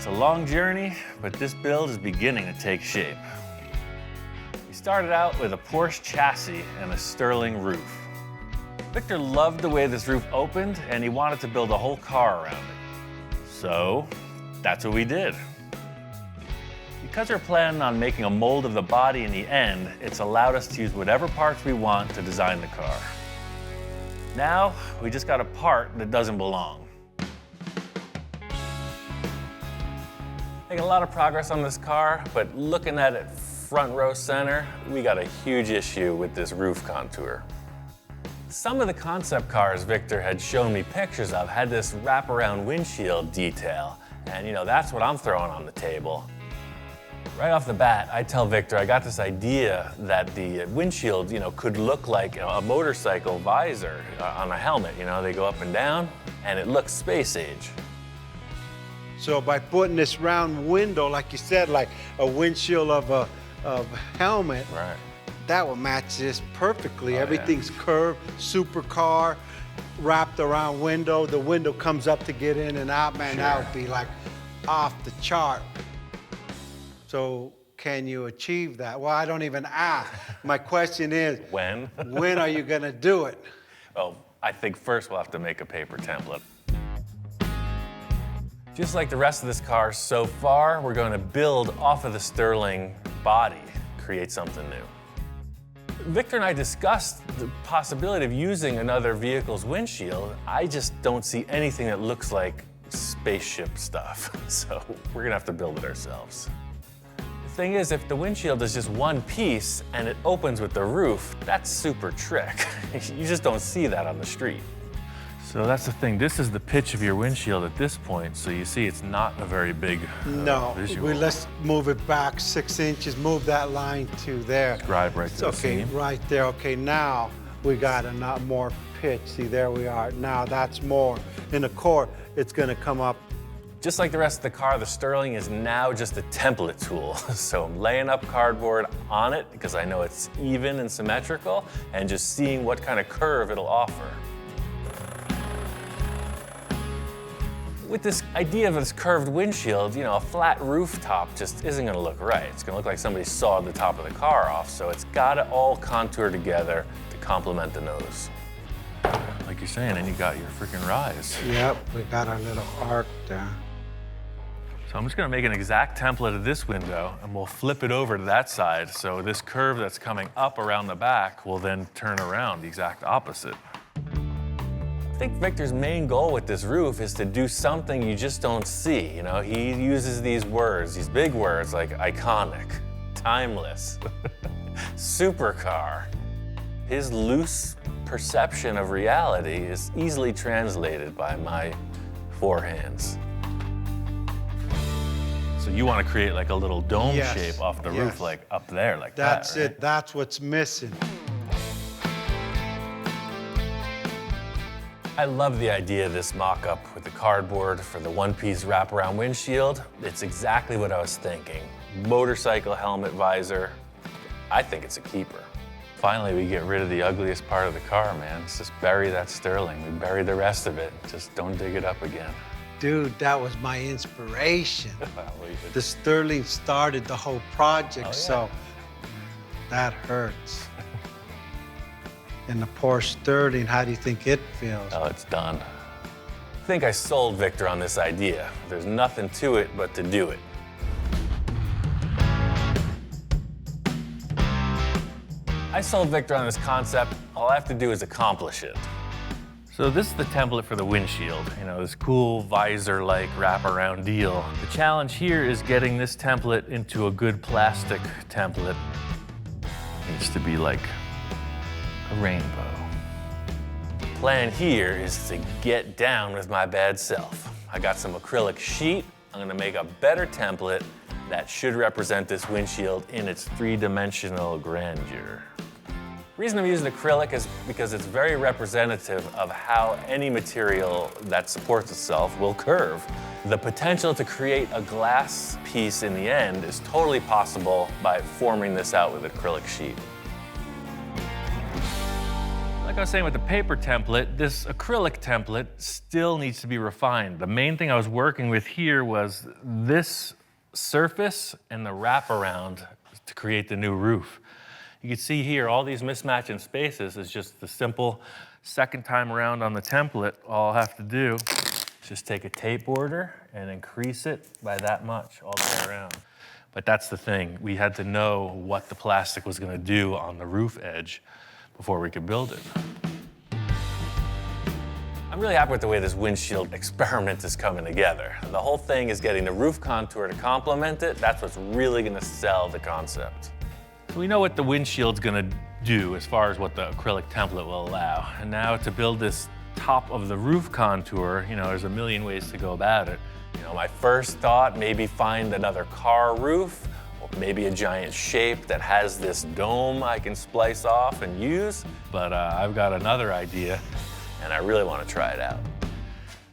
It's a long journey, but this build is beginning to take shape. We started out with a Porsche chassis and a Sterling roof. Victor loved the way this roof opened, and he wanted to build a whole car around it. So that's what we did. Because we're planning on making a mold of the body in the end, it's allowed us to use whatever parts we want to design the car. Now, we just got a part that doesn't belong. Making a lot of progress on this car, but looking at it front row center, we got a huge issue with this roof contour. Some of the concept cars Victor had shown me pictures of had this wraparound windshield detail, and that's what I'm throwing on the table. Right off the bat, I tell Victor I got this idea that the windshield, could look like a motorcycle visor on a helmet. They go up and down, and it looks space age. So by putting this round window, like you said, like a windshield of a helmet, right, that will match this perfectly. Oh, everything's curved, supercar, wrapped around window. The window comes up to get in and out, man, Sure. that would be like off the chart. So can you achieve that? Well, I don't even ask. My question is, when? When are you gonna do it? Well, I think first we'll have to make a paper template. Just like the rest of this car so far, we're going to build off of the Sterling body, create something new. Victor and I discussed the possibility of using another vehicle's windshield. I just don't see anything that looks like spaceship stuff, so we're gonna have to build it ourselves. The thing is, if the windshield is just one piece and it opens with the roof, that's super trick. You just don't see that on the street. So that's the thing. This is the pitch of your windshield at this point, so you see it's not a very big visual. Let's move it back 6 inches, move that line to there. Scribe right to the Okay, seam. right there. Okay, now we got a lot more pitch. See, there we are. Now that's more. In the core, it's gonna come up. Just like the rest of the car, the Sterling is now just a template tool. So I'm laying up cardboard on it because I know it's even and symmetrical, and just seeing what kind of curve it'll offer. With this idea of this curved windshield, a flat rooftop just isn't gonna look right. It's gonna look like somebody sawed the top of the car off, so it's gotta all contour together to complement the nose. Like you're saying, and you got your freaking rise. Yep, we got our little arc there. So I'm just gonna make an exact template of this window, and we'll flip it over to that side, so this curve that's coming up around the back will then turn around the exact opposite. I think Victor's main goal with this roof is to do something you just don't see. He uses these words, these big words like iconic, timeless, supercar. His loose perception of reality is easily translated by my forehands. So you want to create like a little dome shape off the roof, like up there, like that, That's right? it, that's what's missing. I love the idea of this mock-up with the cardboard for the one-piece wraparound windshield. It's exactly what I was thinking. Motorcycle helmet visor. I think it's a keeper. Finally, we get rid of the ugliest part of the car, man. Let's just bury that Sterling. We bury the rest of it. Just don't dig it up again. Dude, that was my inspiration. The Sterling started the whole project, so that hurts. And the Porsche Sterling, how do you think it feels? Oh, it's done. I think I sold Victor on this idea. There's nothing to it but to do it. I sold Victor on this concept. All I have to do is accomplish it. So this is the template for the windshield. This cool visor-like wraparound deal. The challenge here is getting this template into a good plastic template. It needs to be like a rainbow. The plan here is to get down with my bad self. I got some acrylic sheet. I'm gonna make a better template that should represent this windshield in its three-dimensional grandeur. The reason I'm using acrylic is because it's very representative of how any material that supports itself will curve. The potential to create a glass piece in the end is totally possible by forming this out with acrylic sheet. Like I was saying with the paper template, this acrylic template still needs to be refined. The main thing I was working with here was this surface and the wraparound to create the new roof. You can see here, all these mismatching spaces is just the simple second time around on the template. All I'll have to do is just take a tape border and increase it by that much all the way around. But that's the thing. We had to know what the plastic was gonna do on the roof edge before we could build it. I'm really happy with the way this windshield experiment is coming together. The whole thing is getting the roof contour to complement it. That's what's really gonna sell the concept. We know what the windshield's gonna do as far as what the acrylic template will allow. And now to build this top of the roof contour, you know, there's a million ways to go about it. You know, my first thought, maybe find another car roof, or maybe a giant shape that has this dome I can splice off and use. But I've got another idea. And I really want to try it out.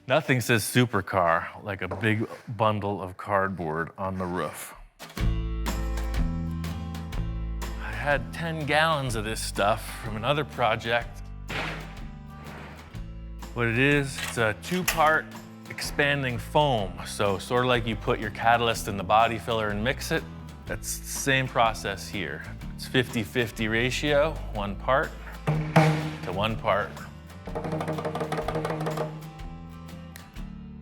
Nothing says supercar like a big bundle of cardboard on the roof. I had 10 gallons of this stuff from another project. What it is, it's a 2-part expanding foam. So sort of like you put your catalyst in the body filler and mix it, that's the same process here. It's 50-50 ratio, 1 part to 1 part.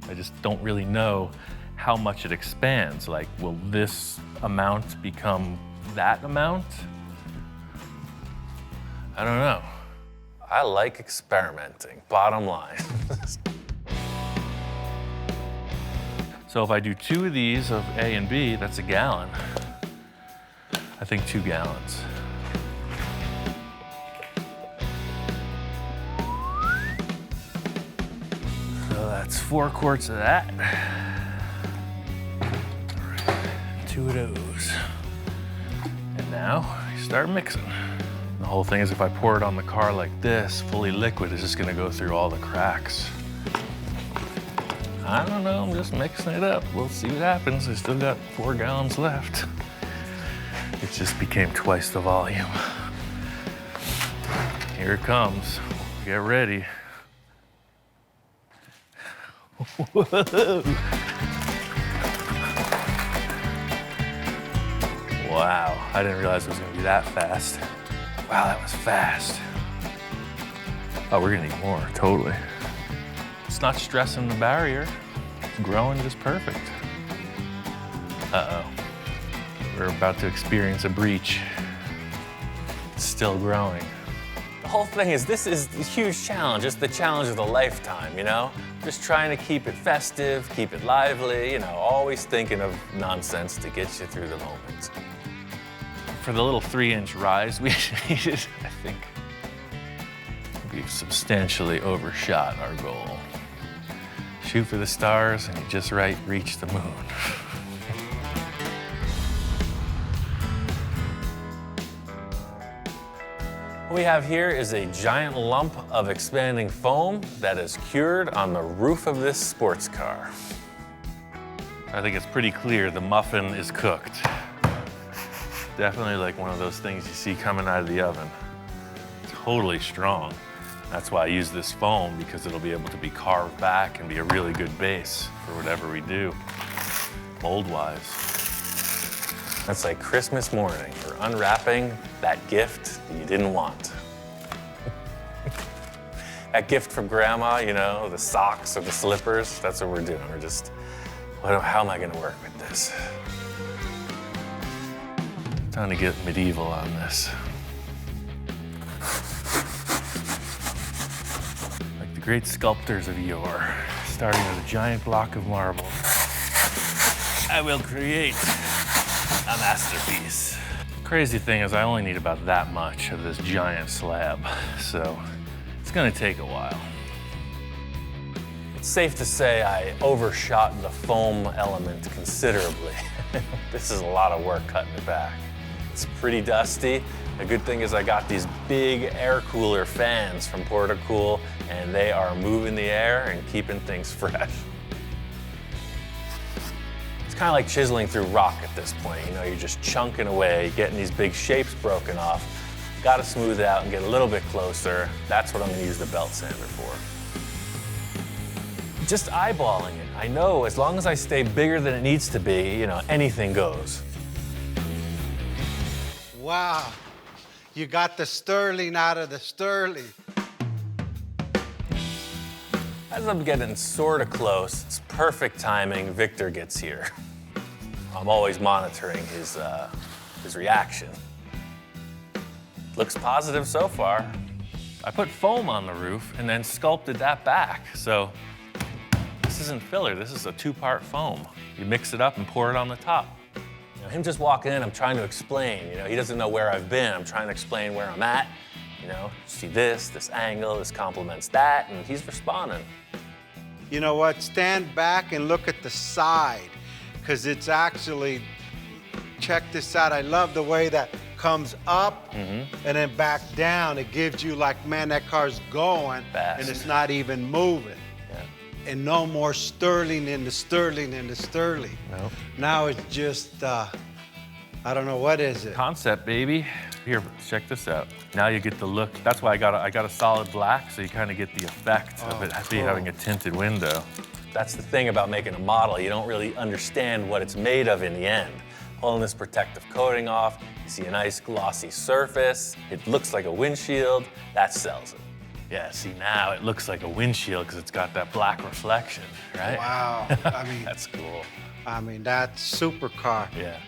I just don't really know how much it expands. Like, will this amount become that amount? I don't know. I like experimenting, bottom line. So if I do 2 of these of A and B, that's a gallon. I think 2 gallons. So that's 4 quarts of that. All right, 2 of those. And now you start mixing. The whole thing is if I pour it on the car like this, fully liquid, it's just gonna go through all the cracks. I don't know, I'm just mixing it up. We'll see what happens. I still got 4 gallons left. It just became twice the volume. Here it comes. Get ready. Whoa. Wow, I didn't realize it was gonna be that fast. Wow, that was fast. Oh, we're gonna need more, totally. It's not stressing the barrier. It's growing just perfect. Uh-oh. We're about to experience a breach. It's still growing. The whole thing is, this is a huge challenge. It's the challenge of a lifetime, you know? Just trying to keep it festive, keep it lively, you know, always thinking of nonsense to get you through the moment. For the little 3-inch rise we needed, I think we've substantially overshot our goal. Shoot for the stars and you just right reach the moon. What we have here is a giant lump of expanding foam that is cured on the roof of this sports car. I think it's pretty clear the muffin is cooked. Definitely like one of those things you see coming out of the oven. Totally strong. That's why I use this foam, because it'll be able to be carved back and be a really good base for whatever we do, mold-wise. That's like Christmas morning. We're unwrapping that gift that you didn't want. That gift from grandma, you know, the socks or the slippers, that's what we're doing. We're just, how am I gonna work with this? Time to get medieval on this. Like the great sculptors of yore, starting with a giant block of marble, I will create a masterpiece. Crazy thing is I only need about that much of this giant slab, so it's gonna take a while. It's safe to say I overshot the foam element considerably. This is a lot of work cutting it back. It's pretty dusty. The good thing is I got these big air cooler fans from Portacool, and they are moving the air and keeping things fresh. It's kind of like chiseling through rock at this point. You know, you're just chunking away, getting these big shapes broken off. Got to smooth it out and get a little bit closer. That's what I'm going to use the belt sander for. Just eyeballing it. I know as long as I stay bigger than it needs to be, you know, anything goes. Wow, you got the sterling out of the sterling. As I'm getting sort of close, it's perfect timing, Victor gets here. I'm always monitoring his reaction. Looks positive so far. I put foam on the roof and then sculpted that back. So this isn't filler, this is a 2-part foam. You mix it up and pour it on the top. You know, him just walking in, I'm trying to explain. You know, he doesn't know where I've been. I'm trying to explain where I'm at. You know, see this angle, this complements that, and he's responding. You know what? Stand back and look at the side, because it's actually, check this out. I love the way that comes up and then back down. It gives you like, man, that car's going fast, and it's not even moving. Yeah. And no more sterling into sterling into sterling. Nope. Now it's just, I don't know, what is it? Concept, baby. Here, check this out. Now you get the look. That's why I got a solid black, so you kind of get the effect of it having a tinted window. That's the thing about making a model. You don't really understand what it's made of in the end. Pulling this protective coating off, you see a nice glossy surface. It looks like a windshield. That sells it. Yeah, see now it looks like a windshield because it's got that black reflection, right? Wow, I mean, That's cool. I mean, that's supercar. Yeah.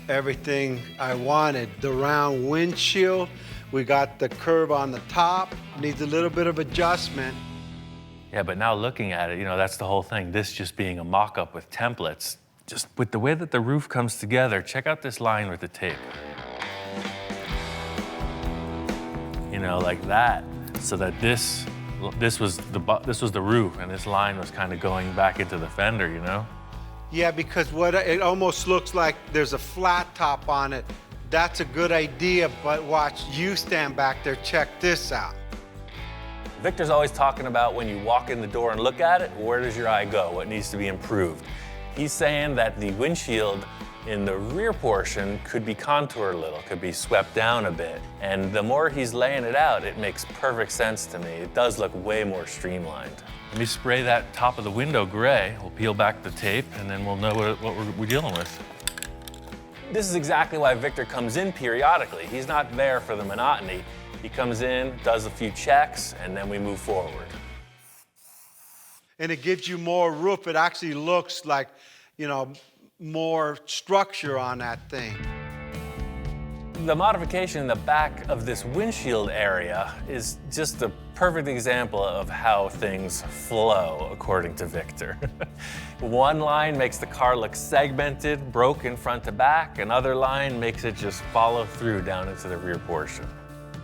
Everything I wanted. The round windshield, we got the curve on the top, needs a little bit of adjustment. Yeah, but now looking at it, you know, that's the whole thing. This just being a mock-up with templates. Just with the way that the roof comes together, check out this line with the tape. You know, like that, so that this was the roof, and this line was kind of going back into the fender, you know? Yeah, because it almost looks like there's a flat top on it. That's a good idea, but watch, you stand back there, check this out. Victor's always talking about when you walk in the door and look at it, where does your eye go? What needs to be improved? He's saying that the windshield in the rear portion could be contoured a little, could be swept down a bit. And the more he's laying it out, it makes perfect sense to me. It does look way more streamlined. Let me spray that top of the window gray. We'll peel back the tape, and then we'll know what we're dealing with. This is exactly why Victor comes in periodically. He's not there for the monotony. He comes in, does a few checks, and then we move forward. And it gives you more roof. It actually looks like, you know, more structure on that thing. The modification in the back of this windshield area is just a perfect example of how things flow, according to Victor. One line makes the car look segmented, broken front to back. Another line makes it just follow through down into the rear portion.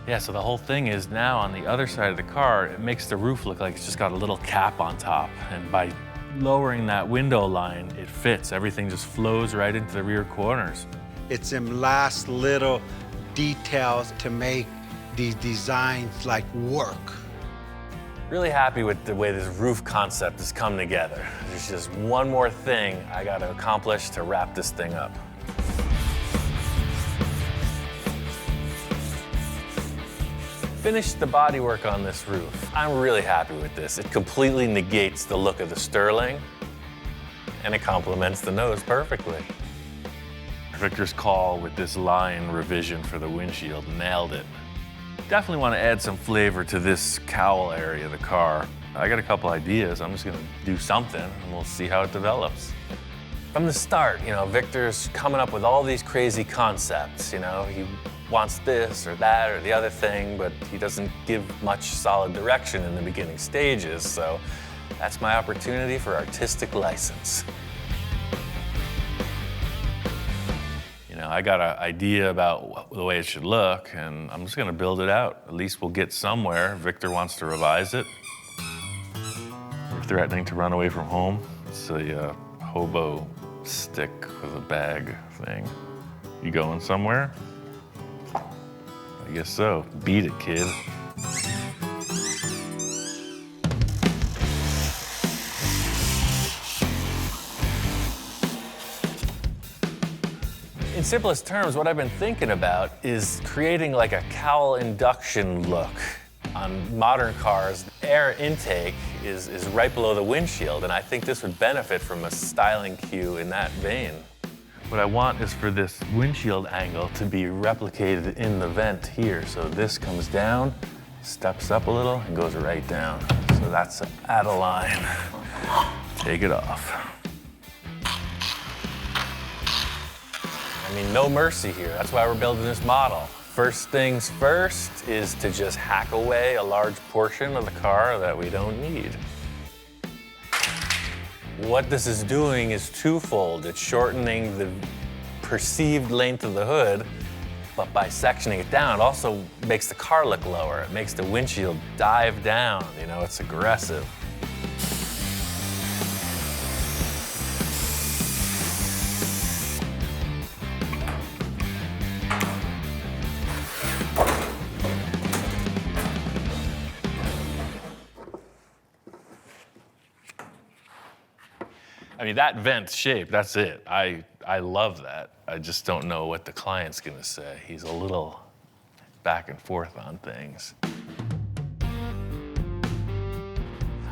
Yeah, so the whole thing is now on the other side of the car, it makes the roof look like it's just got a little cap on top. And by lowering that window line, it fits. Everything just flows right into the rear corners. It's them last little details to make these designs like work. Really happy with the way this roof concept has come together. There's just one more thing I got to accomplish to wrap this thing up. Finished the bodywork on this roof. I'm really happy with this. It completely negates the look of the sterling, and it complements the nose perfectly. Victor's call with this line revision for the windshield nailed it. Definitely want to add some flavor to this cowl area of the car. I got a couple ideas. I'm just going to do something, and we'll see how it develops. From the start, you know, Victor's coming up with all these crazy concepts. You know, he wants this or that or the other thing, but he doesn't give much solid direction in the beginning stages. So that's my opportunity for artistic license. You know, I got an idea about the way it should look, and I'm just going to build it out. At least we'll get somewhere. Victor wants to revise it. You're threatening to run away from home. It's a hobo stick with a bag thing. You going somewhere? I guess so. Beat it, kid. In simplest terms, what I've been thinking about is creating like a cowl induction look. On modern cars, air intake is right below the windshield, and I think this would benefit from a styling cue in that vein. What I want is for this windshield angle to be replicated in the vent here. So this comes down, steps up a little, and goes right down. So that's at a line. Take it off. I mean, no mercy here. That's why we're building this model. First things first is to just hack away a large portion of the car that we don't need. What this is doing is twofold. It's shortening the perceived length of the hood, but by sectioning it down, it also makes the car look lower. It makes the windshield dive down. You know, it's aggressive. I mean, that vent shape, that's it. I love that. I just don't know what the client's gonna say. He's a little back and forth on things.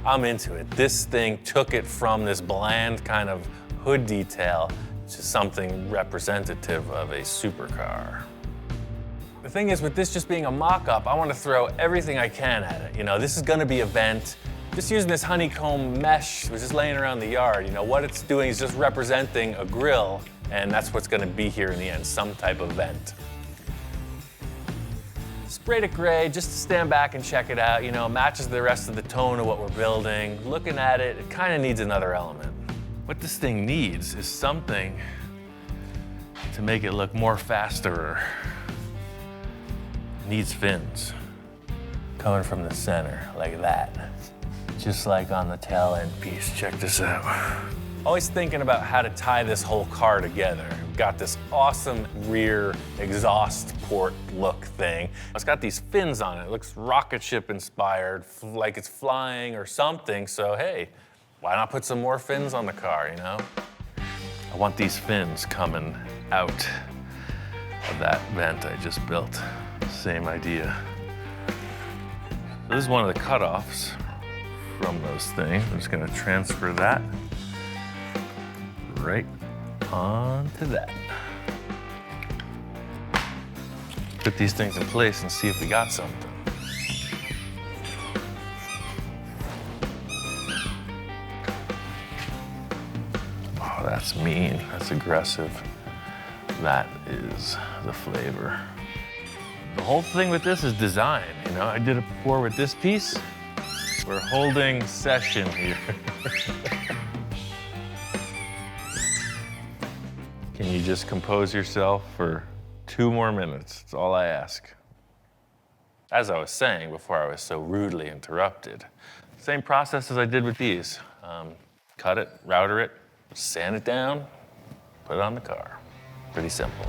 I'm into it. This thing took it from this bland kind of hood detail to something representative of a supercar. The thing is, with this just being a mock-up, I want to throw everything I can at it. You know, this is gonna be a vent. Just using this honeycomb mesh, which is laying around the yard, you know, what it's doing is just representing a grill, and that's what's gonna be here in the end, some type of vent. Sprayed it gray just to stand back and check it out, you know, matches the rest of the tone of what we're building. Looking at it, it kind of needs another element. What this thing needs is something to make it look more faster. It needs fins coming from the center, like that. Just like on the tail end piece. Check this out. Always thinking about how to tie this whole car together. We've got this awesome rear exhaust port look thing. It's got these fins on it. It looks rocket ship inspired, like it's flying or something. So hey, why not put some more fins on the car, you know? I want these fins coming out of that vent I just built. Same idea. So this is one of the cutoffs from those things. I'm just gonna transfer that right onto that. Put these things in place and see if we got something. Oh, that's mean, that's aggressive. That is the flavor. The whole thing with this is design, you know? I did it before with this piece. We're holding session here. Can you just compose yourself for 2 more minutes? That's all I ask. As I was saying before I was so rudely interrupted, same process as I did with these. Cut it, router it, sand it down, put it on the car. Pretty simple.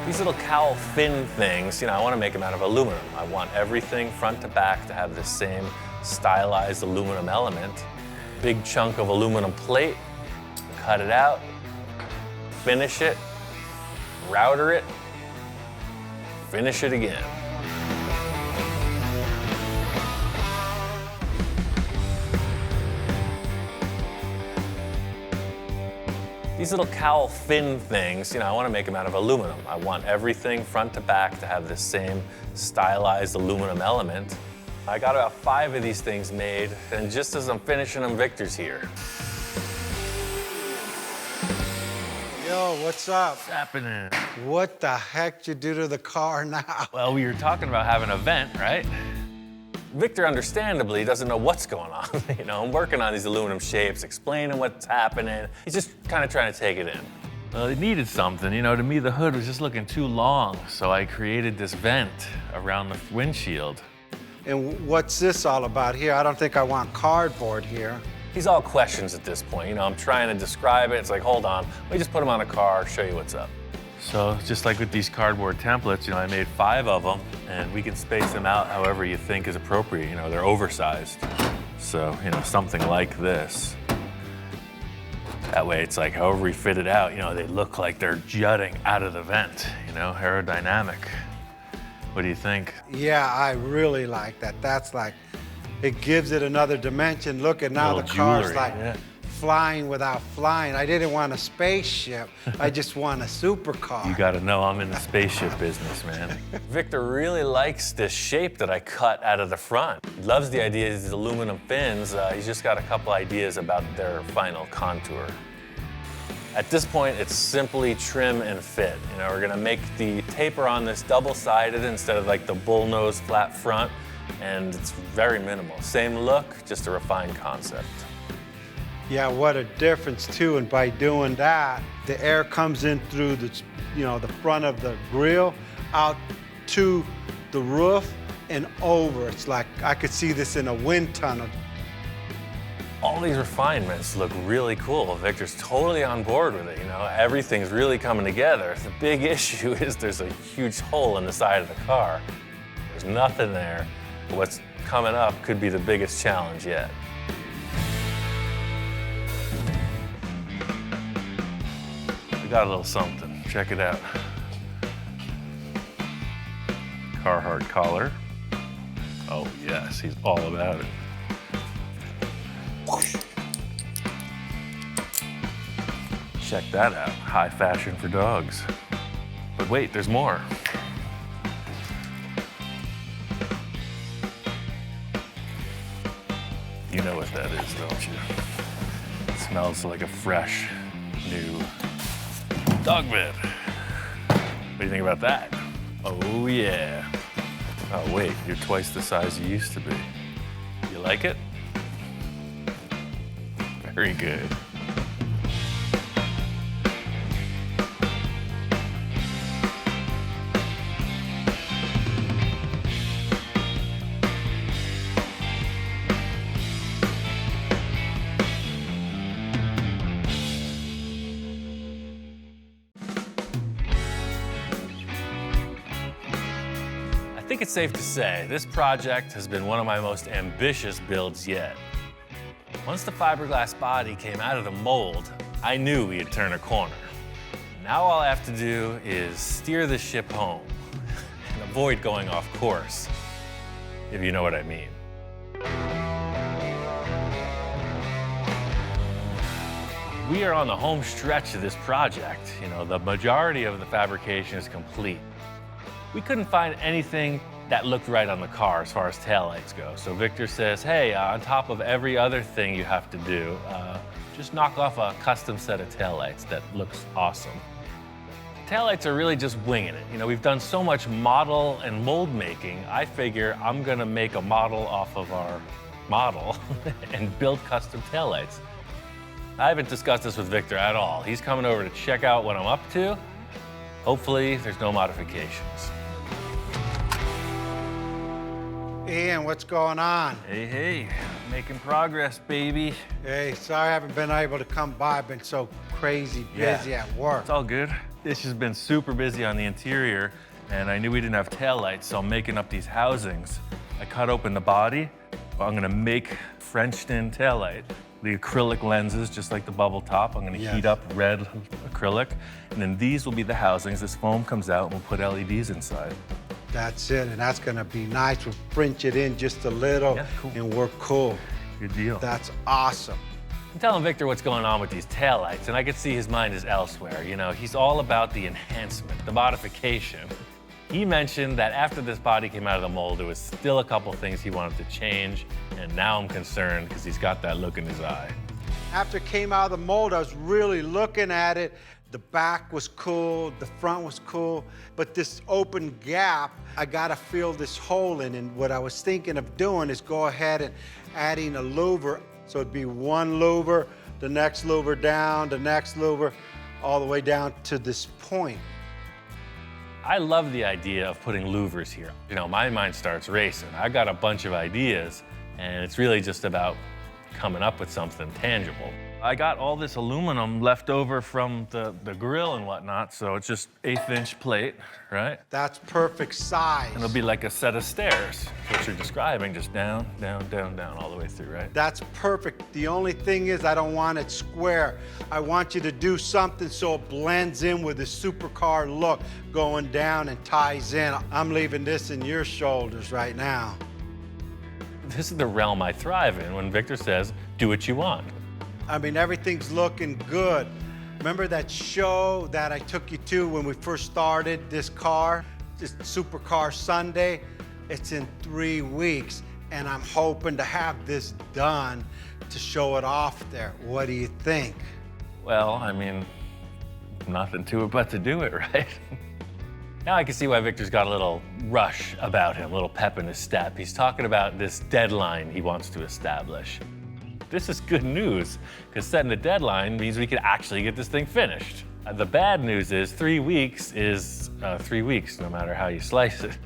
These little cowl fin things, you know, I want to make them out of aluminum. I want everything front to back to have the same stylized aluminum element. Big chunk of aluminum plate, cut it out, finish it, router it, finish it again. These little cowl fin things, you know, I want to make them out of aluminum. I want everything front to back to have the same stylized aluminum element. I got about 5 of these things made, and just as I'm finishing them, Victor's here. Yo, what's up? What's happening? What the heck you do to the car now? Well, we were talking about having a vent, right? Victor, understandably, doesn't know what's going on. You know, I'm working on these aluminum shapes, explaining what's happening. He's just kind of trying to take it in. Well, it needed something. You know, to me, the hood was just looking too long, so I created this vent around the windshield. And what's this all about here? I don't think I want cardboard here. He's all questions at this point. You know, I'm trying to describe it. It's like, hold on, let me just put him on a car, show you what's up. So just like with these cardboard templates, I made 5 of them, and we can space them out however you think is appropriate. They're oversized. So, something like this. That way it's like however we fit it out, they look like they're jutting out of the vent, aerodynamic. What do you think? Yeah, I really like that. That's like, it gives it another dimension. Look at now the car's jewelry, like yeah. flying without flying. I didn't want a spaceship. I just want a supercar. You gotta know I'm in the spaceship business, man. Victor really likes this shape that I cut out of the front. He loves the idea of these aluminum fins. He's just got a couple ideas about their final contour. At this point, it's simply trim and fit. We're gonna make the taper on this double-sided instead of like the bullnose flat front, and it's very minimal. Same look, just a refined concept. Yeah, what a difference too, and by doing that, the air comes in through the, the front of the grill, out to the roof and over. It's like, I could see this in a wind tunnel. All these refinements look really cool. Victor's totally on board with it, Everything's really coming together. The big issue is there's a huge hole in the side of the car. There's nothing there. But what's coming up could be the biggest challenge yet. We got a little something. Check it out. Carhartt collar. Oh yes, he's all about it. Check that out. High fashion for dogs. But wait, there's more. You know what that is, don't you? It smells like a fresh, new dog bed. What do you think about that? Oh yeah. Oh wait, you're twice the size you used to be. You like it? Very good. I think it's safe to say this project has been one of my most ambitious builds yet. Once the fiberglass body came out of the mold, I knew we had turned a corner. Now all I have to do is steer the ship home and avoid going off course, if you know what I mean. We are on the home stretch of this project. The majority of the fabrication is complete. We couldn't find anything that looked right on the car as far as taillights go. So Victor says, hey, on top of every other thing you have to do, just knock off a custom set of taillights that looks awesome. Taillights are really just winging it. We've done so much model and mold making, I figure I'm gonna make a model off of our model and build custom taillights. I haven't discussed this with Victor at all. He's coming over to check out what I'm up to. Hopefully, there's no modifications. Ian, what's going on? Hey, making progress, baby. Hey, sorry I haven't been able to come by. I've been so crazy busy at work. It's all good. This has been super busy on the interior, and I knew we didn't have taillights, so I'm making up these housings. I cut open the body. I'm gonna make French-tin taillight. The acrylic lenses, just like the bubble top. I'm gonna heat up red acrylic, and then these will be the housings. This foam comes out, and we'll put LEDs inside. That's it, and that's gonna be nice. We'll French it in just a little, and we're cool. Good deal. That's awesome. I'm telling Victor what's going on with these taillights, and I could see his mind is elsewhere. He's all about the enhancement, the modification. He mentioned that after this body came out of the mold, there was still a couple things he wanted to change, and now I'm concerned because he's got that look in his eye. After it came out of the mold, I was really looking at it. The back was cool, the front was cool, but this open gap, I gotta fill this hole in, and what I was thinking of doing is go ahead and adding a louver. So it'd be one louver, the next louver down, the next louver, all the way down to this point. I love the idea of putting louvers here. My mind starts racing. I've got a bunch of ideas, and it's really just about coming up with something tangible. I got all this aluminum left over from the grill and whatnot, so it's just 1/8" plate, right? That's perfect size. And it'll be like a set of stairs, what you're describing, just down, down, down, down, all the way through, right? That's perfect. The only thing is I don't want it square. I want you to do something so it blends in with the supercar look, going down and ties in. I'm leaving this in your shoulders right now. This is the realm I thrive in when Victor says, do what you want. I mean, everything's looking good. Remember that show that I took you to when we first started this car? This Supercar Sunday? It's in 3 weeks, and I'm hoping to have this done to show it off there. What do you think? Well, I mean, nothing to it but to do it, right? Now I can see why Victor's got a little rush about him, a little pep in his step. He's talking about this deadline he wants to establish. This is good news, because setting a deadline means we can actually get this thing finished. The bad news is 3 weeks is 3 weeks, no matter how you slice it.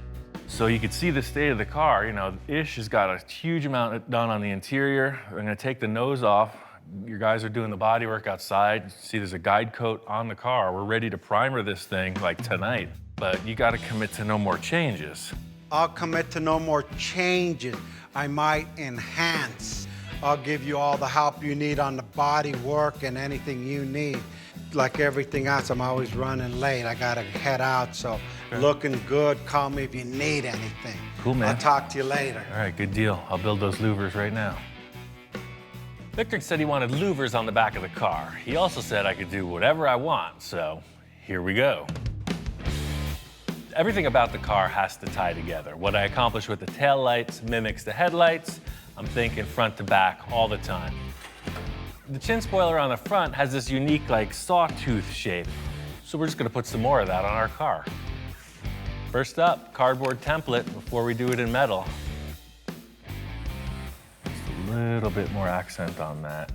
So you can see the state of the car. You know, Ish has got a huge amount done on the interior. We're gonna take the nose off. Your guys are doing the bodywork outside. See, there's a guide coat on the car. We're ready to primer this thing like tonight, but you gotta commit to no more changes. I'll commit to no more changes. I might enhance. I'll give you all the help you need on the body work and anything you need. Like everything else, I'm always running late. I gotta head out, so looking good. Call me if you need anything. Cool, man. I'll talk to you later. All right, good deal. I'll build those louvers right now. Victor said he wanted louvers on the back of the car. He also said I could do whatever I want, so here we go. Everything about the car has to tie together. What I accomplish with the tail lights mimics the headlights. I'm thinking front to back all the time. The chin spoiler on the front has this unique, like, sawtooth shape. So we're just gonna put some more of that on our car. First up, cardboard template before we do it in metal. Just a little bit more accent on that.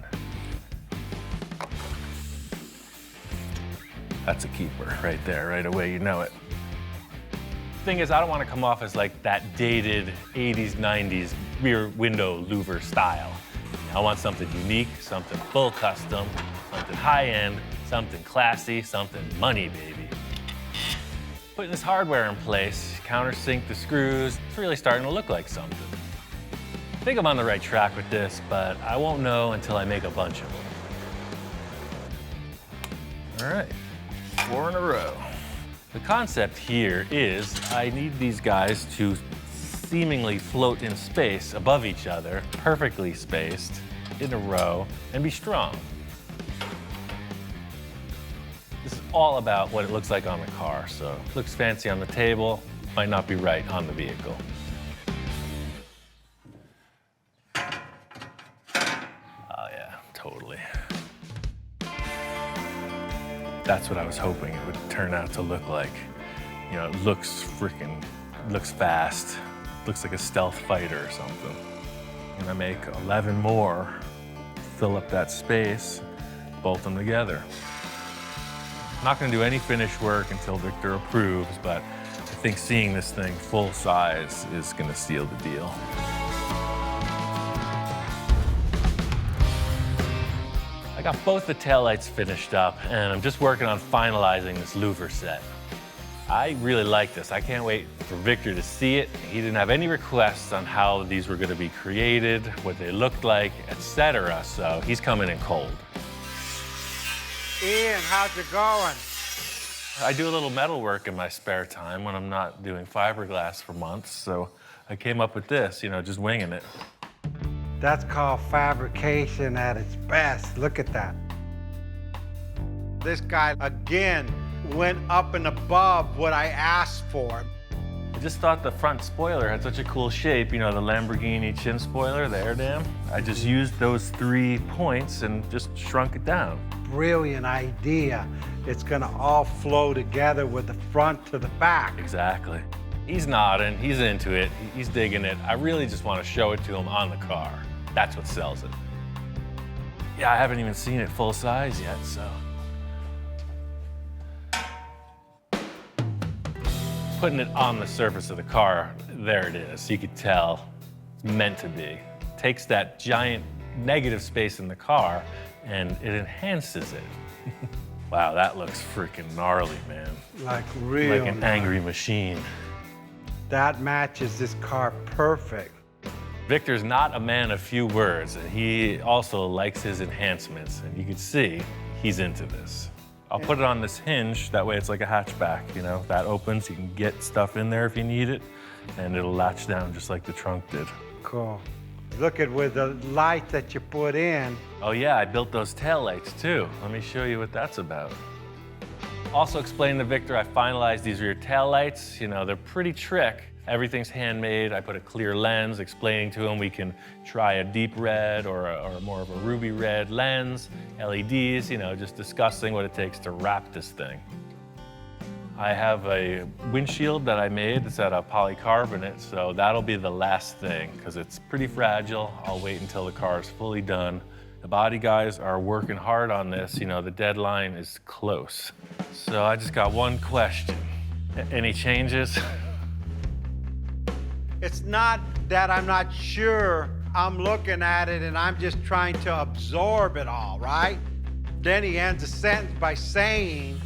That's a keeper right there, right away, you know it. Thing is, I don't want to come off as like that dated 80s, 90s rear window louver style. I want something unique, something full custom, something high-end, something classy, something money, baby. Putting this hardware in place, countersink the screws, it's really starting to look like something. I think I'm on the right track with this, but I won't know until I make a bunch of them. All right, 4 in a row. The concept here is I need these guys to seemingly float in space above each other, perfectly spaced, in a row, and be strong. This is all about what it looks like on the car, so it looks fancy on the table, might not be right on the vehicle. Oh yeah, totally. That's what I was hoping it would turn out to look like. You know, it looks fast. Looks like a stealth fighter or something. I'm gonna make 11 more, fill up that space, bolt them together. I'm not gonna do any finish work until Victor approves, but I think seeing this thing full size is gonna seal the deal. I got both the taillights finished up, and I'm just working on finalizing this louver set. I really like this. I can't wait for Victor to see it. He didn't have any requests on how these were gonna be created, what they looked like, etc. So he's coming in cold. Ian, how's it going? I do a little metal work in my spare time when I'm not doing fiberglass for months, so I came up with this, you know, just winging it. That's called fabrication at its best. Look at that. This guy, again, went up and above what I asked for. I just thought the front spoiler had such a cool shape, you know, the Lamborghini chin spoiler, the air dam. I just used those 3 points and just shrunk it down. Brilliant idea. It's gonna all flow together with the front to the back. Exactly. He's nodding, he's into it, he's digging it. I really just want to show it to him on the car. That's what sells it. Yeah, I haven't even seen it full size yet, so. Putting it on the surface of the car, there it is. You could tell it's meant to be. Takes that giant negative space in the car, and it enhances it. Wow, that looks freaking gnarly, man. Like real. Like an angry machine. That matches this car perfect. Victor's not a man of few words, and he also likes his enhancements, and you can see he's into this. I'll put it on this hinge, that way it's like a hatchback, you know? That opens, you can get stuff in there if you need it, and it'll latch down just like the trunk did. Cool. Look at with the light that you put in. Oh yeah, I built those tail lights too. Let me show you what that's about. Also explained to Victor I finalized these rear tail lights. You know, they're pretty trick. Everything's handmade. I put a clear lens, explaining to him we can try a deep red or more of a ruby red lens, LEDs, you know, just discussing what it takes to wrap this thing. I have a windshield that I made. It's out of polycarbonate, so that'll be the last thing because it's pretty fragile. I'll wait until the car is fully done. The body guys are working hard on this. You know, the deadline is close. So I just got one question. Any changes? It's not that I'm not sure. I'm looking at it and I'm just trying to absorb it all, right? Then he ends the sentence by saying,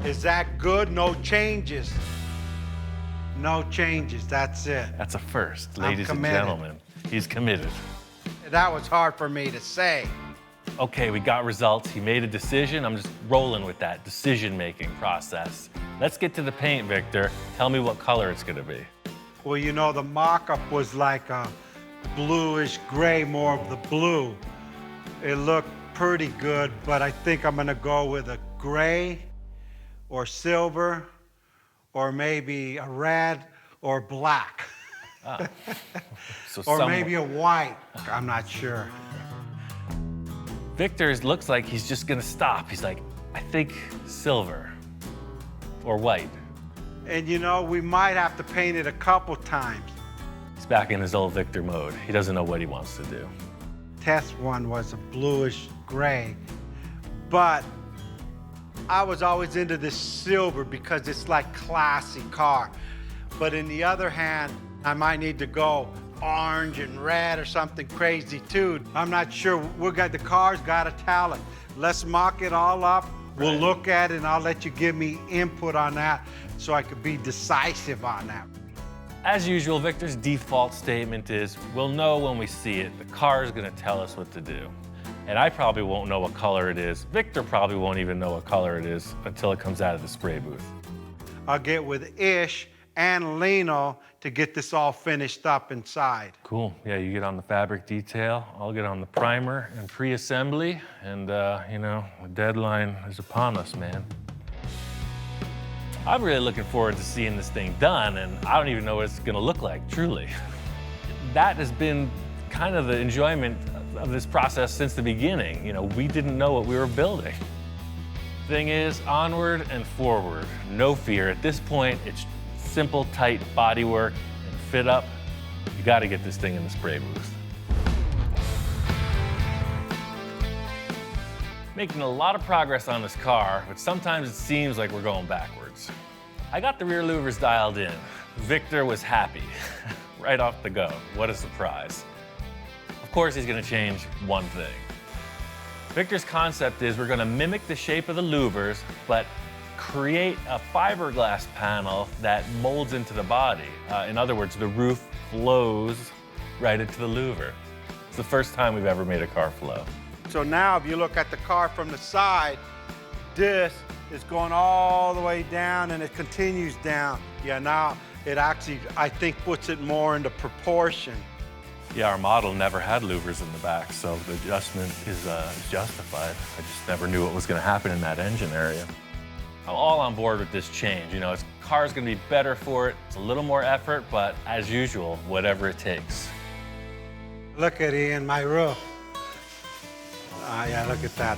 is that good? No changes. No changes, that's it. That's a first, ladies and gentlemen. He's committed. That was hard for me to say. Okay, we got results. He made a decision. I'm just rolling with that decision-making process. Let's get to the paint, Victor. Tell me what color it's gonna be. Well, you know, the mock-up was like a bluish gray, more of the blue. It looked pretty good, but I think I'm gonna go with a gray or silver or maybe a red or black. So or maybe a white, I'm not sure. Victor looks like he's just gonna stop. He's like, I think silver or white. And you know, we might have to paint it a couple times. He's back in his old Victor mode. He doesn't know what he wants to do. Test one was a bluish gray, but I was always into this silver because it's like classy car. But in the other hand, I might need to go orange and red or something crazy too. I'm not sure. The car's got a talent. Let's mock it all up. We'll look at it and I'll let you give me input on that so I could be decisive on that. As usual, Victor's default statement is, we'll know when we see it. The car is gonna tell us what to do. And I probably won't know what color it is. Victor probably won't even know what color it is until it comes out of the spray booth. I'll get with Ish and Lino to get this all finished up inside. Cool, yeah, you get on the fabric detail, I'll get on the primer and pre-assembly, and you know, the deadline is upon us, man. I'm really looking forward to seeing this thing done, and I don't even know what it's gonna look like, truly. That has been kind of the enjoyment of this process since the beginning. You know, we didn't know what we were building. Thing is, onward and forward, no fear. At this point, it's simple, tight bodywork and fit up. You gotta get this thing in the spray booth. Making a lot of progress on this car, but sometimes it seems like we're going backwards. I got the rear louvers dialed in. Victor was happy, right off the go. What a surprise. Of course, he's gonna change one thing. Victor's concept is we're gonna mimic the shape of the louvers, but create a fiberglass panel that molds into the body. In other words, the roof flows right into the louver. It's the first time we've ever made a car flow. So now if you look at the car from the side, this is going all the way down and it continues down. Yeah, now it actually, I think, puts it more into proportion. Yeah, our model never had louvers in the back, so the adjustment is justified. I just never knew what was gonna happen in that engine area. I'm all on board with this change. You know, this car's gonna be better for it. It's a little more effort, but as usual, whatever it takes. Look at Ian, my roof. Yeah, look at that.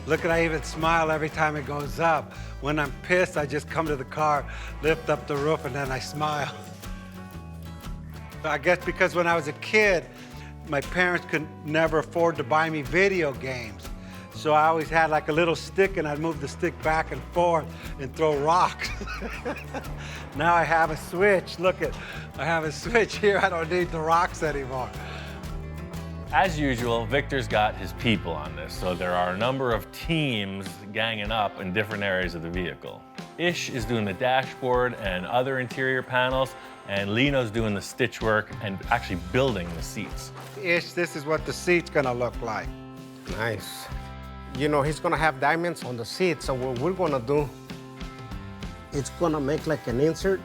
Look at, I even smile every time it goes up. When I'm pissed, I just come to the car, lift up the roof, and then I smile. I guess because when I was a kid, my parents could never afford to buy me video games. So I always had like a little stick and I'd move the stick back and forth and throw rocks. Now I have a switch. Look at, I have a switch here. I don't need the rocks anymore. As usual, Victor's got his people on this, so there are a number of teams ganging up in different areas of the vehicle. Ish is doing the dashboard and other interior panels, and Lino's doing the stitch work and actually building the seats. Ish, this is what the seat's gonna look like. Nice. You know, he's gonna have diamonds on the seat, so what we're gonna do, it's gonna make like an insert,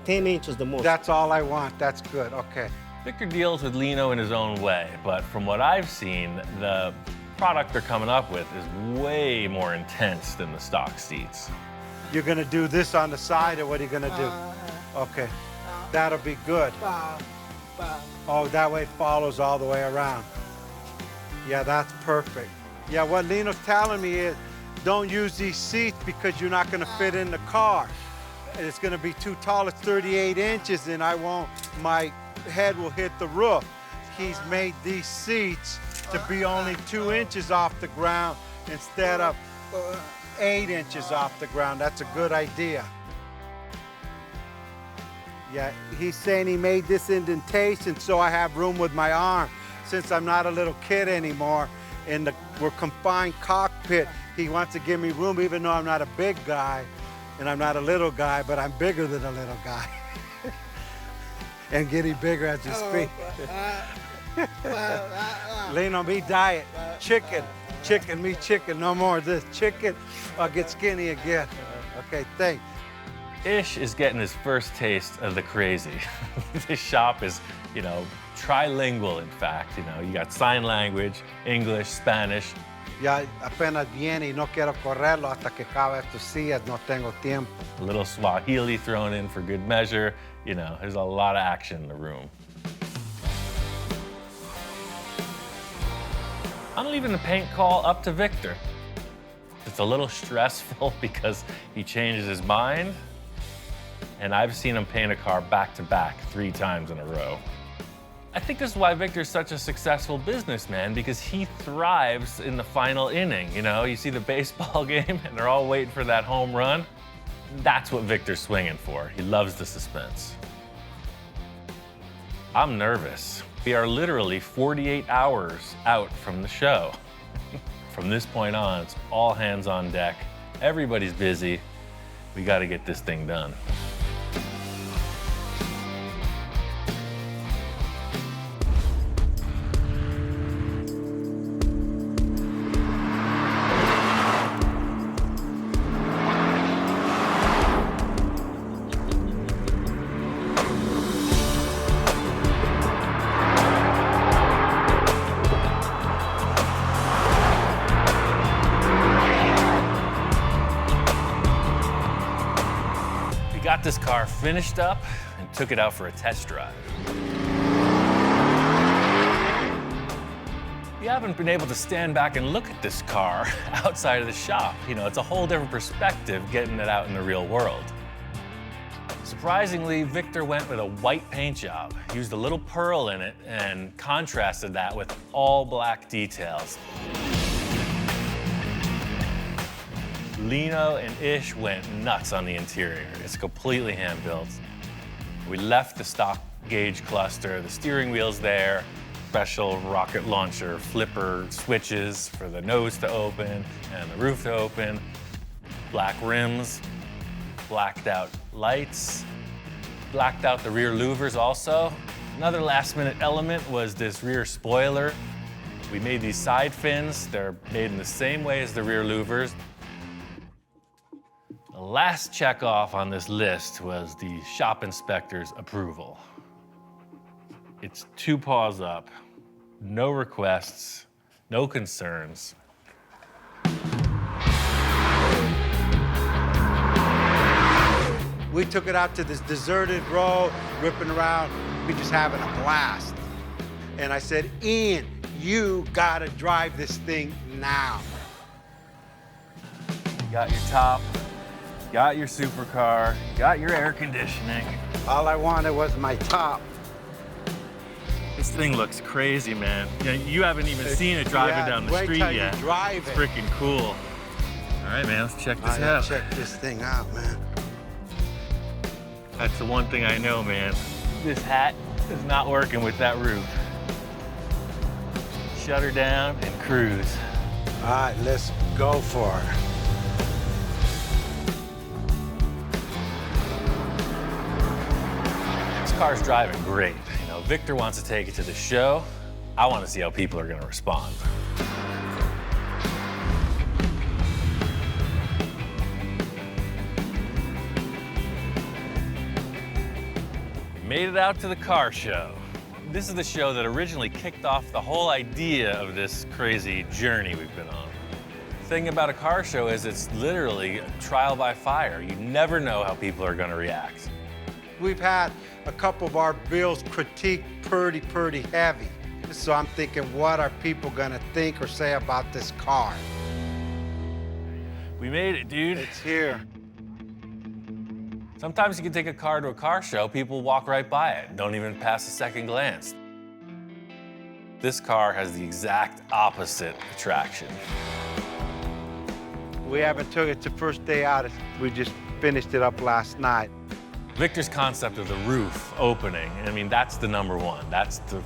10 inches the most. That's all I want, that's good, okay. Victor deals with Lino in his own way, but from what I've seen, the product they're coming up with is way more intense than the stock seats. You're gonna do this on the side, or what are you gonna do? Okay, that'll be good. Oh, that way it follows all the way around. Yeah, that's perfect. Yeah, what Lino's telling me is, don't use these seats because you're not gonna fit in the car. It's gonna be too tall, it's 38 inches, and my head will hit the roof. He's made these seats to be only 2 inches off the ground instead of 8 inches off the ground. That's a good idea. Yeah, he's saying he made this indentation so I have room with my arm. Since I'm not a little kid anymore, we're confined cockpit, he wants to give me room even though I'm not a big guy and I'm not a little guy, but I'm bigger than a little guy. And getting bigger as you speak. Lino, me diet. Chicken, me chicken. No more of this. Chicken, I'll get skinny again. Okay, thanks. Ish is getting his first taste of the crazy. This shop is, you know, trilingual, in fact. You know, you got sign language, English, Spanish. Ya apenas viene y no quiero correrlo hasta que acabe tus sillas, no tengo tiempo. A little Swahili thrown in for good measure. You know, there's a lot of action in the room. I'm leaving the paint call up to Victor. It's a little stressful because he changes his mind, and I've seen him paint a car back to back 3 times in a row. I think this is why Victor's such a successful businessman, because he thrives in the final inning. You know, you see the baseball game and they're all waiting for that home run. That's what Victor's swinging for. He loves the suspense. I'm nervous. We are literally 48 hours out from the show. From this point on, it's all hands on deck. Everybody's busy. We got to get this thing done. Got this car finished up and took it out for a test drive. We haven't been able to stand back and look at this car outside of the shop. You know, it's a whole different perspective getting it out in the real world. Surprisingly, Victor went with a white paint job, used a little pearl in it, and contrasted that with all black details. Lino and Ish went nuts on the interior. It's completely hand-built. We left the stock gauge cluster, the steering wheel's there, special rocket launcher flipper switches for the nose to open and the roof to open, black rims, blacked out lights, blacked out the rear louvers also. Another last-minute element was this rear spoiler. We made these side fins. They're made in the same way as the rear louvers. The last check off on this list was the shop inspector's approval. It's 2 paws up, no requests, no concerns. We took it out to this deserted road, ripping around. We just having a blast. And I said, Ian, you gotta drive this thing now. You got your top, got your supercar, got your air conditioning. All I wanted was my top. This thing looks crazy, man. You haven't even seen it driving down the street yet. Drive it's freaking cool. All right, man, let's check this out. Check this thing out, man. That's the one thing I know, man. This hat is not working with that roof. shut her down, and cruise. All right, let's go for it. This car's driving great. You know, Victor wants to take it to the show. I want to see how people are going to respond. Made it out to the car show. This is the show that originally kicked off the whole idea of this crazy journey we've been on. The thing about a car show is it's literally trial by fire. You never know how people are going to react. We've had a couple of our bills critiqued pretty heavy. So I'm thinking, what are people gonna think or say about this car? We made it, dude. It's here. Sometimes you can take a car to a car show, people walk right by it, don't even pass a second glance. This car has the exact opposite attraction. We haven't took it to first day out. We just finished it up last night. Victor's concept of the roof opening, I mean, that's the number one. That's the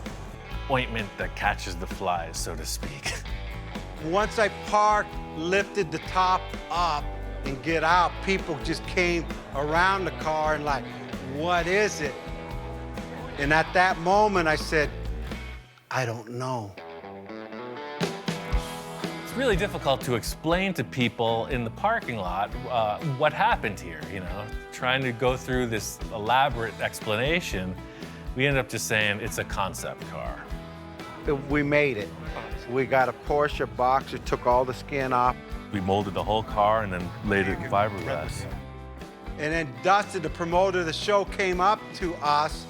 ointment that catches the flies, so to speak. Once I parked, lifted the top up and get out, people just came around the car and like, what is it? And at that moment I said, I don't know. It's really difficult to explain to people in the parking lot what happened here, you know? Trying to go through this elaborate explanation, we ended up just saying it's a concept car. We made it. We got a Porsche box, it took all the skin off. We molded the whole car and then laid it in fiberglass. And then Dustin, the promoter of the show, came up to us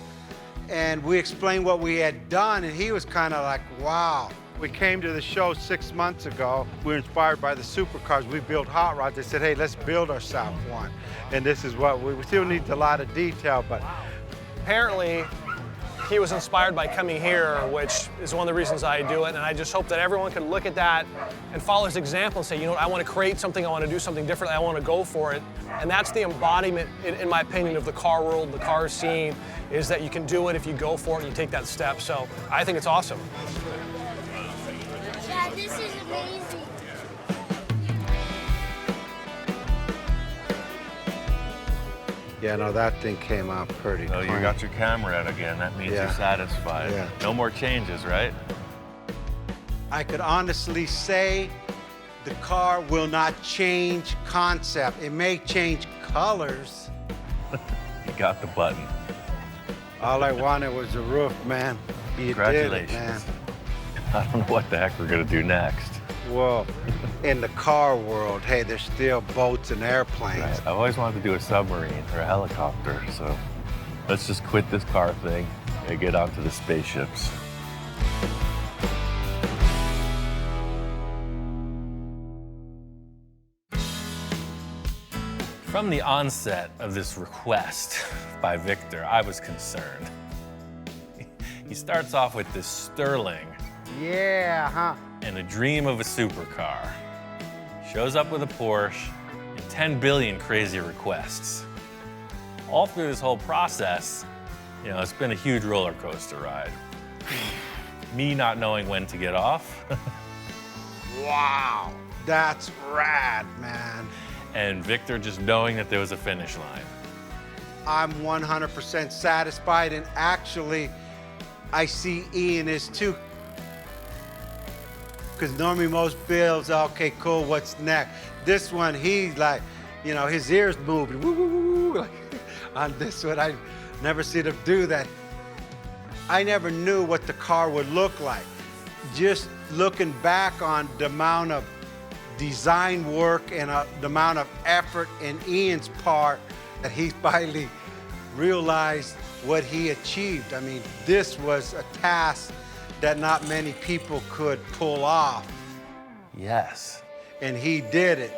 and we explained what we had done and he was kind of like, wow. We came to the show 6 months ago. We were inspired by the supercars. We built hot rods. They said, hey, let's build ourselves one. And this is what we still need a lot of detail, but. Apparently, he was inspired by coming here, which is one of the reasons I do it. And I just hope that everyone can look at that and follow his example and say, you know what, I want to create something, I want to do something different, I want to go for it. And that's the embodiment, in my opinion, of the car world, the car scene, is that you can do it if you go for it and you take that step. So I think it's awesome. Yeah, this is amazing. Yeah, no, that thing came out pretty Oh, you clean. got your camera out again. That means Yeah. you're satisfied. Yeah. No more changes, right? I could honestly say the car will not change concept. It may change colors. You got the button. All I wanted was a roof, man. You did it, man. Congratulations. I don't know what the heck we're gonna do next. Well, in the car world, hey, there's still boats and airplanes. Right. I've always wanted to do a submarine or a helicopter, so let's just quit this car thing and get onto the spaceships. From the onset of this request by Victor, I was concerned. He starts off with this Sterling Yeah, huh? and a dream of a supercar. Shows up with a Porsche and 10 billion crazy requests. All through this whole process, you know, it's been a huge roller coaster ride. Me not knowing when to get off, Wow, that's rad, man. and Victor just knowing that there was a finish line. I'm 100% satisfied, and actually, I see Ian is too. Because normally most builds, okay, cool, what's next? This one, he's like, you know, his ears moving, woo, woo, woo, woo. Like, on this one, I never seen him do that. I never knew what the car would look like. Just looking back on the amount of design work and the amount of effort in Ian's part that he finally realized what he achieved. I mean, this was a task that not many people could pull off, Yes. and he did it.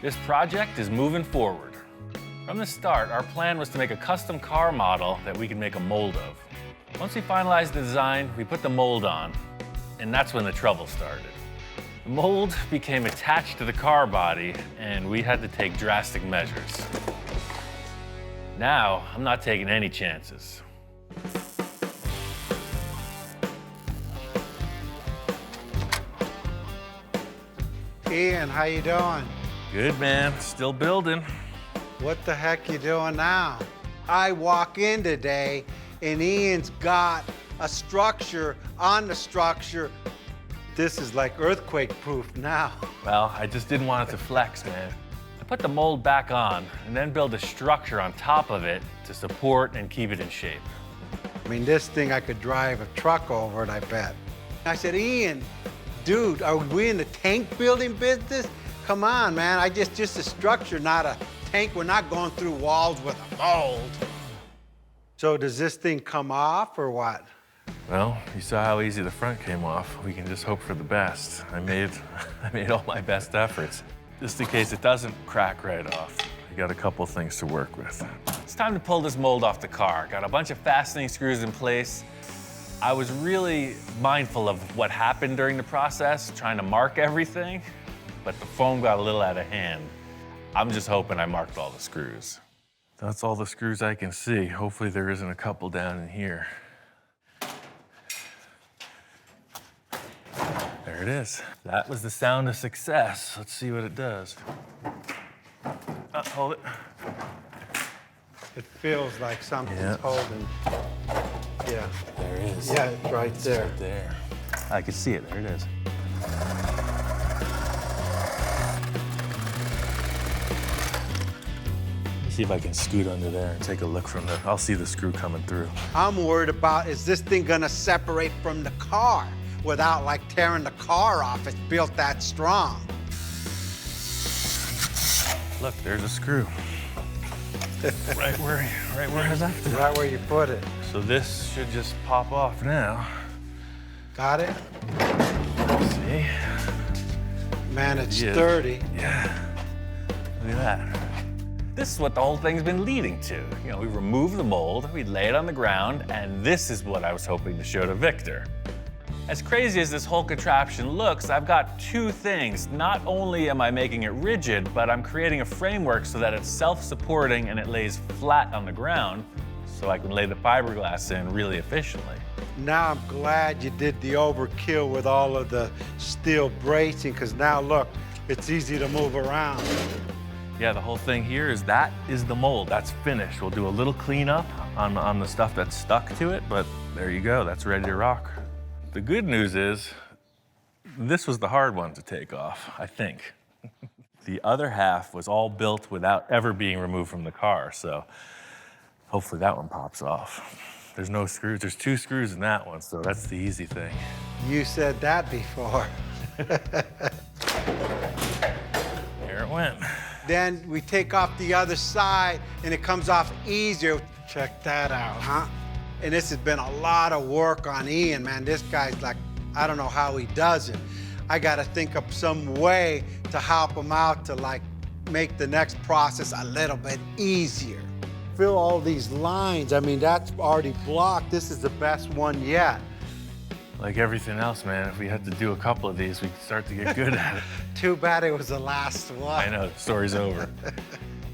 This project is moving forward. From the start, our plan was to make a custom car model that we could make a mold of. Once we finalized the design, we put the mold on, and that's when the trouble started. The mold became attached to the car body, and we had to take drastic measures. Now, I'm not taking any chances. Ian, how you doing? Good, man. Still building. What the heck you doing now? I walk in today and Ian's got a structure on the structure. This is like earthquake-proof now. Well, I just didn't want it to flex, man. I put the mold back on and then build a structure on top of it to support and keep it in shape. I mean, this thing I could drive a truck over it, I bet. I said, Ian, dude, are we in the tank building business? Come on, man, just a structure, not a tank. We're not going through walls with a mold. So does this thing come off or what? Well, you saw how easy the front came off. We can just hope for the best. I made all my best efforts. Just in case it doesn't crack right off. I got a couple things to work with. It's time to pull this mold off the car. Got a bunch of fastening screws in place. I was really mindful of what happened during the process, trying to mark everything, but the foam got a little out of hand. I'm just hoping I marked all the screws. That's all the screws I can see. Hopefully there isn't a couple down in here. There it is. That was the sound of success. Let's see what it does. Hold it. It feels like something's Yeah. holding. Yeah. There it is. Yeah, it's right there. Right there. I can see it. There it is. Let me see if I can scoot under there and take a look from there. I'll see the screw coming through. I'm worried about, is this thing gonna separate from the car without like tearing the car off? It's built that strong. Look, there's a screw. right where I left it. Right where you put it. So this should just pop off now. Got it? Let's see. Man, it's Yeah. sturdy. Yeah. Look at that. This is what the whole thing's been leading to. You know, we remove the mold, we lay it on the ground, and this is what I was hoping to show to Victor. As crazy as this whole contraption looks, I've got two things. Not only am I making it rigid, but I'm creating a framework so that it's self-supporting and it lays flat on the ground so I can lay the fiberglass in really efficiently. Now I'm glad you did the overkill with all of the steel bracing, because now look, it's easy to move around. Yeah, the whole thing here is that is the mold. That's finished. We'll do a little cleanup on the stuff that's stuck to it, but there you go. That's ready to rock. The good news is this was the hard one to take off, I think. The other half was all built without ever being removed from the car, so hopefully that one pops off. There's no screws. There's 2 screws in that one, so that's the easy thing. You said that before. There it went. Then we take off the other side and it comes off easier. Check that out, huh? And this has been a lot of work on Ian, man. This guy's like, I don't know how he does it. I gotta think of some way to help him out to like make the next process a little bit easier. Fill all these lines. I mean, that's already blocked. This is the best one yet. Like everything else, man, if we had to do a couple of these, we'd start to get good at it. Too bad it was the last one. I know, the story's over.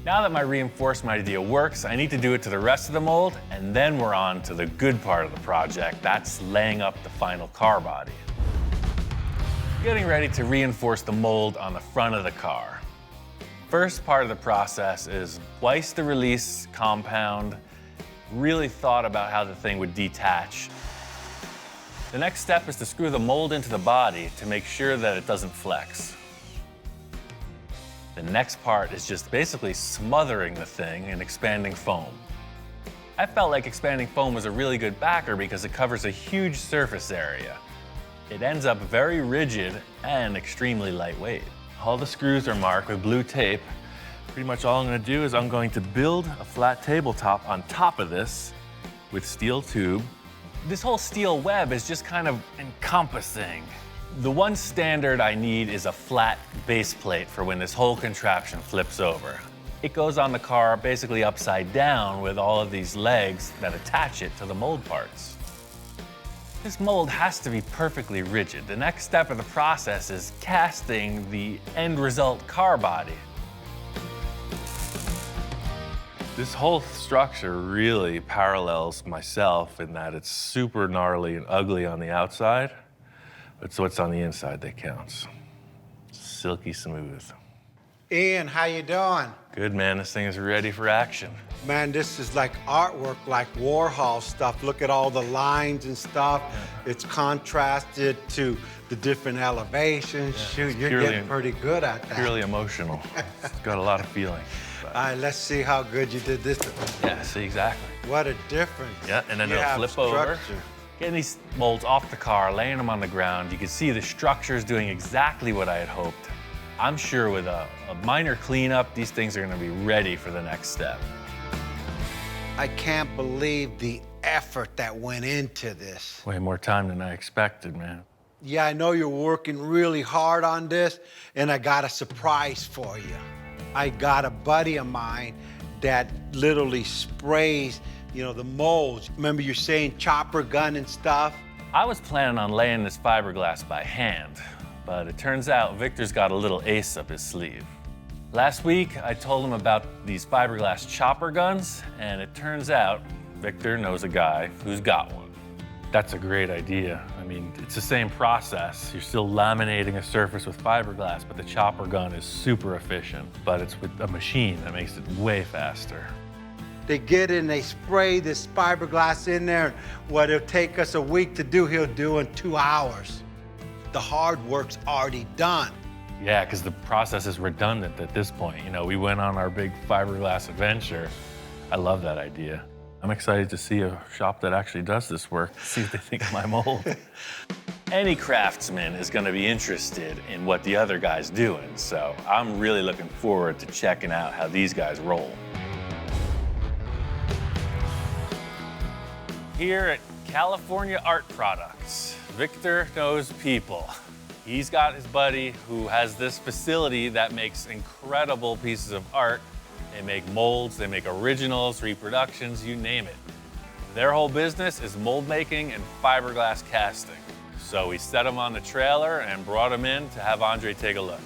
Now that my reinforcement idea works, I need to do it to the rest of the mold, and then we're on to the good part of the project. That's laying up the final car body. Getting ready to reinforce the mold on the front of the car. First part of the process is twice the release compound. Really thought about how the thing would detach. The next step is to screw the mold into the body to make sure that it doesn't flex. The next part is just basically smothering the thing in expanding foam. I felt like expanding foam was a really good backer because it covers a huge surface area. It ends up very rigid and extremely lightweight. All the screws are marked with blue tape. Pretty much all I'm going to do is I'm going to build a flat tabletop on top of this with steel tube. This whole steel web is just kind of encompassing. The one standard I need is a flat base plate for when this whole contraption flips over. It goes on the car basically upside down with all of these legs that attach it to the mold parts. This mold has to be perfectly rigid. The next step of the process is casting the end result car body. This whole structure really parallels myself in that it's super gnarly and ugly on the outside, but it's what's on the inside that counts. Silky smooth. Ian, how you doing? Good, man. This thing is ready for action. Man, this is like artwork, like Warhol stuff. Look at all the lines and stuff. It's contrasted to the different elevations. Shoot, you're getting pretty good at that. Purely emotional. It's got a lot of feeling. All right, let's see how good you did this. Yeah, see, exactly. What a difference. Yeah, and then You it'll have flip over. structure. Getting these molds off the car, laying them on the ground, you can see the structure's doing exactly what I had hoped. I'm sure with a minor cleanup, these things are gonna be ready for the next step. I can't believe the effort that went into this. Way more time than I expected, man. Yeah, I know you're working really hard on this, and I got a surprise for you. I got a buddy of mine that literally sprays, you know, the molds. Remember you saying chopper gun and stuff? I was planning on laying this fiberglass by hand, but it turns out Victor's got a little ace up his sleeve. Last week, I told him about these fiberglass chopper guns, and it turns out Victor knows a guy who's got one. That's a great idea. I mean, it's the same process. You're still laminating a surface with fiberglass, but the chopper gun is super efficient, but it's with a machine that makes it way faster. They get in, they spray this fiberglass in there. What it'll take us a week to do, he'll do in 2 hours. The hard work's already done. Yeah, because the process is redundant at this point. You know, we went on our big fiberglass adventure. I love that idea. I'm excited to see a shop that actually does this work, see what they think of my mold. Any craftsman is gonna be interested in what the other guy's doing, so I'm really looking forward to checking out how these guys roll. Here at California Art Products, Victor knows people. He's got his buddy who has this facility that makes incredible pieces of art. They make molds, they make originals, reproductions, you name it. Their whole business is mold making and fiberglass casting. So we set him on the trailer and brought him in to have Andre take a look.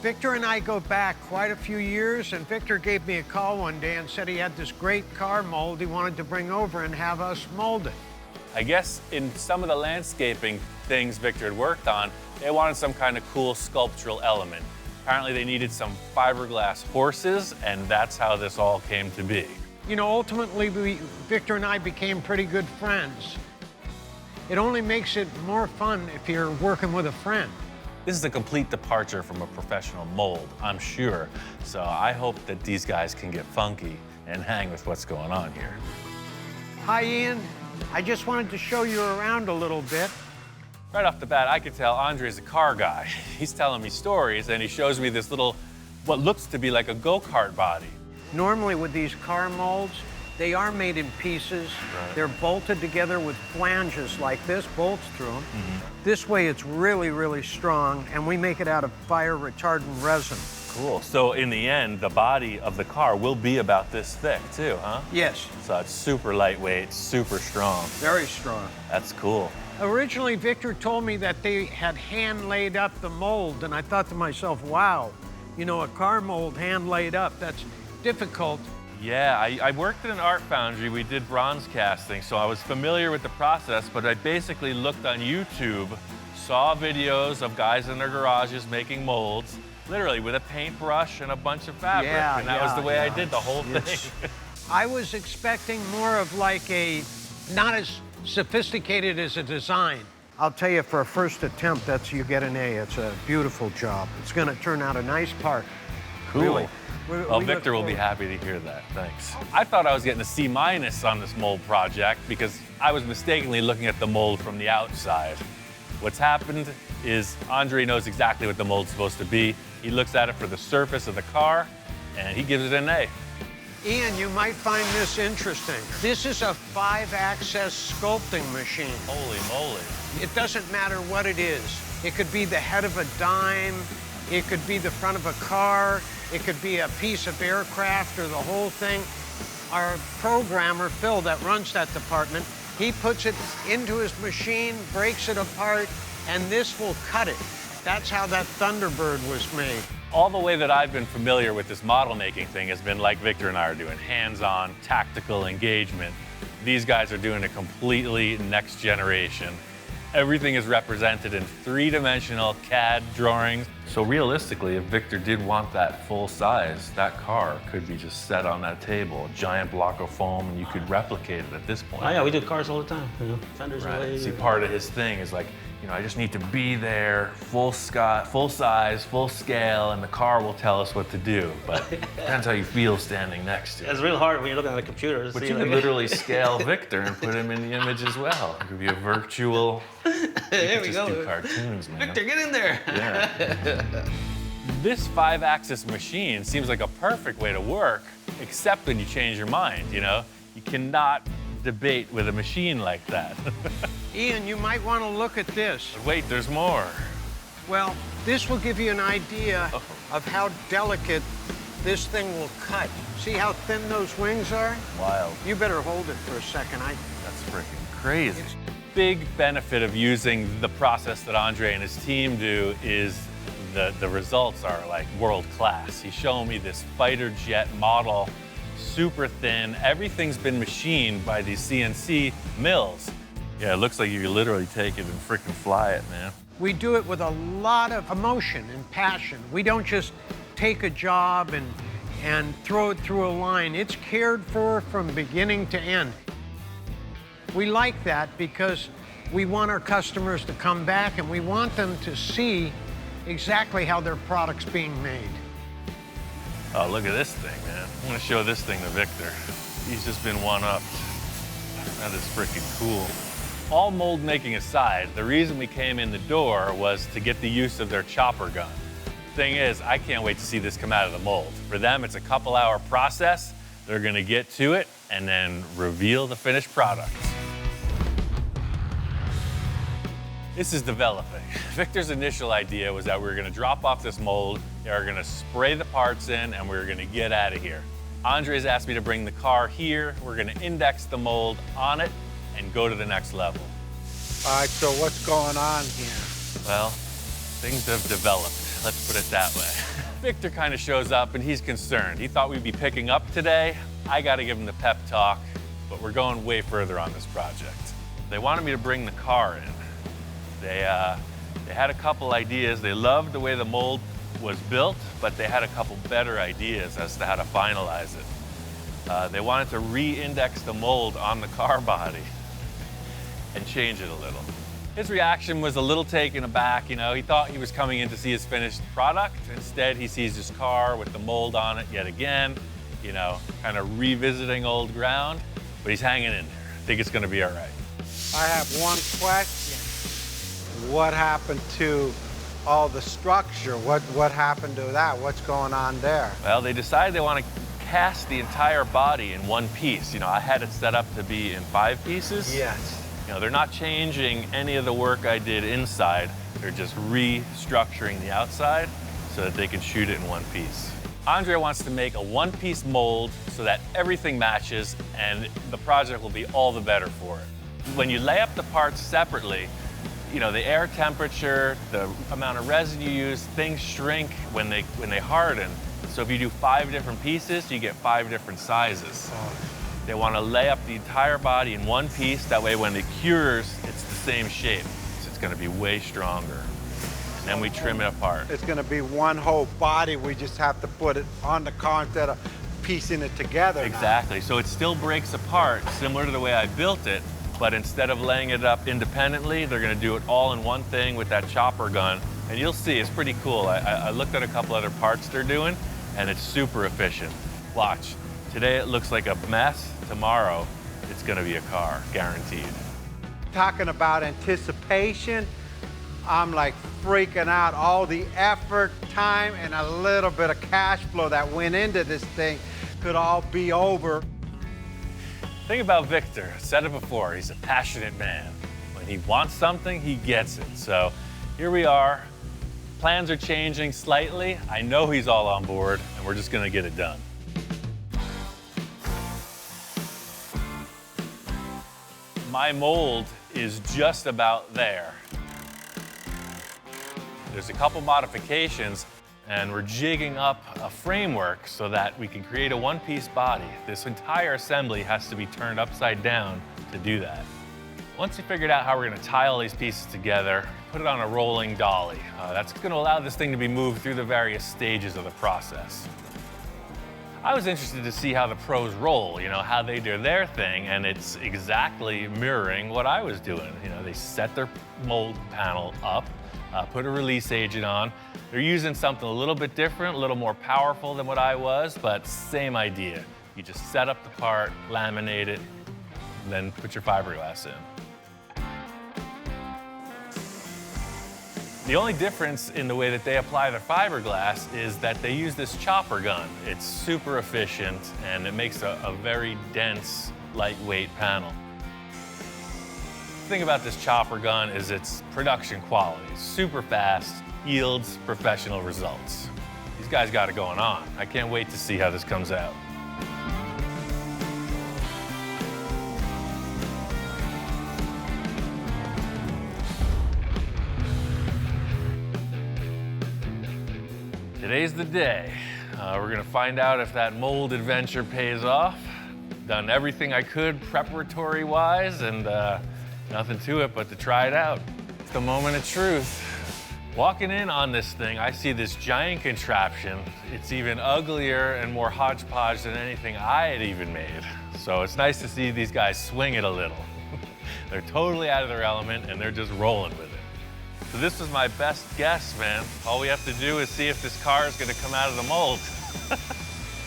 Victor and I go back quite a few years, and Victor gave me a call one day and said he had this great car mold he wanted to bring over and have us mold it. I guess in some of the landscaping things Victor had worked on, they wanted some kind of cool sculptural element. Apparently they needed some fiberglass horses, and that's how this all came to be. You know, ultimately, Victor and I became pretty good friends. It only makes it more fun if you're working with a friend. This is a complete departure from a professional mold, I'm sure. So I hope that these guys can get funky and hang with what's going on here. Hi, Ian. I just wanted to show you around a little bit. Right off the bat, I could tell Andre's a car guy. He's telling me stories, and he shows me this little, what looks to be like a go-kart body. Normally with these car molds, they are made in pieces. Right. They're bolted together with flanges like this, bolts through them. This way it's really, really strong, and we make it out of fire retardant resin. Cool. So in the end, the body of the car will be about this thick too, huh? Yes, So it's super lightweight, super strong. very strong. That's cool. Originally, Victor told me that they had hand laid up the mold, and I thought to myself, wow, you know, a car mold hand laid up, that's difficult. Yeah, I worked at an art foundry. We did bronze casting, so I was familiar with the process, but I basically looked on YouTube, saw videos of guys in their garages making molds, literally with a paintbrush and a bunch of fabric, and that was the way I did the whole thing. I was expecting more of like a, not as sophisticated as a design. I'll tell you, for a first attempt, you get an A. It's a beautiful job. It's gonna turn out a nice part. Cool. Really. Well, Victor will be happy to hear that. Thanks. I thought I was getting a C- on this mold project because I was mistakenly looking at the mold from the outside. What's happened is Andre knows exactly what the mold's supposed to be. He looks at it for the surface of the car, and he gives it an A. Ian, you might find this interesting. This is a 5-axis sculpting machine. Holy moly. It doesn't matter what it is. It could be the head of a dime, It could be the front of a car. It could be a piece of aircraft or the whole thing. Our programmer, Phil, that runs that department, he puts it into his machine, breaks it apart, and this will cut it. That's how that Thunderbird was made. All the way that I've been familiar with this model making thing has been like Victor and I are doing, hands-on, tactical engagement. These guys are doing a completely next generation. Everything is represented in three-dimensional CAD drawings. So realistically, if Victor did want that full size, that car could be just set on that table, a giant block of foam, and you could replicate it at this point. Oh yeah, we do cars all the time. You know, fenders Right. away. See, part of his thing is like, you know, I just need to be there, full size, full scale, and the car will tell us what to do. But depends how you feel standing next to it. It's real hard when you're looking at a computer. To But see, you like, could literally scale Victor and put him in the image as well. It could be a virtual. There we just go. do cartoons, man. Victor, get in there. Yeah. This 5-axis machine seems like a perfect way to work, except when you change your mind, you know? You cannot debate with a machine like that. Ian, you might want to look at this. Wait, there's more. Well, this will give you an idea of how delicate this thing will cut. See how thin those wings are? Wild. You better hold it for a second. That's freaking crazy. Big benefit of using the process that Andre and his team do is the results are like world class. He's showing me this fighter jet model, super thin. Everything's been machined by these CNC mills. Yeah, it looks like you could literally take it and freaking fly it, man. We do it with a lot of emotion and passion. We don't just take a job and throw it through a line. It's cared for from beginning to end. We like that because we want our customers to come back and we want them to see exactly how their product's being made. Oh, look at this thing, man. I'm gonna show this thing to Victor. He's just been one-upped. That is freaking cool. All mold making aside, the reason we came in the door was to get the use of their chopper gun. Thing is, I can't wait to see this come out of the mold. For them, it's a couple-hour process. They're gonna get to it and then reveal the finished product. This is developing. Victor's initial idea was that we were gonna drop off this mold, they were gonna spray the parts in, and we were gonna get out of here. Andre's asked me to bring the car here, we're gonna index the mold on it, and go to the next level. All right, so what's going on here? Well, things have developed, let's put it that way. Victor kind of shows up and he's concerned. He thought we'd be picking up today. I gotta give him the pep talk, but we're going way further on this project. They wanted me to bring the car in. They had a couple ideas. They loved the way the mold was built, but they had a couple better ideas as to how to finalize it. They wanted to re-index the mold on the car body and change it a little. His reaction was a little taken aback, you know. He thought he was coming in to see his finished product. Instead, he sees his car with the mold on it yet again, you know, kind of revisiting old ground, but he's hanging in there. I think it's gonna be all right. I have one question. What happened to all the structure? What happened to that? What's going on there? Well, they decided they want to cast the entire body in one piece. You know, I had it set up to be in 5 pieces. Yes. You know, they're not changing any of the work I did inside. They're just restructuring the outside so that they can shoot it in one piece. Andre wants to make a one-piece mold so that everything matches and the project will be all the better for it. When you lay up the parts separately, you know, the air temperature, the amount of resin you use, things shrink when they harden. So if you do 5 different pieces, you get 5 different sizes. They want to lay up the entire body in one piece. That way when it cures, it's the same shape. So it's going to be way stronger. And then we trim it apart. It's going to be one whole body. We just have to put it on the car instead of piecing it together. Exactly. So it still breaks apart, similar to the way I built it. But instead of laying it up independently, they're gonna do it all in one thing with that chopper gun. And you'll see, it's pretty cool. I looked at a couple other parts they're doing, and it's super efficient. Watch, today it looks like a mess. Tomorrow, it's gonna be a car, guaranteed. Talking about anticipation, I'm like freaking out. All the effort, time, and a little bit of cash flow that went into this thing could all be over. Thing about Victor, I've said it before, he's a passionate man. When he wants something, he gets it. So here we are, Plans are changing slightly. I know he's all on board, and we're just gonna get it done. My mold is just about there. There's a couple modifications, and we're jigging up a framework so that we can create a one-piece body. This entire assembly has to be turned upside down to do that. Once we figured out how we're gonna tie all these pieces together, put it on a rolling dolly. That's gonna allow this thing to be moved through the various stages of the process. I was interested to see how the pros roll, you know, how they do their thing, and it's exactly mirroring what I was doing. You know, they set their mold panel up, put a release agent on. They're using something a little bit different, a little more powerful than what I was, but same idea. You just set up the part, laminate it, and then put your fiberglass in. The only difference in the way that they apply their fiberglass is that they use this chopper gun. It's super efficient, and it makes a very dense, lightweight panel. The thing about this chopper gun is its production quality. Super fast, yields professional results. These guys got it going on. I can't wait to see how this comes out. Today's the day. We're gonna find out if that mold adventure pays off. Done everything I could preparatory-wise, and nothing to it but to try it out. It's the moment of truth. Walking in on this thing, I see this giant contraption. It's even uglier and more hodgepodge than anything I had even made. So it's nice to see these guys swing it a little. They're totally out of their element, and they're just rolling with it. So this was my best guess, man. All we have to do is see if this car is gonna come out of the mold.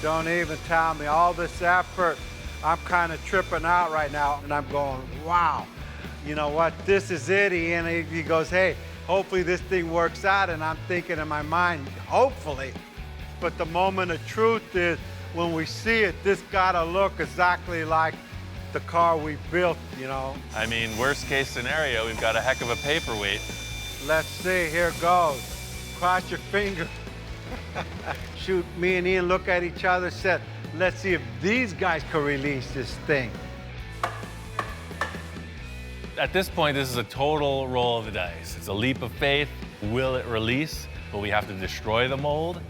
Don't even tell me all this effort. I'm kind of tripping out right now, and I'm going, wow. You know what? This is it, Ian. He goes, hey, hopefully this thing works out, and I'm thinking in my mind, hopefully. But the moment of truth is when we see it, this gotta look exactly like the car we built, you know? I mean, worst case scenario, we've got a heck of a paperweight. Let's see, here goes. Cross your fingers. Shoot, me and Ian look at each other, said, let's see if these guys can release this thing. At this point, this is a total roll of the dice. It's a leap of faith. Will it release? Will we have to destroy the mold?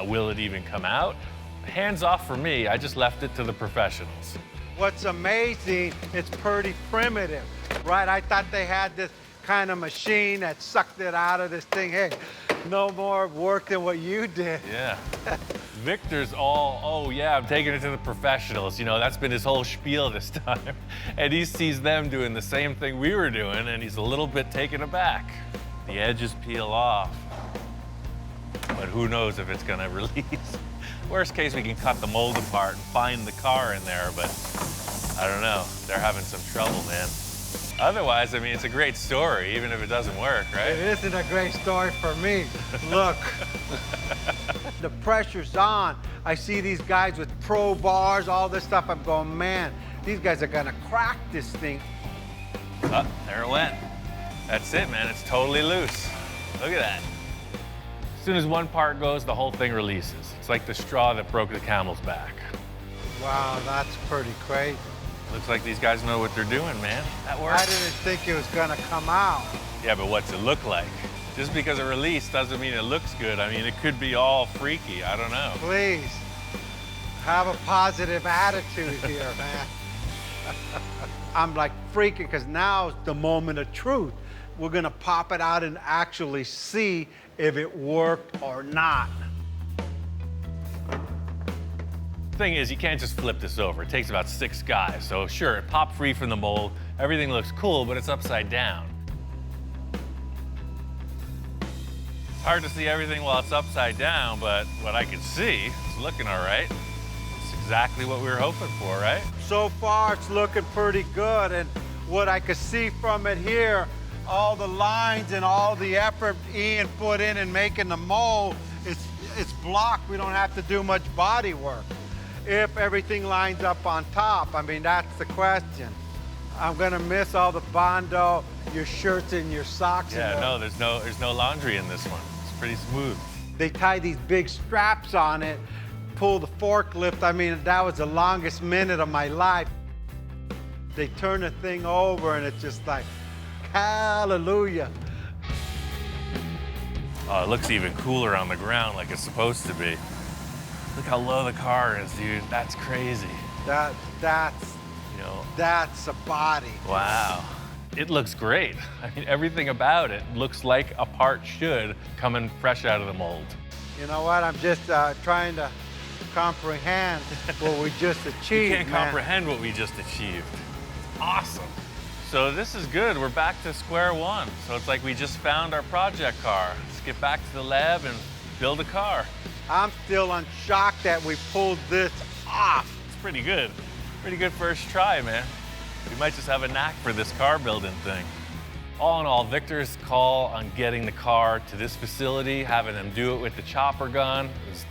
Will it even come out? Hands off for me, I just left it to the professionals. What's amazing, it's pretty primitive, right? I thought they had this kind of machine that sucked it out of this thing. Hey, no more work than what you did. Yeah. Victor's all, oh yeah, I'm taking it to the professionals. You know, that's been his whole spiel this time. And he sees them doing the same thing we were doing, and he's a little bit taken aback. The edges peel off, but who knows if it's gonna release. Worst case, we can cut the mold apart and find the car in there, but I don't know. They're having some trouble, man. Otherwise, I mean, it's a great story, even if it doesn't work, right? It isn't a great story for me. Look, the pressure's on. I see these guys with pro bars, all this stuff. I'm going, man, these guys are gonna crack this thing. Oh, there it went. That's it, man. It's totally loose. Look at that. As soon as one part goes, the whole thing releases. It's like the straw that broke the camel's back. Wow, that's pretty crazy. Looks like these guys know what they're doing, man. That works. I didn't think it was gonna come out. Yeah, but what's it look like? Just because it released doesn't mean it looks good. I mean, it could be all freaky. I don't know. Please, have a positive attitude here, man. I'm like freaking because now's the moment of truth. We're gonna pop it out and actually see if it worked or not. Thing is, you can't just flip this over. It takes about 6 guys. So sure, it popped free from the mold. Everything looks cool, but it's upside down. It's hard to see everything while it's upside down, but what I can see, it's looking all right. It's exactly what we were hoping for, right? So far, it's looking pretty good. And what I could see from it here, all the lines and all the effort Ian put in making the mold, it's blocked. We don't have to do much body work. If everything lines up on top, I mean, that's the question. I'm gonna miss all the Bondo, your shirts and your socks. Yeah, no, there's no laundry in this one. It's pretty smooth. They tie these big straps on it, pull the forklift. I mean, that was the longest minute of my life. They turn the thing over and it's just like, hallelujah. Oh, it looks even cooler on the ground like it's supposed to be. Look how low the car is, dude. That's crazy. That's You know, That's a body. wow. It looks great. I mean, everything about it looks like a part should coming fresh out of the mold. You know what? I'm just trying to comprehend what we just achieved. You can't man. comprehend what we just achieved. Awesome. So this is good. We're back to square one. So it's like we just found our project car. Let's get back to the lab and build a car. I'm still in shock that we pulled this off. It's pretty good. Pretty good first try, man. We might just have a knack for this car building thing. All in all, Victor's call on getting the car to this facility, having them do it with the chopper gun, is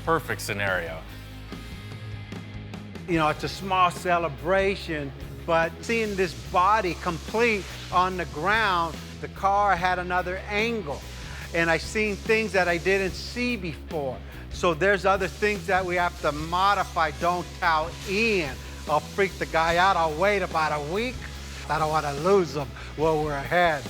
perfect scenario. You know, it's a small celebration, but seeing this body complete on the ground, the car had another angle. And I seen things that I didn't see before. So there's other things that we have to modify. Don't tell Ian. I'll freak the guy out. I'll wait about a week. I don't want to lose him while we're ahead.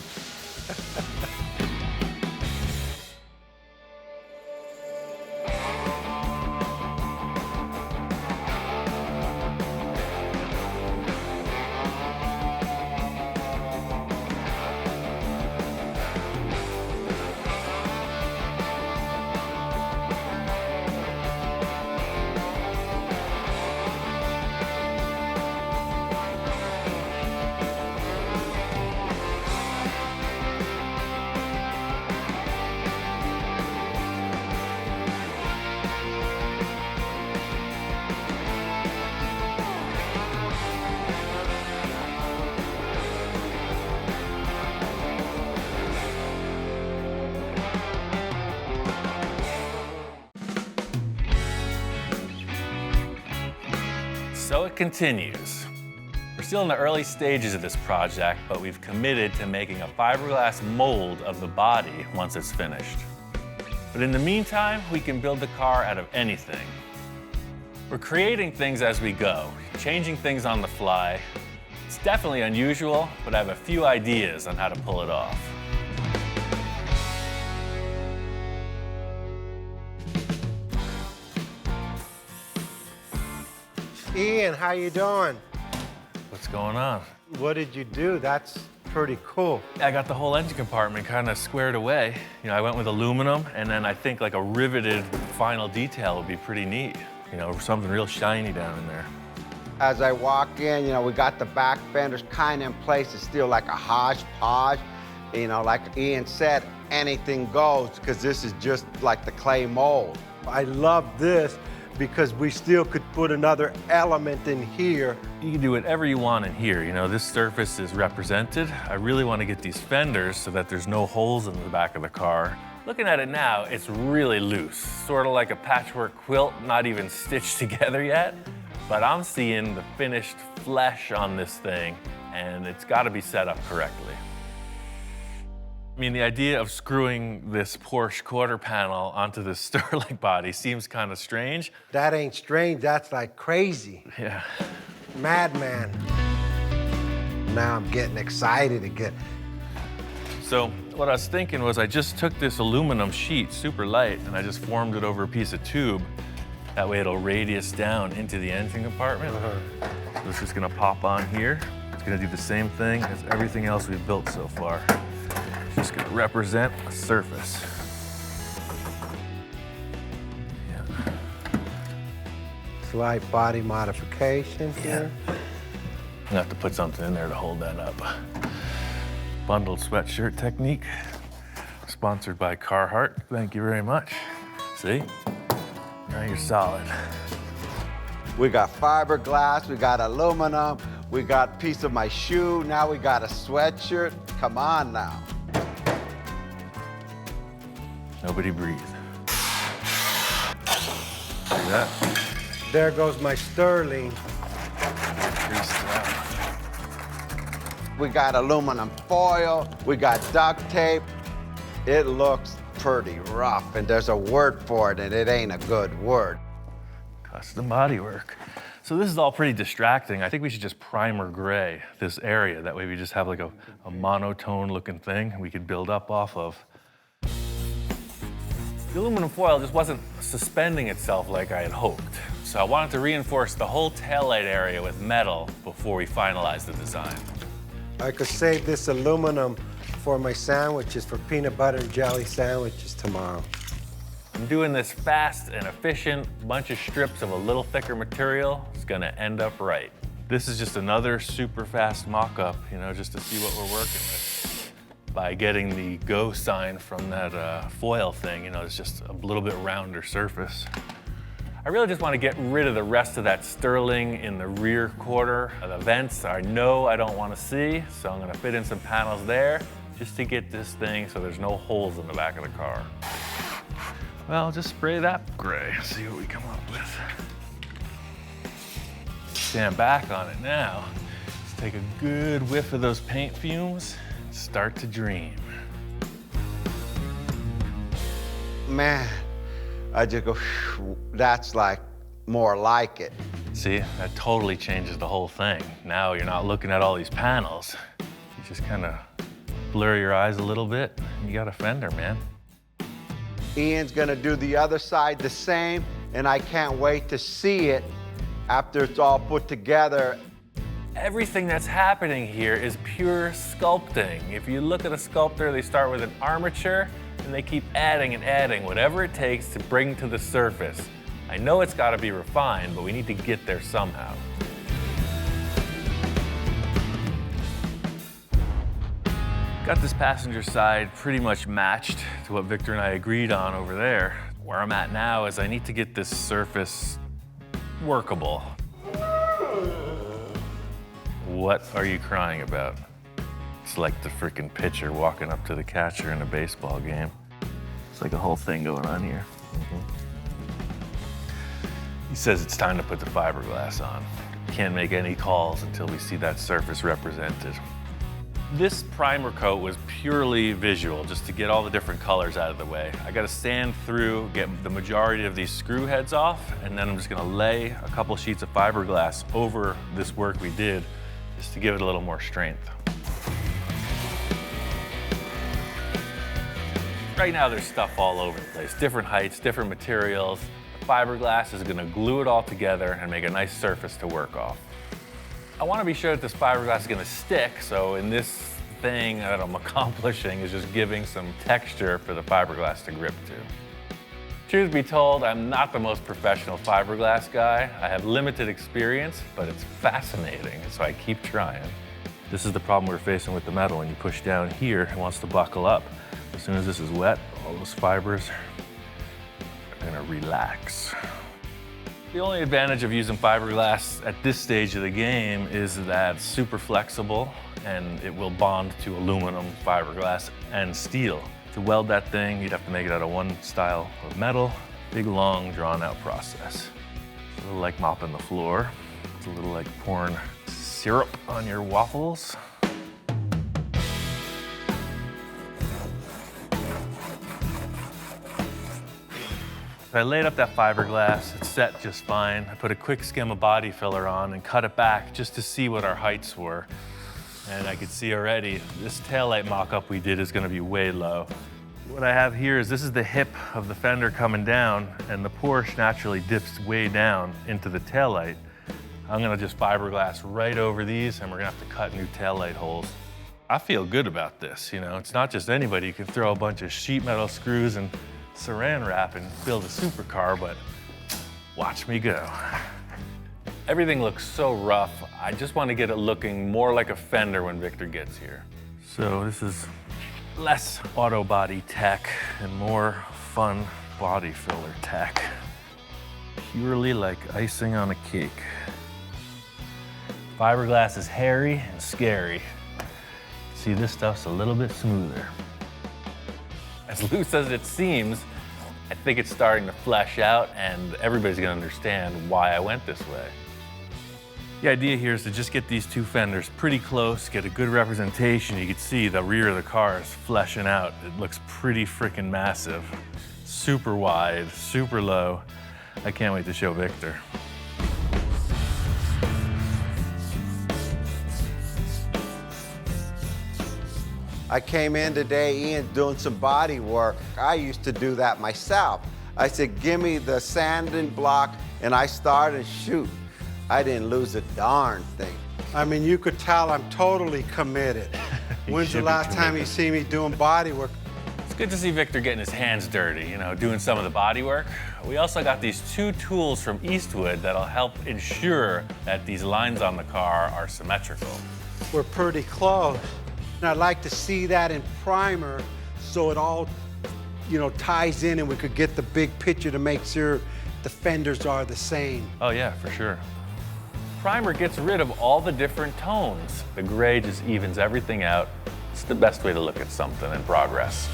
So it continues. We're still in the early stages of this project, but we've committed to making a fiberglass mold of the body once it's finished. But in the meantime, we can build the car out of anything. We're creating things as we go, changing things on the fly. It's definitely unusual, but I have a few ideas on how to pull it off. Ian, how you doing? What's going on? What did you do? That's pretty cool. I got the whole engine compartment kind of squared away. You know, I went with aluminum, and then I think like a riveted final detail would be pretty neat. You know, something real shiny down in there. As I walk in, you know, we got the back fenders kind of in place. It's still like a hodgepodge. You know, like Ian said, anything goes, because this is just like the clay mold. I love this because we still could put another element in here. You can do whatever you want in here. You know, this surface is represented. I really want to get these fenders so that there's no holes in the back of the car. Looking at it now, it's really loose, sort of like a patchwork quilt, not even stitched together yet. But I'm seeing the finished flesh on this thing, and it's got to be set up correctly. I mean, the idea of screwing this Porsche quarter panel onto this Sterling body seems kind of strange. That ain't strange, that's like crazy. Yeah. Madman. Now I'm getting excited again. So what I was thinking was I just took this aluminum sheet, super light, and I just formed it over a piece of tube. That way it'll radius down into the engine compartment. So this is gonna pop on here. It's gonna do the same thing as everything else we've built so far. Just gonna represent a surface. Yeah. Slight body modification here. I'm gonna have to put something in there to hold that up. Bundled sweatshirt technique, sponsored by Carhartt. Thank you very much. See? Now you're solid. We got fiberglass, we got aluminum, we got a piece of my shoe, now we got a sweatshirt. Come on now. Nobody breathe. See that? There goes my Sterling. Greased it out. We got aluminum foil, we got duct tape. It looks pretty rough, and there's a word for it, and it ain't a good word. Custom bodywork. So this is all pretty distracting. I think we should just primer gray this area. That way we just have like a monotone looking thing we could build up off of. The aluminum foil just wasn't suspending itself like I had hoped. So I wanted to reinforce the whole taillight area with metal before we finalized the design. I could save this aluminum for my sandwiches, for peanut butter and jelly sandwiches tomorrow. I'm doing this fast and efficient, bunch of strips of a little thicker material. It's gonna end up right. This is just another super fast mock-up, you know, just to see what we're working with. By getting the go sign from that foil thing, you know, it's just a little bit rounder surface. I really just want to get rid of the rest of that sterling in the rear quarter of the vents I know I don't want to see, so I'm going to fit in some panels there just to get this thing so there's no holes in the back of the car. Well, just spray that gray, see what we come up with. Stand back on it now. Let's take a good whiff of those paint fumes and start to dream. Man, I just go, that's like more like it. See, that totally changes the whole thing. Now you're not looking at all these panels. You just kind of blur your eyes a little bit, and you got a fender, man. Ian's gonna do the other side the same, and I can't wait to see it after it's all put together. Everything that's happening here is pure sculpting. If you look at a sculptor, they start with an armature, and they keep adding and adding whatever it takes to bring to the surface. I know it's gotta be refined, but we need to get there somehow. Got this passenger side pretty much matched to what Victor and I agreed on over there. Where I'm at now is I need to get this surface workable. What are you crying about? It's like the freaking pitcher walking up to the catcher in a baseball game. It's like a whole thing going on here. He says it's time to put the fiberglass on. Can't make any calls until we see that surface represented. This primer coat was purely visual, just to get all the different colors out of the way. I gotta sand through, get the majority of these screw heads off, and then I'm just gonna lay a couple sheets of fiberglass over this work we did, just to give it a little more strength. Right now there's stuff all over the place, different heights, different materials. The fiberglass is gonna glue it all together and make a nice surface to work off. I wanna be sure that this fiberglass is gonna stick, so in this thing that I'm accomplishing is just giving some texture for the fiberglass to grip to. Truth be told, I'm not the most professional fiberglass guy. I have limited experience, but it's fascinating, so I keep trying. This is the problem we're facing with the metal. When you push down here, it wants to buckle up. As soon as this is wet, all those fibers are gonna relax. The only advantage of using fiberglass at this stage of the game is that it's super flexible and it will bond to aluminum, fiberglass, and steel. To weld that thing, you'd have to make it out of one style of metal. Big, long, drawn-out process. It's a little like mopping the floor. It's a little like pouring syrup on your waffles. I laid up that fiberglass, it's set just fine. I put a quick skim of body filler on and cut it back just to see what our heights were. And I could see already, this taillight mock-up we did is gonna be way low. What I have here is this is the hip of the fender coming down, and the Porsche naturally dips way down into the taillight. I'm gonna just fiberglass right over these, and we're gonna have to cut new taillight holes. I feel good about this, you know? It's not just anybody. You can throw a bunch of sheet metal screws and saran wrap and build a supercar, but watch me go. Everything looks so rough. I just want to get it looking more like a fender when Victor gets here. So this is less auto body tech and more fun body filler tech. Purely like icing on a cake. Fiberglass is hairy and scary. See, this stuff's a little bit smoother. As loose as it seems, I think it's starting to flesh out, and everybody's gonna understand why I went this way. The idea here is to just get these two fenders pretty close, get a good representation. You can see the rear of the car is fleshing out. It looks pretty freaking massive. Super wide, super low. I can't wait to show Victor. I came in today, Ian, doing some body work. I used to do that myself. I said, give me the sanding block, and I started shoot. I didn't lose a darn thing. I mean, you could tell I'm totally committed. When's the last time you see me doing body work? It's good to see Victor getting his hands dirty, you know, doing some of the body work. We also got these two tools from Eastwood that'll help ensure that these lines on the car are symmetrical. We're pretty close. And I'd like to see that in primer so it all, you know, ties in and we could get the big picture to make sure the fenders are the same. Oh yeah, for sure. Primer gets rid of all the different tones. The gray just evens everything out. It's the best way to look at something in progress.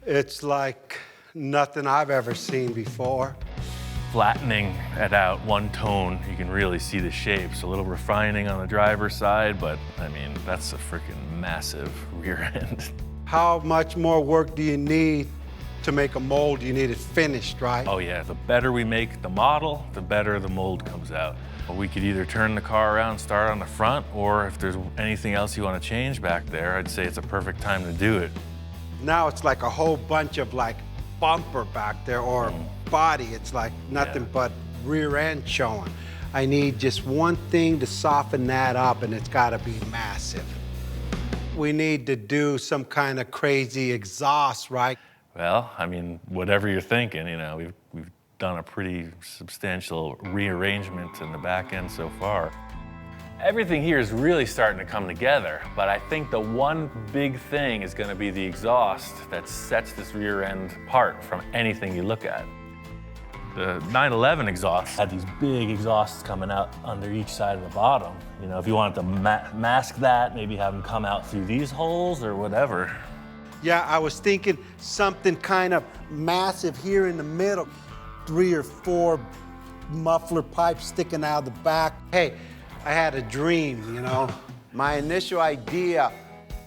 It's like nothing I've ever seen before. Flattening it out one tone, you can really see the shapes. A little refining on the driver's side, but I mean, that's a freaking massive rear end. How much more work do you need to make a mold? You need it finished, right? Oh yeah, the better we make the model, the better the mold comes out. We could either turn the car around and start on the front, or if there's anything else you want to change back there, I'd say it's a perfect time to do it. Now it's like a whole bunch of like bumper back there or body. It's like nothing but rear end showing. I need just one thing to soften that up, and it's got to be massive. We need to do some kind of crazy exhaust, right? Well, I mean, whatever you're thinking, you know, we've done a pretty substantial rearrangement in the back end so far. Everything here is really starting to come together, but I think the one big thing is going to be the exhaust that sets this rear end apart from anything you look at. The 911 exhaust had these big exhausts coming out under each side of the bottom. You know, if you wanted to mask that, maybe have them come out through these holes or whatever. Yeah, I was thinking something kind of massive here in the middle. 3 or 4 muffler pipes sticking out of the back. Hey, I had a dream, you know. My initial idea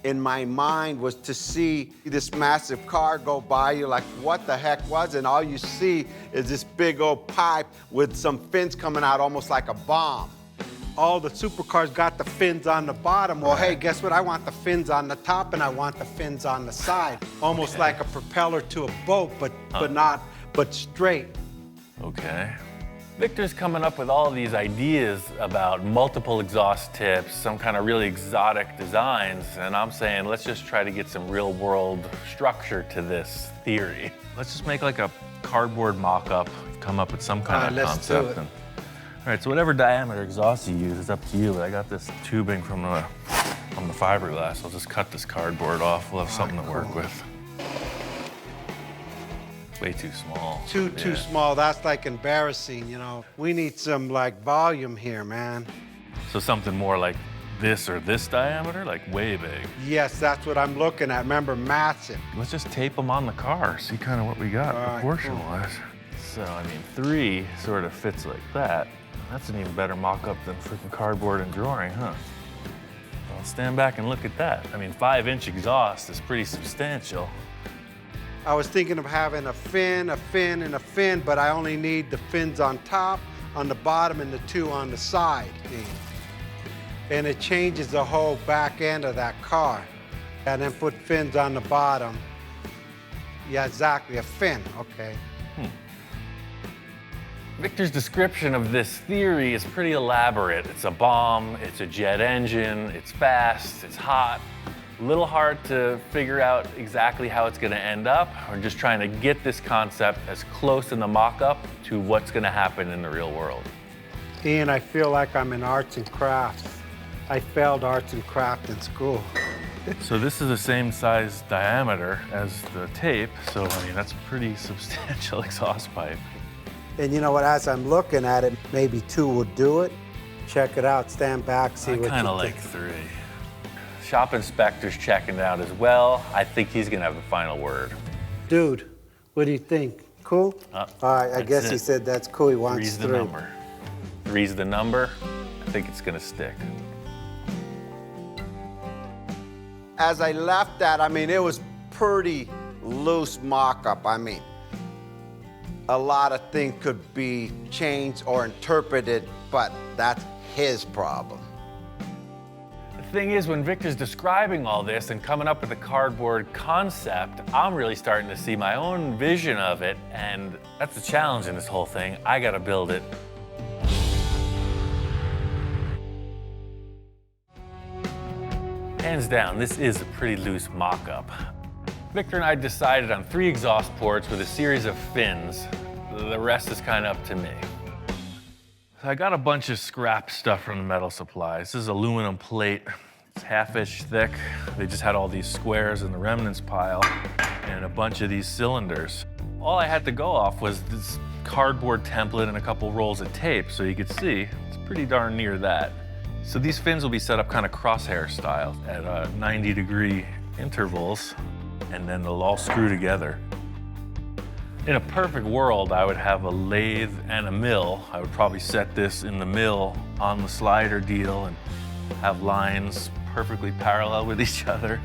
in my mind was to see this massive car go by you, like what the heck was it? And all you see is this big old pipe with some fins coming out almost like a bomb. All the supercars got the fins on the bottom. Well, hey, guess what? I want the fins on the top and I want the fins on the side. Almost like a propeller to a boat, but straight. Okay. Victor's coming up with all these ideas about multiple exhaust tips, some kind of really exotic designs, and I'm saying let's just try to get some real world structure to this theory. Let's just make like a cardboard mock-up, come up with some kind of concept. All right, so whatever diameter exhaust you use is up to you, but I got this tubing from the fiberglass. I'll just cut this cardboard off. We'll have something to work with. Way too small. Too small. That's like embarrassing, you know. We need some like volume here, man. So something more like this or this diameter, like way big. Yes, that's what I'm looking at. Remember, massive. Let's just tape them on the car, see kind of what we got proportion-wise. So, I mean, 3 sort of fits like that. That's an even better mock-up than freaking cardboard and drawing, huh? Well, stand back and look at that. I mean, 5-inch exhaust is pretty substantial. I was thinking of having a fin, and a fin, but I only need the fins on top, on the bottom, and the 2 on the side. And it changes the whole back end of that car. And then put fins on the bottom. Yeah, exactly, a fin, okay. Victor's description of this theory is pretty elaborate. It's a bomb, it's a jet engine, it's fast, it's hot. A little hard to figure out exactly how it's going to end up. We're just trying to get this concept as close in the mock-up to what's going to happen in the real world. Ian, I feel like I'm in arts and crafts. I failed arts and craft in school. So this is the same size diameter as the tape, so I mean, that's a pretty substantial exhaust pipe. And you know what, as I'm looking at it, maybe 2 would do it. Check it out, stand back, see what you think. I kind of like 3. Shop inspector's checking it out as well. I think he's gonna have the final word. Dude, what do you think? cool? All right, I guess he it. said that's cool. He wants Three's the 3. number. Three's the number. I think it's gonna stick. As I left that, I mean, it was pretty loose mock-up. I mean, a lot of things could be changed or interpreted, but that's his problem. The thing is, when Victor's describing all this and coming up with a cardboard concept, I'm really starting to see my own vision of it, and that's the challenge in this whole thing. I gotta build it. Hands down, this is a pretty loose mock-up. Victor and I decided on 3 exhaust ports with a series of fins. The rest is kind of up to me. So I got a bunch of scrap stuff from the metal supply. This is aluminum plate. It's 1/2 inch thick. They just had all these squares in the remnants pile and a bunch of these cylinders. All I had to go off was this cardboard template and a couple rolls of tape, so you could see it's pretty darn near that. So these fins will be set up kind of crosshair style at 90-degree intervals, and then they'll all screw together. In a perfect world, I would have a lathe and a mill. I would probably set this in the mill on the slider deal and have lines perfectly parallel with each other.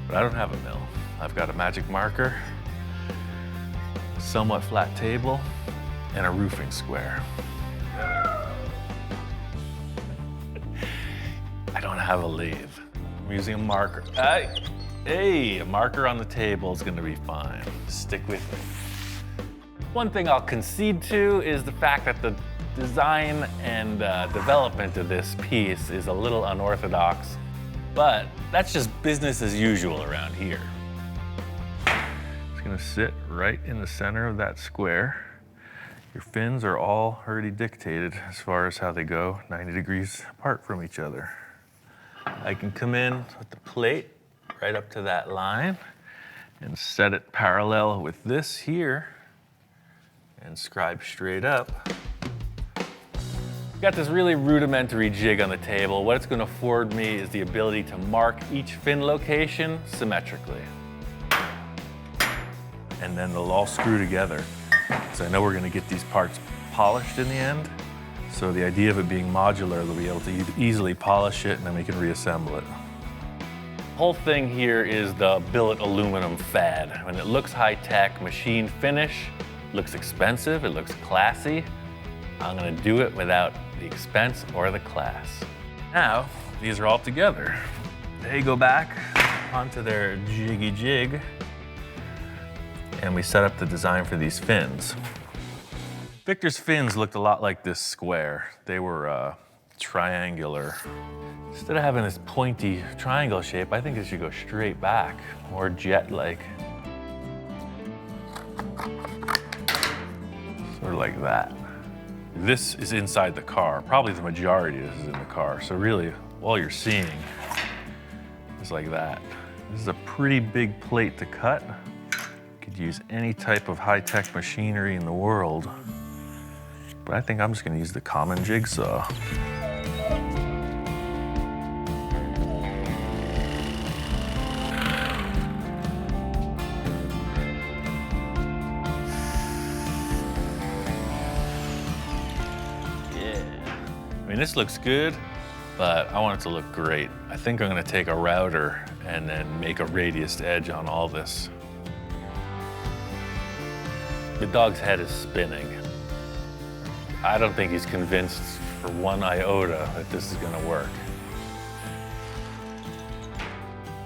But I don't have a mill. I've got a magic marker, a somewhat flat table, and a roofing square. I don't have a lathe. I'm using a marker. Hey, a marker on the table is gonna be fine. Stick with me. One thing I'll concede to is the fact that the design and development of this piece is a little unorthodox, but that's just business as usual around here. It's gonna sit right in the center of that square. Your fins are all already dictated as far as how they go, 90 degrees apart from each other. I can come in with the plate right up to that line and set it parallel with this here and scribe straight up. Got this really rudimentary jig on the table. What it's going to afford me is the ability to mark each fin location symmetrically. And then they'll all screw together. So I know we're going to get these parts polished in the end. So the idea of it being modular, they'll be able to easily polish it and then we can reassemble it. The whole thing here is the billet aluminum fad. When it looks high-tech, machine finish, looks expensive, it looks classy. I'm gonna do it without the expense or the class. Now, these are all together. They go back onto their jiggy jig, and we set up the design for these fins. Victor's fins looked a lot like this square. They were triangular. Instead of having this pointy triangle shape, I think it should go straight back, more jet-like. Sort of like that. This is inside the car. Probably the majority of this is in the car. So really, all you're seeing is like that. This is a pretty big plate to cut. Could use any type of high-tech machinery in the world. But I think I'm just gonna use the common jigsaw. I mean, this looks good, but I want it to look great. I think I'm gonna take a router and then make a radius edge on all this. The dog's head is spinning. I don't think he's convinced for one iota that this is gonna work.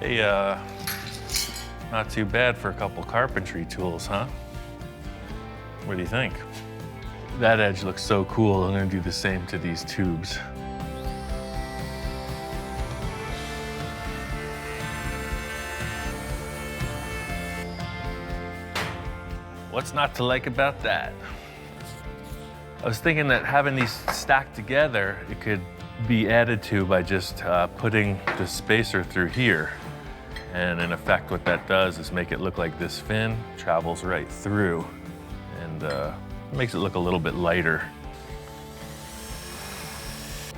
Hey, not too bad for a couple carpentry tools, huh? What do you think? That edge looks so cool, I'm gonna do the same to these tubes. What's not to like about that? I was thinking that having these stacked together, it could be added to by just putting the spacer through here. And in effect, what that does is make it look like this fin travels right through and makes it look a little bit lighter.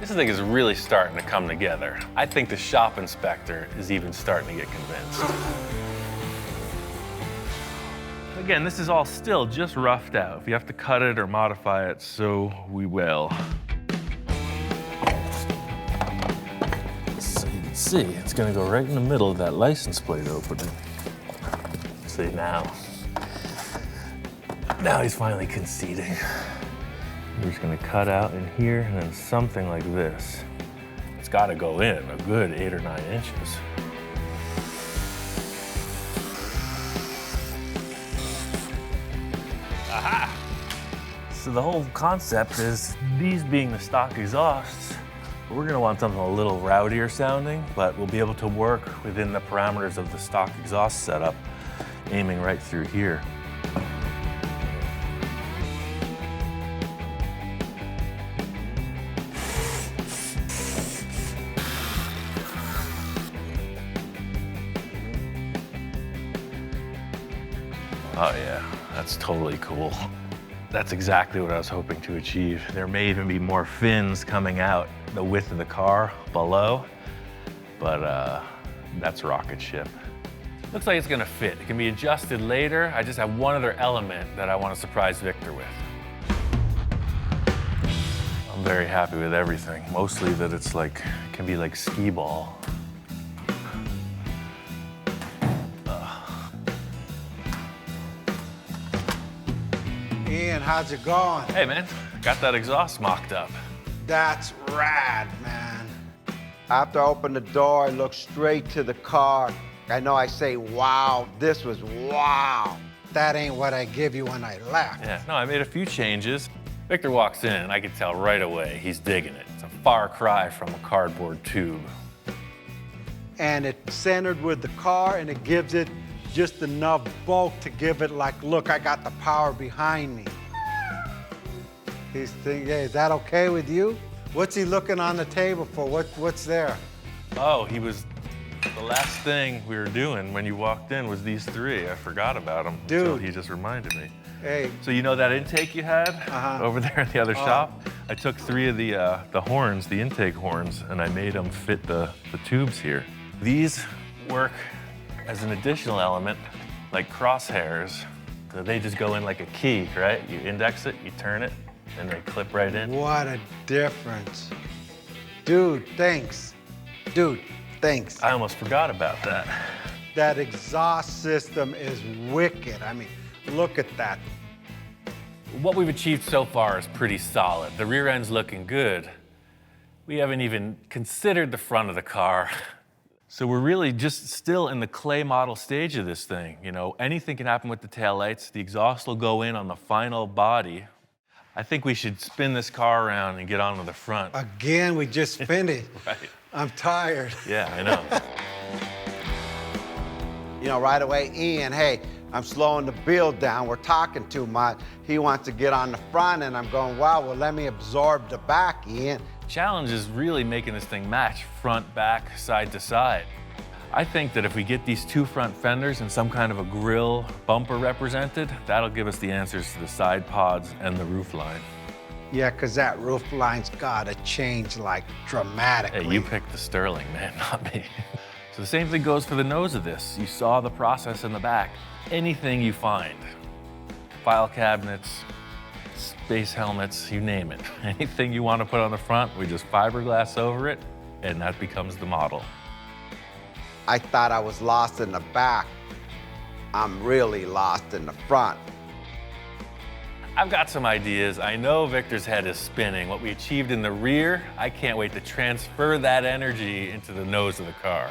This thing is really starting to come together. I think the shop inspector is even starting to get convinced. Again, this is all still just roughed out. If you have to cut it or modify it, so we will. So you can see, it's gonna go right in the middle of that license plate opening. See now. Now he's finally conceding. We're just gonna cut out in here and then something like this. It's gotta go in a good 8 or 9 inches. Aha! So the whole concept is these being the stock exhausts, we're gonna want something a little rowdier sounding, but we'll be able to work within the parameters of the stock exhaust setup, aiming right through here. Oh yeah, that's totally cool. That's exactly what I was hoping to achieve. There may even be more fins coming out the width of the car below, but that's rocket ship. Looks like it's gonna fit. It can be adjusted later. I just have one other element that I want to surprise Victor with. I'm very happy with everything. Mostly that it's like, it can be like skee ball. Ian, how's it going? Hey man, got that exhaust mocked up. That's rad, man. After I open the door, I look straight to the car. I know I say, wow, this was wow. That ain't what I give you when I left. Yeah, no, I made a few changes. Victor walks in and I could tell right away he's digging it. It's a far cry from a cardboard tube. And it's centered with the car and it gives it just enough bulk to give it like, look, I got the power behind me. He's thinking, hey, is that okay with you? What's he looking on the table for? What's there? Oh, the last thing we were doing when you walked in was these three. I forgot about them. Dude. So he just reminded me. Hey. So you know that intake you had over there in the other shop? I took 3 of the horns, the intake horns, and I made them fit the tubes here. These work as an additional element, like crosshairs. So they just go in like a key, right? You index it, you turn it, and they clip right in. What a difference. Dude, thanks. Dude, thanks. I almost forgot about that. That exhaust system is wicked. I mean, look at that. What we've achieved so far is pretty solid. The rear end's looking good. We haven't even considered the front of the car. So we're really just still in the clay model stage of this thing. You know, anything can happen with the taillights. The exhaust will go in on the final body. I think we should spin this car around and get on to the front. Again, we just finished. Right. I'm tired. Yeah, I know. You know, right away, Ian, hey, I'm slowing the build down. We're talking too much. He wants to get on the front, and I'm going, wow, well, let me absorb the back, Ian. Challenge is really making this thing match front, back, side to side. I think that if we get these 2 front fenders and some kind of a grille bumper represented, that'll give us the answers to the side pods and the roof line. Yeah, because that roof line's got to change like dramatically. Hey, you picked the Sterling, man, not me. So the same thing goes for the nose of this. You saw the process in the back. Anything you find, file cabinets, space helmets, you name it. Anything you want to put on the front, we just fiberglass over it, and that becomes the model. I thought I was lost in the back. I'm really lost in the front. I've got some ideas. I know Victor's head is spinning. What we achieved in the rear, I can't wait to transfer that energy into the nose of the car.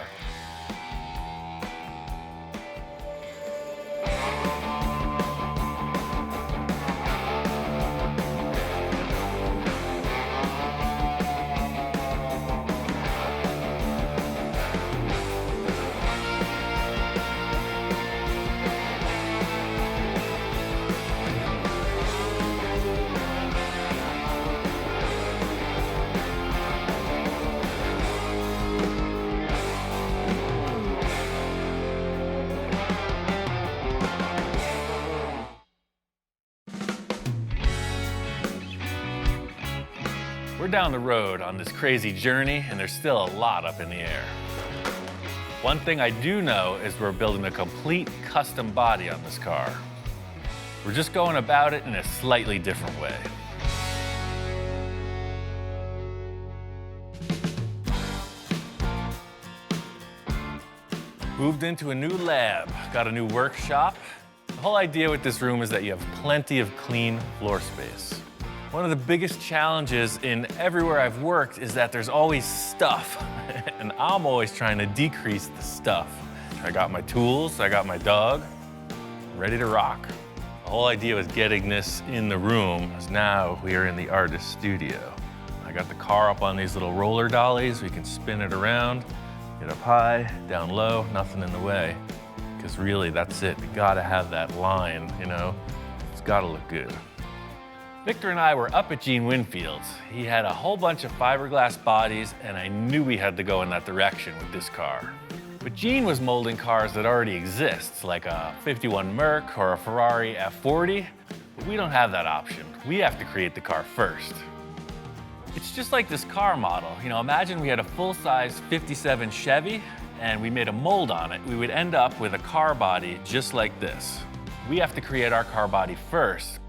We're down the road on this crazy journey, and there's still a lot up in the air. One thing I do know is we're building a complete custom body on this car. We're just going about it in a slightly different way. Moved into a new lab, got a new workshop. The whole idea with this room is that you have plenty of clean floor space. One of the biggest challenges in everywhere I've worked is that there's always stuff, and I'm always trying to decrease the stuff. I got my tools, I got my dog, ready to rock. The whole idea with getting this in the room is now we are in the artist studio. I got the car up on these little roller dollies. We can spin it around, get up high, down low, nothing in the way. Because really, that's it. You gotta have that line, you know? It's gotta look good. Victor and I were up at Gene Winfield's. He had a whole bunch of fiberglass bodies, and I knew we had to go in that direction with this car. But Gene was molding cars that already exist, like a 51 Merc or a Ferrari F40, but we don't have that option. We have to create the car first. It's just like this car model. You know, imagine we had a full-size 57 Chevy and we made a mold on it. We would end up with a car body just like this. We have to create our car body first.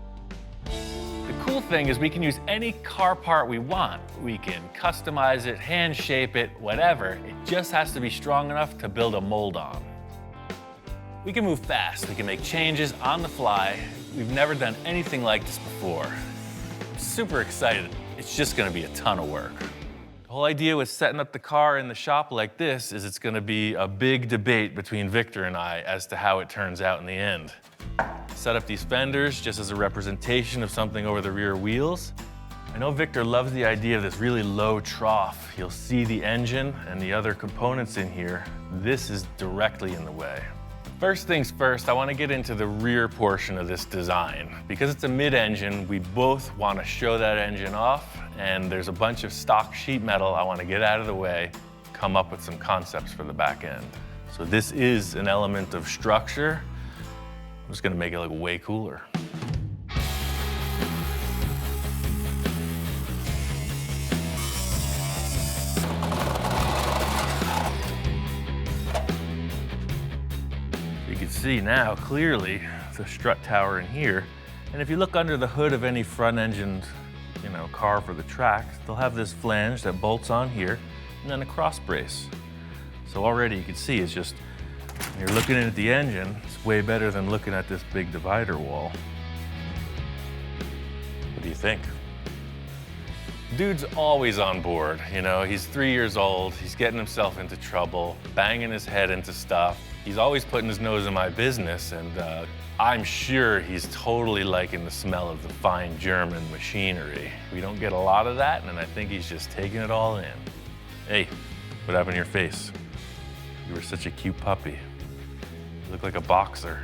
The cool thing is we can use any car part we want. We can customize it, hand shape it, whatever. It just has to be strong enough to build a mold on. We can move fast. We can make changes on the fly. We've never done anything like this before. I'm super excited. It's just gonna be a ton of work. The whole idea with setting up the car in the shop like this is it's gonna be a big debate between Victor and I as to how it turns out in the end. Set up these fenders just as a representation of something over the rear wheels. I know Victor loves the idea of this really low trough. You'll see the engine and the other components in here. This is directly in the way. First things first, I want to get into the rear portion of this design. Because it's a mid-engine, we both want to show that engine off, and there's a bunch of stock sheet metal I want to get out of the way, come up with some concepts for the back end. So this is an element of structure. I'm just gonna make it look way cooler. You can see now clearly the strut tower in here. And if you look under the hood of any front-engined, you know, car for the track, they'll have this flange that bolts on here and then a cross brace. So already you can see it's just, when you're looking at the engine, it's way better than looking at this big divider wall. What do you think? Dude's always on board, you know, he's 3 years old, he's getting himself into trouble, banging his head into stuff. He's always putting his nose in my business, and I'm sure he's totally liking the smell of the fine German machinery. We don't get a lot of that, and I think he's just taking it all in. Hey, what happened to your face? You were such a cute puppy. You look like a boxer.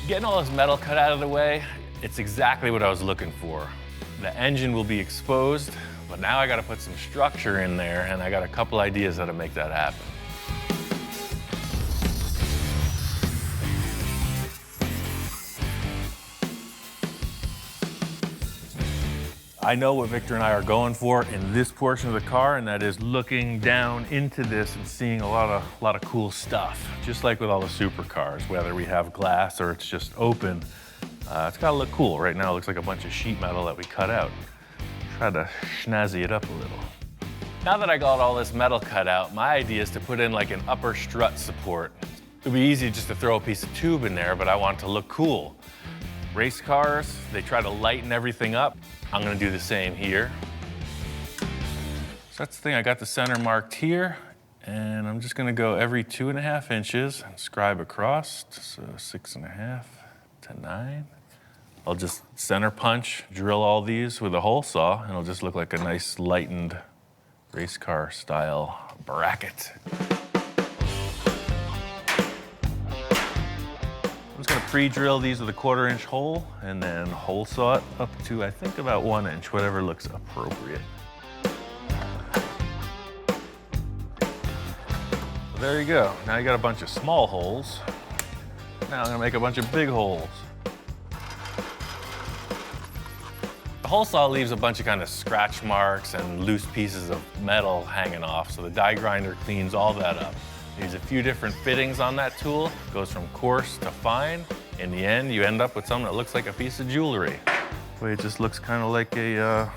Getting all this metal cut out of the way, it's exactly what I was looking for. The engine will be exposed, but now I gotta put some structure in there, and I got a couple ideas how to make that happen. I know what Victor and I are going for in this portion of the car, and that is looking down into this and seeing a lot of cool stuff. Just like with all the supercars, whether we have glass or it's just open, it's gotta look cool. Right now it looks like a bunch of sheet metal that we cut out. Try to snazzy it up a little. Now that I got all this metal cut out, my idea is to put in like an upper strut support. It'd be easy just to throw a piece of tube in there, but I want it to look cool. Race cars, they try to lighten everything up. I'm gonna do the same here. So that's the thing, I got the center marked here, and I'm just gonna go every 2.5 inches and scribe across, so 6.5 to 9. I'll just center punch, drill all these with a hole saw, and it'll just look like a nice lightened race car style bracket. I'm just gonna pre-drill these with a 1/4 inch hole and then hole saw it up to, I think, about 1 inch, whatever looks appropriate. So there you go. Now you got a bunch of small holes. Now I'm gonna make a bunch of big holes. The hole saw leaves a bunch of kind of scratch marks and loose pieces of metal hanging off, so the die grinder cleans all that up. There's a few different fittings on that tool. It goes from coarse to fine. In the end, you end up with something that looks like a piece of jewelry. It just looks kind of like a,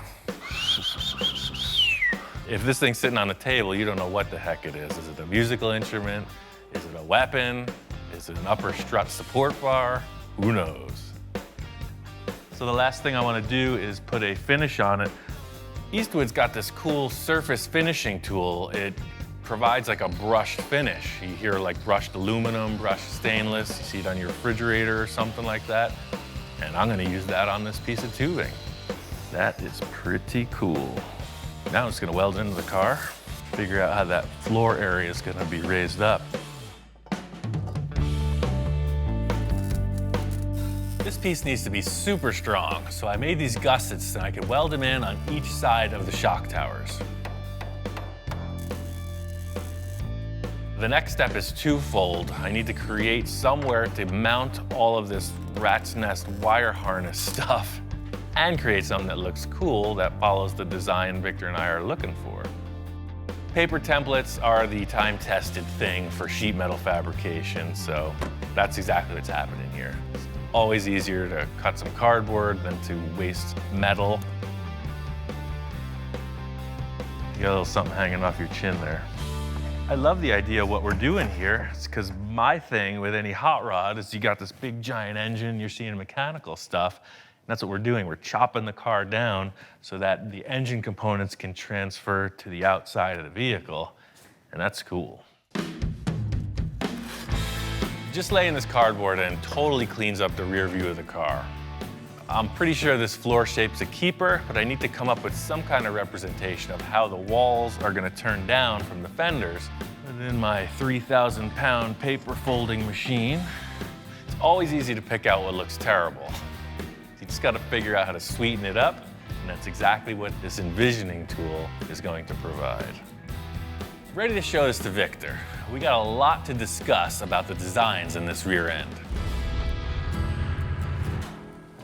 If this thing's sitting on a table, you don't know what the heck it is. Is it a musical instrument? Is it a weapon? Is it an upper strut support bar? Who knows? So the last thing I want to do is put a finish on it. Eastwood's got this cool surface finishing tool. It provides like a brushed finish. You hear like brushed aluminum, brushed stainless. You see it on your refrigerator or something like that. And I'm gonna use that on this piece of tubing. That is pretty cool. Now I'm just gonna weld into the car, figure out how that floor area is gonna be raised up. This piece needs to be super strong, so I made these gussets and I could weld them in on each side of the shock towers. The next step is twofold. I need to create somewhere to mount all of this rat's nest wire harness stuff and create something that looks cool that follows the design Victor and I are looking for. Paper templates are the time-tested thing for sheet metal fabrication, so that's exactly what's happening here. It's always easier to cut some cardboard than to waste metal. You got a little something hanging off your chin there. I love the idea of what we're doing here. It's because my thing with any hot rod is you got this big giant engine, you're seeing mechanical stuff. And that's what we're doing. We're chopping the car down so that the engine components can transfer to the outside of the vehicle. And that's cool. Just laying this cardboard in totally cleans up the rear view of the car. I'm pretty sure this floor shape's a keeper, but I need to come up with some kind of representation of how the walls are gonna turn down from the fenders. Within my 3,000-pound paper folding machine, it's always easy to pick out what looks terrible. You just gotta figure out how to sweeten it up, and that's exactly what this envisioning tool is going to provide. Ready to show this to Victor. We got a lot to discuss about the designs in this rear end.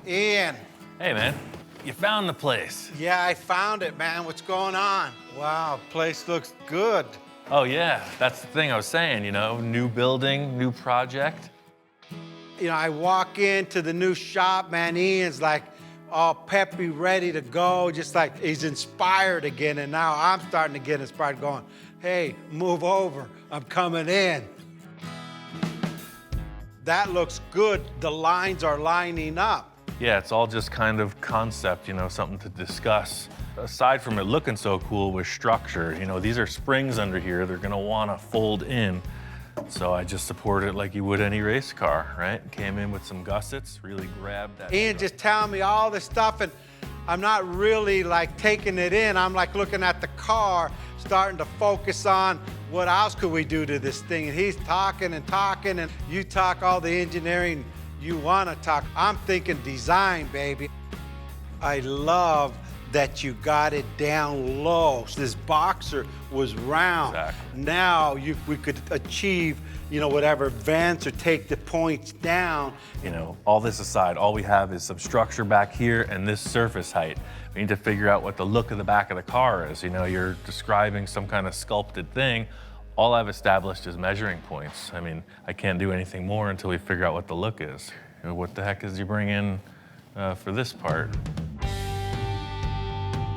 Ian. Hey, man. You found the place. Yeah, I found it, man. What's going on? Wow, place looks good. Oh, yeah. That's the thing I was saying, you know, new building, new project. You know, I walk into the new shop, man. Ian's like all peppy, ready to go, just like he's inspired again. And now I'm starting to get inspired, going, hey, move over. I'm coming in. That looks good. The lines are lining up. Yeah, it's all just kind of concept, you know, something to discuss. Aside from it looking so cool with structure, you know, these are springs under here. They're gonna wanna fold in. So I just support it like you would any race car, right? Came in with some gussets, really grabbed that. Ian just telling me all this stuff, and I'm not really like taking it in. I'm like looking at the car, starting to focus on what else could we do to this thing. And he's talking and talking, and you talk all the engineering you want to talk. I'm thinking design, baby. I love that you got it down low. So this boxer was round. Exactly. Now we could achieve, you know, whatever vents or take the points down. You know, all this aside, all we have is some structure back here and this surface height. We need to figure out what the look of the back of the car is. You know, you're describing some kind of sculpted thing. All I've established is measuring points. I mean, I can't do anything more until we figure out what the look is. You know, what the heck is you bring in for this part?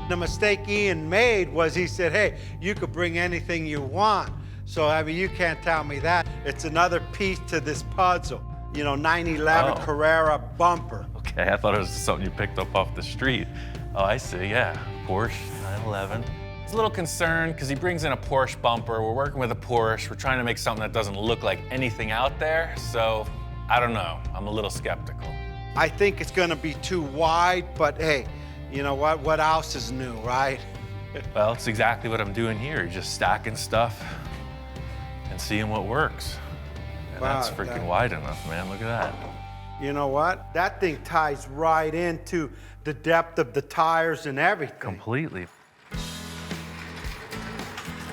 The mistake Ian made was he said, hey, you could bring anything you want. So, I mean, you can't tell me that. It's another piece to this puzzle. You know, 911 Oh. Carrera bumper. Okay, I thought it was something you picked up off the street. Oh, I see, yeah. Porsche 911. It's a little concerned because he brings in a Porsche bumper. We're working with a Porsche. We're trying to make something that doesn't look like anything out there. So, I don't know. I'm a little skeptical. I think it's gonna be too wide, but hey, you know what? What else is new, right? Well, it's exactly what I'm doing here. Just stacking stuff and seeing what works. And Wow, that's freaking wide enough, man. Look at that. You know what? That thing ties right into the depth of the tires and everything. Completely.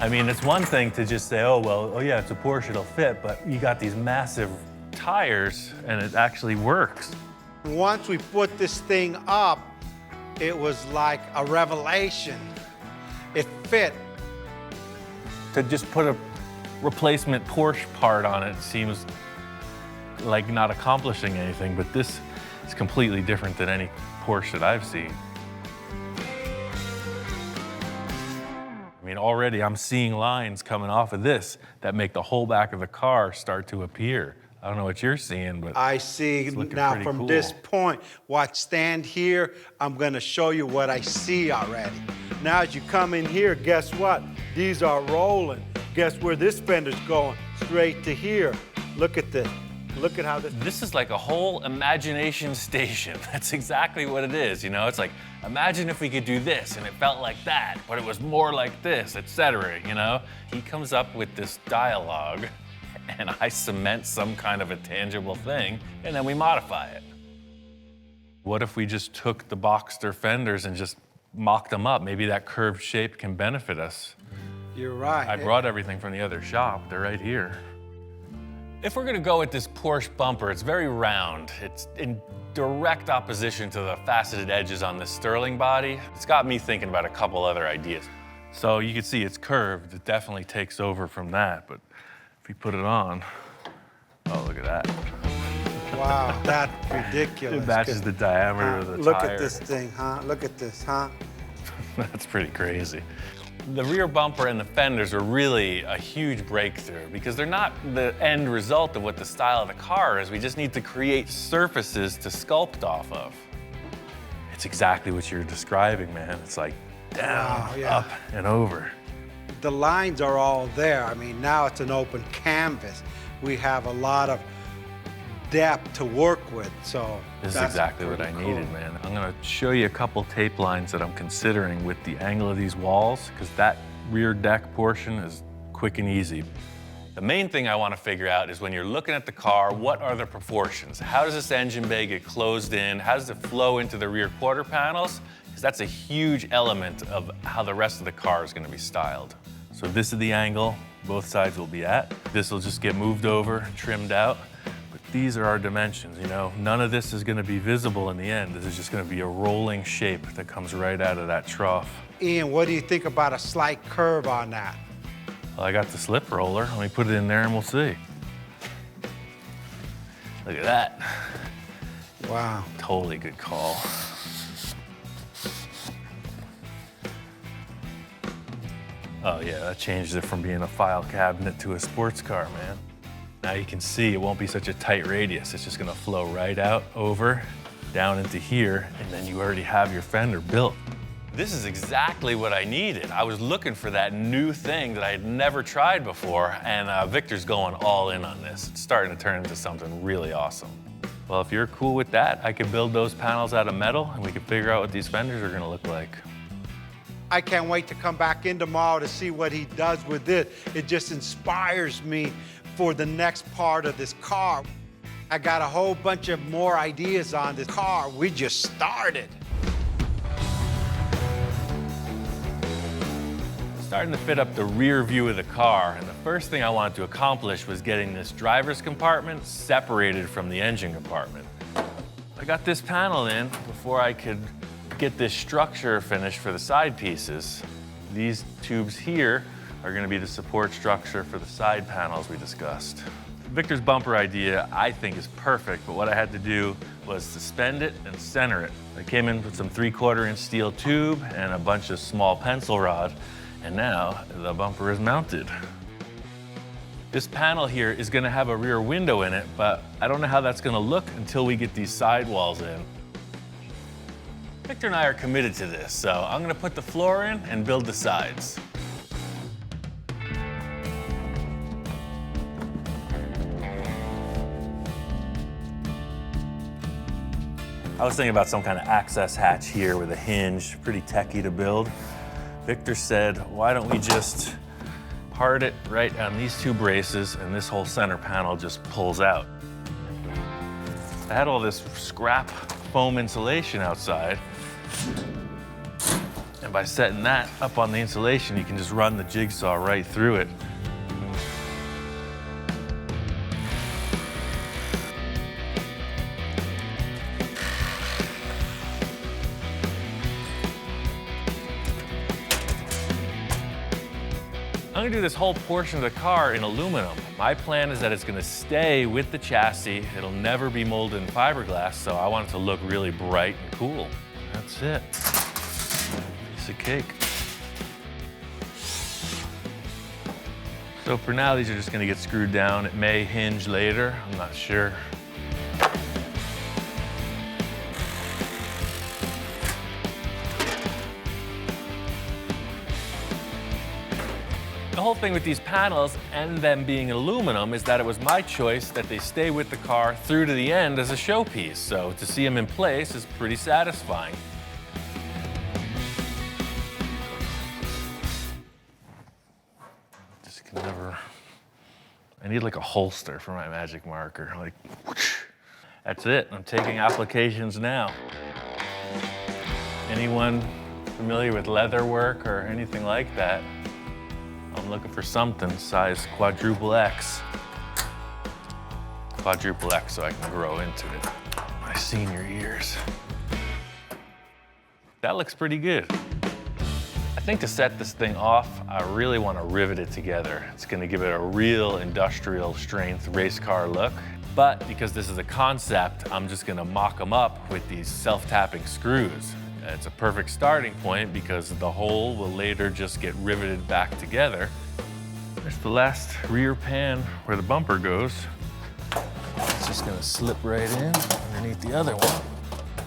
I mean, it's one thing to just say, oh, well, oh yeah, it's a Porsche, it'll fit, but you got these massive tires and it actually works. Once we put this thing up, it was like a revelation. It fit. To just put a replacement Porsche part on it seems like not accomplishing anything, but this is completely different than any Porsche that I've seen. I mean, already I'm seeing lines coming off of this that make the whole back of the car start to appear. I don't know what you're seeing, but I see it's looking now pretty from cool. this point, stand here, I'm gonna show you what I see already. Now as you come in here, guess what? These are rolling. Guess where this fender's going? Straight to here. Look at this. Look at how this. This is like a whole imagination station. That's exactly what it is, you know? It's like, imagine if we could do this and it felt like that, but it was more like this, etc., you know? He comes up with this dialogue and I cement some kind of a tangible thing and then we modify it. What if we just took the Boxster fenders and just mocked them up? Maybe that curved shape can benefit us. You're right. I brought everything from the other shop. They're right here. If we're gonna go with this Porsche bumper, it's very round. It's in direct opposition to the faceted edges on this Sterling body. It's got me thinking about a couple other ideas. So you can see it's curved. It definitely takes over from that, but if we put it on, oh, look at that. Wow, that's ridiculous. It matches the diameter of the Look tire. at this thing, huh? Look at this, huh? That's pretty crazy. The rear bumper and the fenders are really a huge breakthrough because they're not the end result of what the style of the car is. We just need to create surfaces to sculpt off of. It's exactly what you're describing, man. It's like down, Wow, yeah. up, and over. The lines are all there. I mean, now it's an open canvas. We have a lot of depth to work with, so This is that's exactly what I pretty needed, cool. man. I'm gonna show you a couple tape lines that I'm considering with the angle of these walls, because that rear deck portion is quick and easy. The main thing I want to figure out is when you're looking at the car, what are the proportions? How does this engine bay get closed in? How does it flow into the rear quarter panels? Because that's a huge element of how the rest of the car is going to be styled. So this is the angle both sides will be at. This will just get moved over, trimmed out. But these are our dimensions, you know? None of this is going to be visible in the end. This is just going to be a rolling shape that comes right out of that trough. Ian, what do you think about a slight curve on that? Well, I got the slip roller. Let me put it in there and we'll see. Look at that. Wow. Totally good call. Oh yeah, that changes it from being a file cabinet to a sports car, man. Now you can see it won't be such a tight radius. It's just gonna flow right out, over, down into here, and then you already have your fender built. This is exactly what I needed. I was looking for that new thing that I had never tried before, and Victor's going all in on this. It's starting to turn into something really awesome. Well, if you're cool with that, I could build those panels out of metal, and we could figure out what these fenders are gonna look like. I can't wait to come back in tomorrow to see what he does with it. It just inspires me for the next part of this car. I got a whole bunch of more ideas on this car. We just started. Starting to fit up the rear view of the car, and the first thing I wanted to accomplish was getting this driver's compartment separated from the engine compartment. I got this panel in before I could get this structure finished for the side pieces. These tubes here are going to be the support structure for the side panels we discussed. Victor's bumper idea, I think, is perfect, but what I had to do was suspend it and center it. I came in with some 3/4 inch steel tube and a bunch of small pencil rod, and now the bumper is mounted. This panel here is going to have a rear window in it, but I don't know how that's going to look until we get these sidewalls in. Victor and I are committed to this, so I'm going to put the floor in and build the sides. I was thinking about some kind of access hatch here with a hinge, pretty techy to build. Victor said, why don't we just part it right on these two braces and this whole center panel just pulls out. I had all this scrap foam insulation outside, and by setting that up on the insulation, you can just run the jigsaw right through it. I'm gonna do this whole portion of the car in aluminum. My plan is that it's gonna stay with the chassis. It'll never be molded in fiberglass, so I want it to look really bright and cool. That's it. Piece of cake. So for now, these are just gonna get screwed down. It may hinge later, I'm not sure. The whole thing with these panels and them being aluminum is that it was my choice that they stay with the car through to the end as a showpiece. So to see them in place is pretty satisfying. Just can never, I need like a holster for my magic marker. Like, whoosh. That's it, I'm taking applications now. Anyone familiar with leather work or anything like that? I'm looking for something size quadruple X. Quadruple X so I can grow into it. My senior years. That looks pretty good. I think to set this thing off, I really want to rivet it together. It's going to give it a real industrial strength race car look. But because this is a concept, I'm just going to mock them up with these self-tapping screws. It's a perfect starting point because the hole will later just get riveted back together. There's the last rear pan where the bumper goes. It's just gonna slip right in underneath the other one.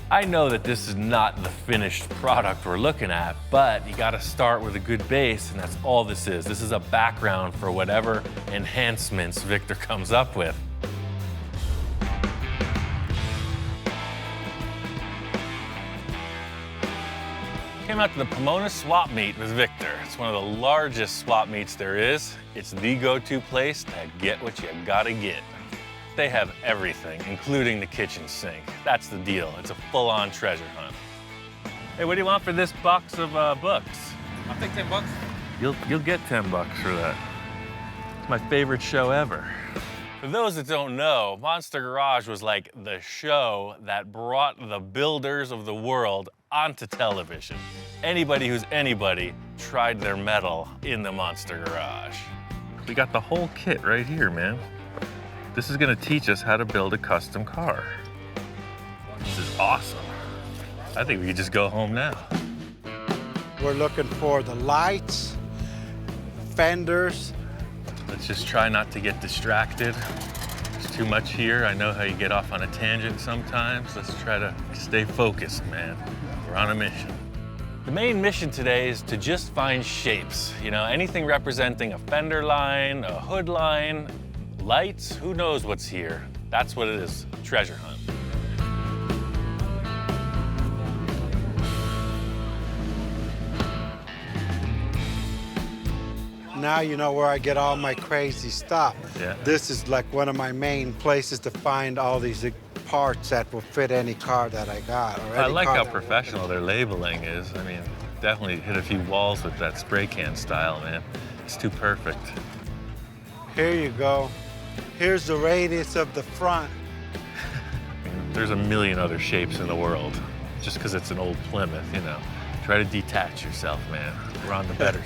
I know that this is not the finished product we're looking at, but you gotta start with a good base, and that's all this is. This is a background for whatever enhancements Victor comes up with. Came out to the Pomona swap meet with Victor. It's one of the largest swap meets there is. It's the go-to place to get what you gotta get. They have everything, including the kitchen sink. That's the deal. It's a full-on treasure hunt. Hey, what do you want for this box of books? I'll take 10 bucks. You'll get 10 bucks for that. It's my favorite show ever. For those that don't know, Monster Garage was like the show that brought the builders of the world onto television. Anybody who's anybody tried their mettle in the Monster Garage. We got the whole kit right here, man. This is gonna teach us how to build a custom car. This is awesome. I think we could just go home now. We're looking for the lights, fenders. Let's just try not to get distracted. There's too much here. I know how you get off on a tangent sometimes. Let's try to stay focused, man. We're on a mission. The main mission today is to just find shapes. You know, anything representing a fender line, a hood line, lights, who knows what's here. That's what it is, treasure hunt. Now you know where I get all my crazy stuff. Yeah. This is like one of my main places to find all these parts that will fit any car that I got. Or I any like car how that- professional their labeling is. I mean, definitely hit a few walls with that spray can style, man. It's too perfect. Here you go. Here's the radius of the front. I mean, there's a million other shapes in the world. Just because it's an old Plymouth, you know. Try to detach yourself, man. We're on the better.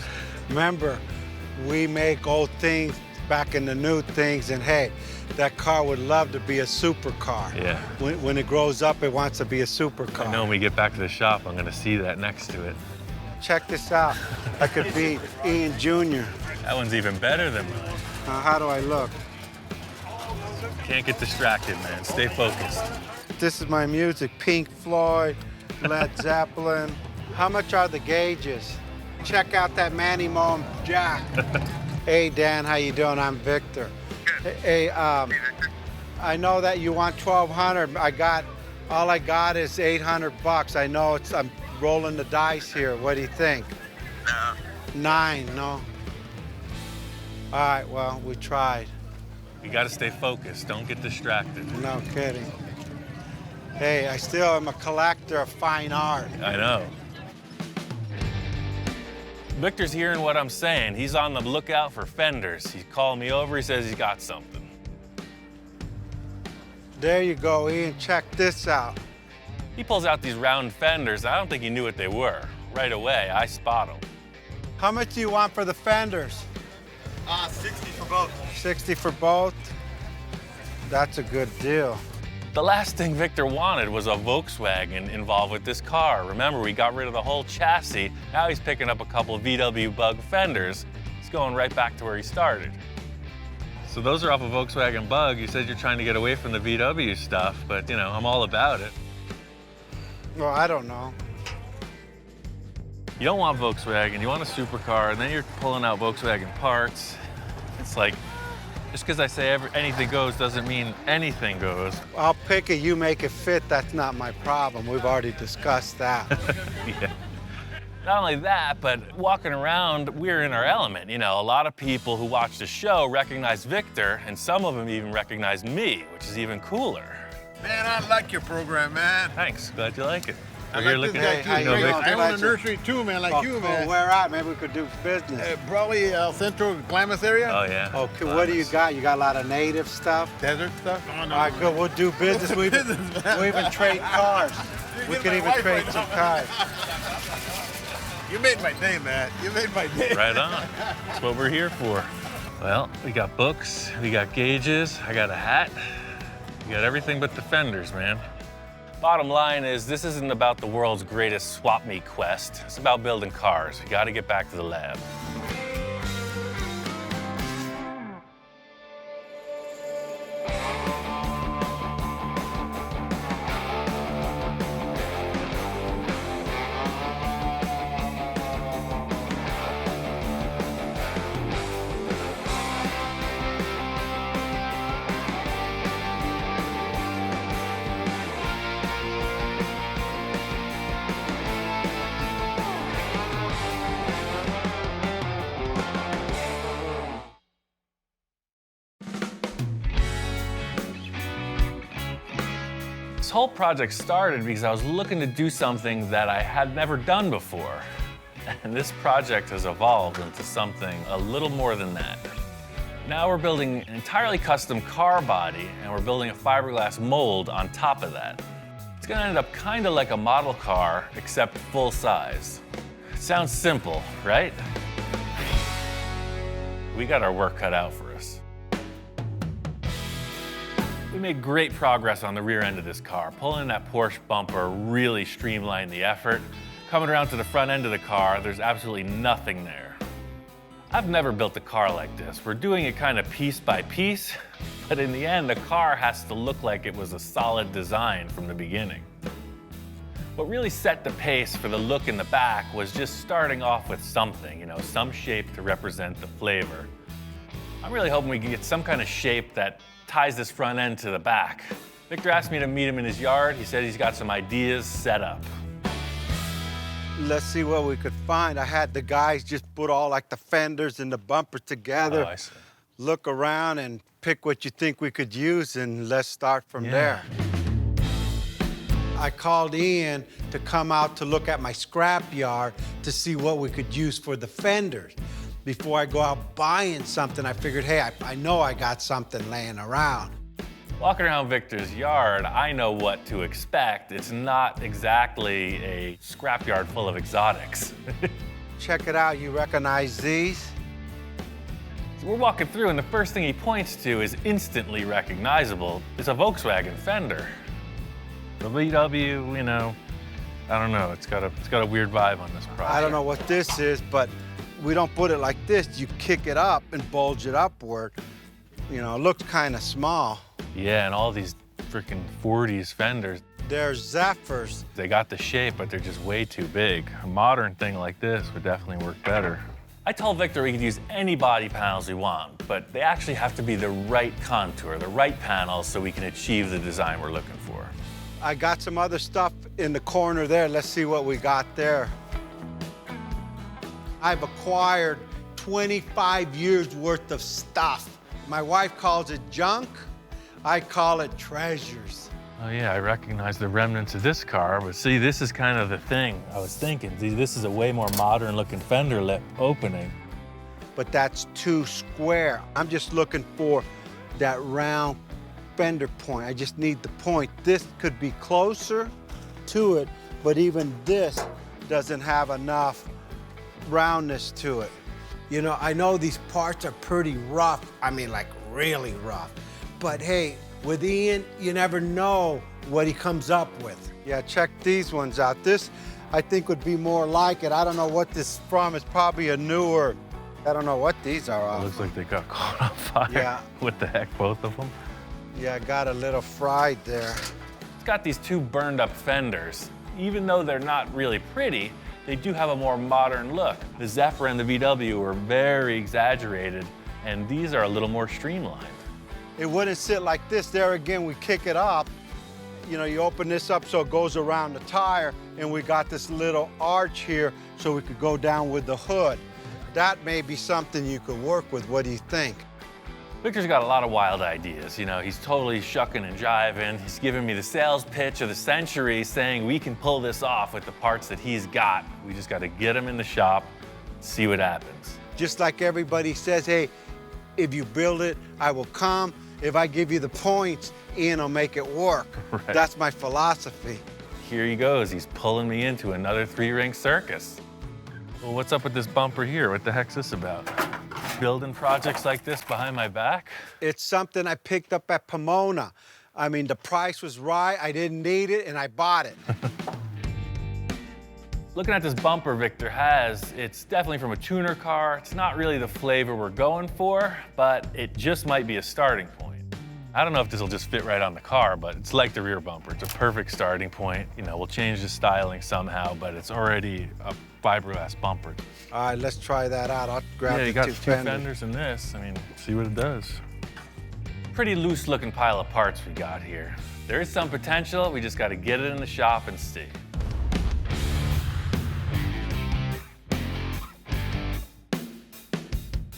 Remember, we make old things back in the new things, and hey, that car would love to be a supercar. Yeah. When it grows up, it wants to be a supercar. I know when we get back to the shop, I'm gonna see that next to it. Check this out. I could be Ian Jr. That one's even better than mine. How do I look? Can't get distracted, man. Stay focused. This is my music, Pink Floyd, Led Zeppelin. How much are the gauges? Check out that Manny Moe jack. Hey, Dan, how you doing? I'm Victor. Hey, I know that you want 1,200. All I got is 800 bucks. I know I'm rolling the dice here. What do you think? No. 9, no? All right, well, we tried. You gotta stay focused. Don't get distracted. No kidding. Hey, I still am a collector of fine art. I know. Victor's hearing what I'm saying. He's on the lookout for fenders. He's calling me over. He says he's got something. There you go, Ian. Check this out. He pulls out these round fenders. I don't think he knew what they were. Right away, I spot them. How much do you want for the fenders? 60 for both. 60 for both? That's a good deal. The last thing Victor wanted was a Volkswagen involved with this car. Remember, we got rid of the whole chassis. Now he's picking up a couple of VW Bug fenders. He's going right back to where he started. So those are off a Volkswagen Bug. You said you're trying to get away from the VW stuff, but you know, I'm all about it. Well, I don't know. You don't want Volkswagen, you want a supercar, and then you're pulling out Volkswagen parts. It's like, just because I say anything goes doesn't mean anything goes. I'll pick it, you make it fit, that's not my problem. We've already discussed that. Yeah. Not only that, but walking around, we're in our element. You know, a lot of people who watch the show recognize Victor, and some of them even recognize me, which is even cooler. Man, I like your program, man. Thanks, glad you like it. I We're here like looking this at guy, you too. know, Great. Victor. I own a nursery too, man, like you, man. Where at? Maybe we could do business. Probably Central Klamath area. Oh, yeah. Okay, what do you got? You got a lot of native stuff? Desert stuff. Oh, All right, good, we'll do business. We even trade cars. We could even trade some cars. You made my day, man. You made my day. Right on. That's what we're here for. Well, we got books, we got gauges, I got a hat. We got everything but the fenders, man. Bottom line is, this isn't about the world's greatest swap meet quest. It's about building cars. You gotta get back to the lab. This whole project started because I was looking to do something that I had never done before. And this project has evolved into something a little more than that. Now we're building an entirely custom car body, and we're building a fiberglass mold on top of that. It's gonna end up kind of like a model car, except full size. It sounds simple, right? We got our work cut out for us. We made great progress on the rear end of this car. Pulling that Porsche bumper really streamlined the effort. Coming around to the front end of the car, there's absolutely nothing there. I've never built a car like this. We're doing it kind of piece by piece, but in the end, the car has to look like it was a solid design from the beginning. What really set the pace for the look in the back was just starting off with something, you know, some shape to represent the flavor. I'm really hoping we can get some kind of shape that ties this front end to the back. Victor asked me to meet him in his yard. He said he's got some ideas set up. Let's see what we could find. I had the guys just put all like the fenders and the bumpers together. Oh, I see. Look around and pick what you think we could use, and let's start from there. I called Ian to come out to look at my scrap yard to see what we could use for the fenders. Before I go out buying something, I figured, hey, I know I got something laying around. Walking around Victor's yard, I know what to expect. It's not exactly a scrapyard full of exotics. Check it out, you recognize these? So we're walking through, and the first thing he points to is instantly recognizable. It's a Volkswagen fender. The VW, you know, I don't know. It's got a weird vibe on this project. I don't know what this is, but we don't put it like this. You kick it up and bulge it upward. You know, it looks kind of small. Yeah, and all these freaking 40s fenders. They're Zephyrs. They got the shape, but they're just way too big. A modern thing like this would definitely work better. I told Victor we could use any body panels we want, but they actually have to be the right contour, the right panels, so we can achieve the design we're looking for. I got some other stuff in the corner there. Let's see what we got there. I've acquired 25 years worth of stuff. My wife calls it junk. I call it treasures. Oh yeah, I recognize the remnants of this car, but see, this is kind of the thing I was thinking. See, this is a way more modern looking fender lip opening. But that's too square. I'm just looking for that round fender point. I just need the point. This could be closer to it, but even this doesn't have enough roundness to it. You know, I know these parts are pretty rough. I mean, like really rough. But hey, with Ian, you never know what he comes up with. Yeah, check these ones out. This, I think, would be more like it. I don't know what this is from. It's probably a newer, I don't know what these are off. It looks like they got caught on fire. Yeah. What the heck, both of them? Yeah, got a little fried there. It's got these two burned up fenders. Even though they're not really pretty, they do have a more modern look. The Zephyr and the VW were very exaggerated, and these are a little more streamlined. It wouldn't sit like this. There again, we kick it up. You know, you open this up so it goes around the tire, and we got this little arch here so we could go down with the hood. That may be something you could work with. What do you think? Victor's got a lot of wild ideas. You know, he's totally shucking and jiving. He's giving me the sales pitch of the century, saying we can pull this off with the parts that he's got. We just got to get him in the shop, see what happens. Just like everybody says, hey, if you build it, I will come. If I give you the points, Ian will make it work. Right. That's my philosophy. Here he goes. He's pulling me into another three-ring circus. Well, what's up with this bumper here? What the heck's this about? Building projects like this behind my back? It's something I picked up at Pomona. I mean, the price was right, I didn't need it, and I bought it. Looking at this bumper Victor has, it's definitely from a tuner car. It's not really the flavor we're going for, but it just might be a starting point. I don't know if this will just fit right on the car, but it's like the rear bumper. It's a perfect starting point. You know, we'll change the styling somehow, but it's already a fiberglass bumper. All right, let's try that out. I'll grab Yeah, the you got two two fenders. fenders in this. I mean, see what it does. Pretty loose looking pile of parts we got here. There is some potential, we just got to get it in the shop and see.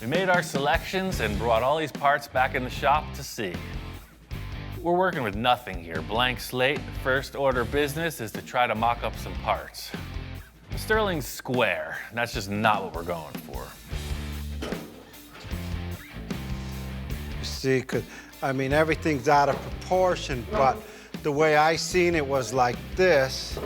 We made our selections and brought all these parts back in the shop to see. We're working with nothing here, blank slate. The first order of business is to try to mock up some parts. The Sterling's square, and that's just not what we're going for. You see, 'cause, I mean, everything's out of proportion, but the way I seen it was like this.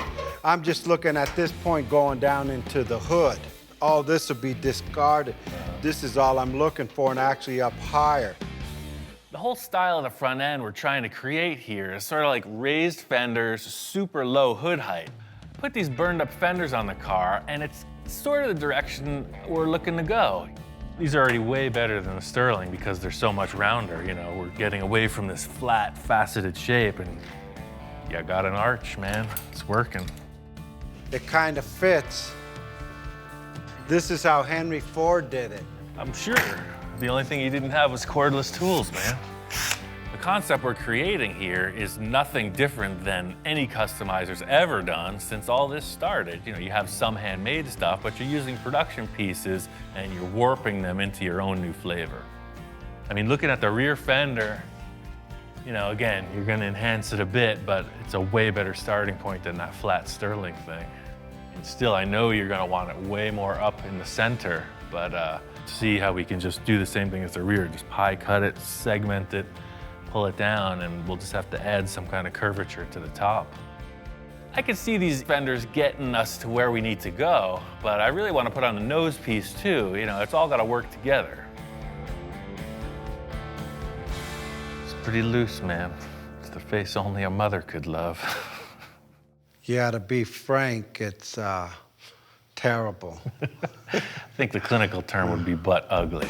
I'm just looking at this point going down into the hood. All this will be discarded. This is all I'm looking for, and actually up higher. The whole style of the front end we're trying to create here is sort of like raised fenders, super low hood height. Put these burned up fenders on the car, and it's sort of the direction we're looking to go. These are already way better than the Sterling because they're so much rounder. You know, we're getting away from this flat, faceted shape, and you got an arch, man. It's working. It kind of fits. This is how Henry Ford did it. I'm sure. The only thing he didn't have was cordless tools, man. The concept we're creating here is nothing different than any customizer's ever done since all this started. You know, you have some handmade stuff, but you're using production pieces and you're warping them into your own new flavor. I mean, looking at the rear fender, you know, again, you're gonna enhance it a bit, but it's a way better starting point than that flat Sterling thing. And still, I know you're gonna want it way more up in the center, but see how we can just do the same thing as the rear, just pie cut it, segment it, pull it down, and we'll just have to add some kind of curvature to the top. I could see these fenders getting us to where we need to go, but I really want to put on the nose piece too. You know, it's all got to work together. It's pretty loose, man. It's the face only a mother could love. Yeah, to be frank, it's terrible. I think the clinical term would be butt ugly.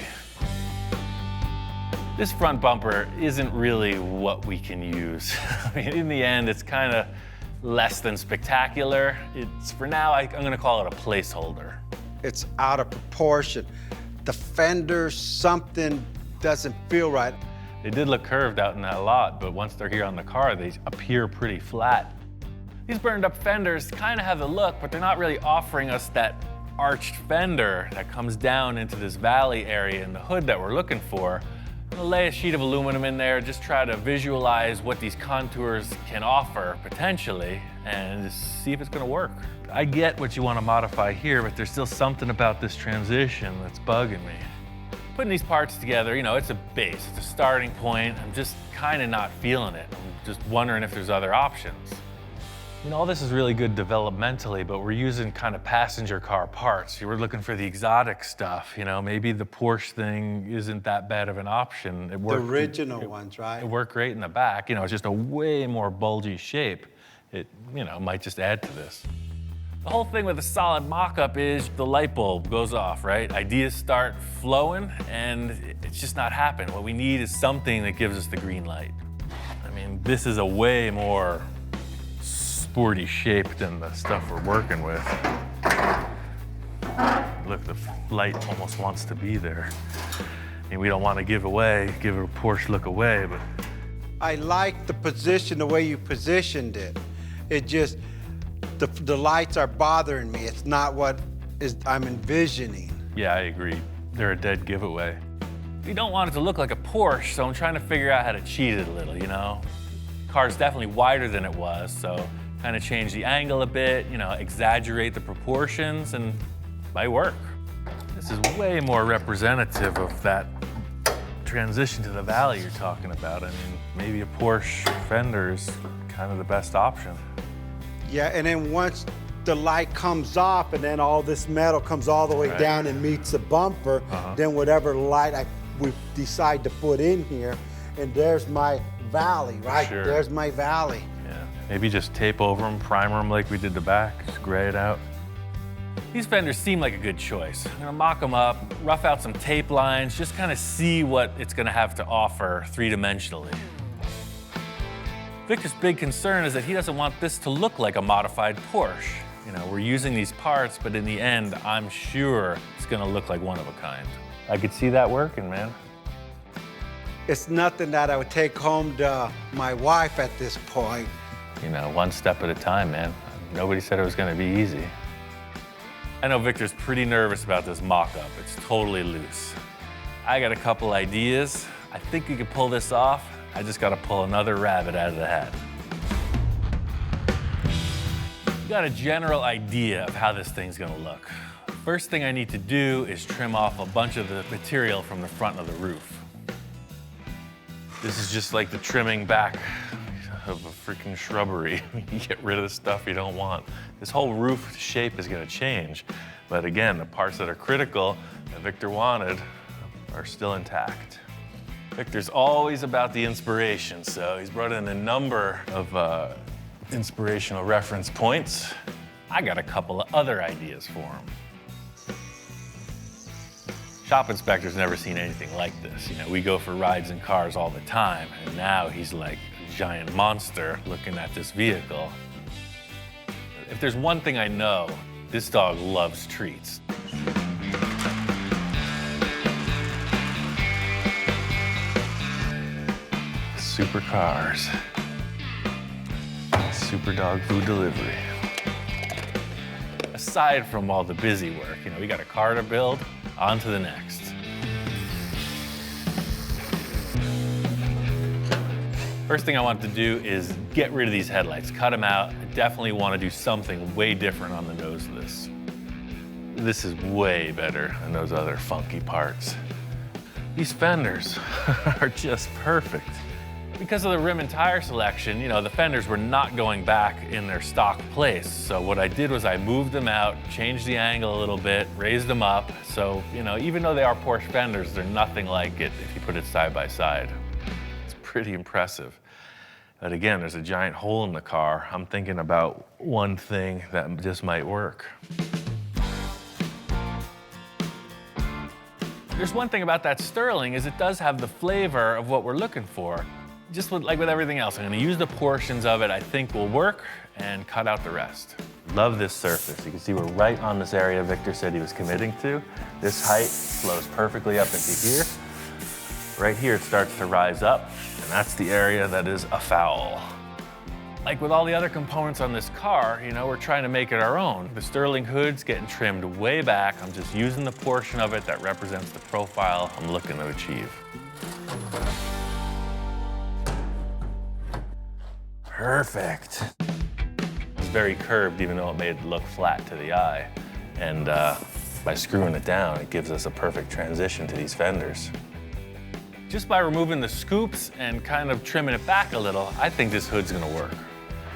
This front bumper isn't really what we can use. I mean, in the end, it's kind of less than spectacular. It's, for now, I'm gonna call it a placeholder. It's out of proportion. The fender, something doesn't feel right. They did look curved out in that lot, but once they're here on the car, they appear pretty flat. These burned up fenders kind of have the look, but they're not really offering us that arched fender that comes down into this valley area in the hood that we're looking for. I'm gonna lay a sheet of aluminum in there, just try to visualize what these contours can offer potentially, and just see if it's gonna work. I get what you want to modify here, but there's still something about this transition that's bugging me. Putting these parts together, you know, it's a base, it's a starting point. I'm just kind of not feeling it. I'm just wondering if there's other options. I mean, all this is really good developmentally, but we're using kind of passenger car parts. You were looking for the exotic stuff, you know, maybe the Porsche thing isn't that bad of an option. It worked, The original ones, right? It worked great in the back. You know, it's just a way more bulgy shape. It, you know, might just add to this. The whole thing with a solid mock-up is the light bulb goes off, right? Ideas start flowing, and it's just not happening. What we need is something that gives us the green light. I mean, this is a way more sporty shape than the stuff we're working with. Look, the light almost wants to be there. I mean, we don't want to give a Porsche look away, but. I like the position, the way you positioned it. It just, the lights are bothering me. It's not what I'm envisioning. Yeah, I agree. They're a dead giveaway. We don't want it to look like a Porsche, so I'm trying to figure out how to cheat it a little, you know? Car's definitely wider than it was, so kind of change the angle a bit, you know, exaggerate the proportions, and it might work. This is way more representative of that transition to the valley you're talking about. I mean, maybe a Porsche fender is kind of the best option. Yeah, and then once the light comes off and then all this metal comes all the way down and meets the bumper, then whatever light we decide to put in here, and there's my valley, right? Sure. There's my valley. Yeah, maybe just tape over them, primer them like we did the back, just gray it out. These fenders seem like a good choice. I'm gonna mock them up, rough out some tape lines, just kind of see what it's gonna have to offer three-dimensionally. Victor's big concern is that he doesn't want this to look like a modified Porsche. You know, we're using these parts, but in the end, I'm sure it's gonna look like one of a kind. I could see that working, man. It's nothing that I would take home to my wife at this point. You know, one step at a time, man. Nobody said it was gonna be easy. I know Victor's pretty nervous about this mock-up. It's totally loose. I got a couple ideas. I think we could pull this off. I just gotta pull another rabbit out of the hat. You got a general idea of how this thing's gonna look. First thing I need to do is trim off a bunch of the material from the front of the roof. This is just like the trimming back of a freaking shrubbery. You get rid of the stuff you don't want. This whole roof shape is gonna change. But again, the parts that are critical that Victor wanted are still intact. Victor's always about the inspiration, so he's brought in a number of inspirational reference points. I got a couple of other ideas for him. Shop inspector's never seen anything like this. You know, we go for rides in cars all the time, and now he's like a giant monster looking at this vehicle. If there's one thing I know, this dog loves treats. Supercars. Super dog food delivery. Aside from all the busy work, you know, we got a car to build, on to the next. First thing I want to do is get rid of these headlights, cut them out. I definitely want to do something way different on the nose of this. This is way better than those other funky parts. These fenders are just perfect. Because of the rim and tire selection, you know, the fenders were not going back in their stock place. So what I did was I moved them out, changed the angle a little bit, raised them up. So, you know, even though they are Porsche fenders, they're nothing like it if you put it side by side. It's pretty impressive. But again, there's a giant hole in the car. I'm thinking about one thing that just might work. There's one thing about that Sterling is it does have the flavor of what we're looking for. Just like with everything else, I'm gonna use the portions of it I think will work and cut out the rest. Love this surface. You can see we're right on this area Victor said he was committing to. This height flows perfectly up into here. Right here it starts to rise up, and that's the area that is a foul. Like with all the other components on this car, you know, we're trying to make it our own. The Sterling hood's getting trimmed way back. I'm just using the portion of it that represents the profile I'm looking to achieve. Perfect. It's very curved, even though it made it look flat to the eye. And by screwing it down, it gives us a perfect transition to these fenders. Just by removing the scoops and kind of trimming it back a little, I think this hood's gonna work.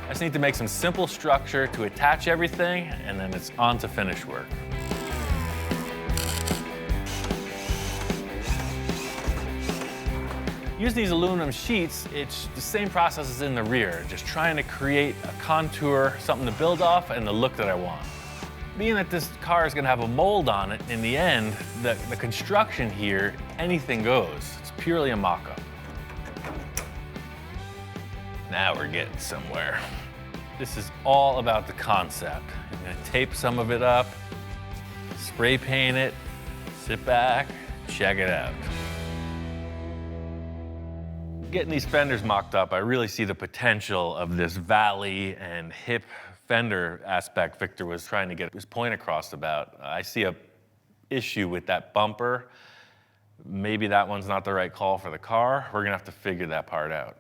I just need to make some simple structure to attach everything, and then it's on to finish work. Using these aluminum sheets, it's the same process as in the rear, just trying to create a contour, something to build off, and the look that I want. Being that this car is gonna have a mold on it, in the end, the construction here, anything goes. It's purely a mock-up. Now we're getting somewhere. This is all about the concept. I'm gonna tape some of it up, spray paint it, sit back, check it out. Getting these fenders mocked up, I really see the potential of this valley and hip fender aspect Victor was trying to get his point across about. I see a issue with that bumper. Maybe that one's not the right call for the car. We're gonna have to figure that part out.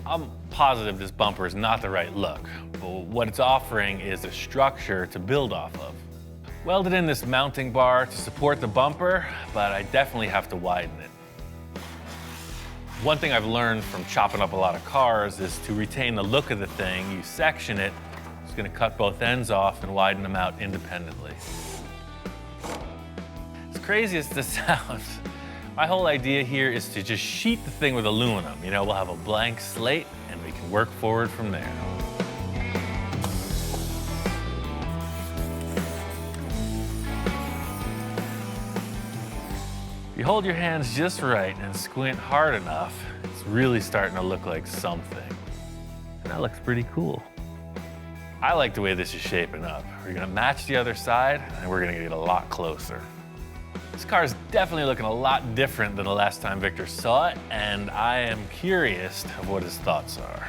I'm positive this bumper is not the right look, but what it's offering is a structure to build off of. Welded in this mounting bar to support the bumper, but I definitely have to widen it. One thing I've learned from chopping up a lot of cars is to retain the look of the thing, you section it, it's gonna cut both ends off and widen them out independently. As crazy as this sounds, my whole idea here is to just sheet the thing with aluminum. You know, we'll have a blank slate and we can work forward from there. If you hold your hands just right and squint hard enough, it's really starting to look like something. And that looks pretty cool. I like the way this is shaping up. We're gonna match the other side and we're gonna get a lot closer. This car is definitely looking a lot different than the last time Victor saw it, and I am curious of what his thoughts are.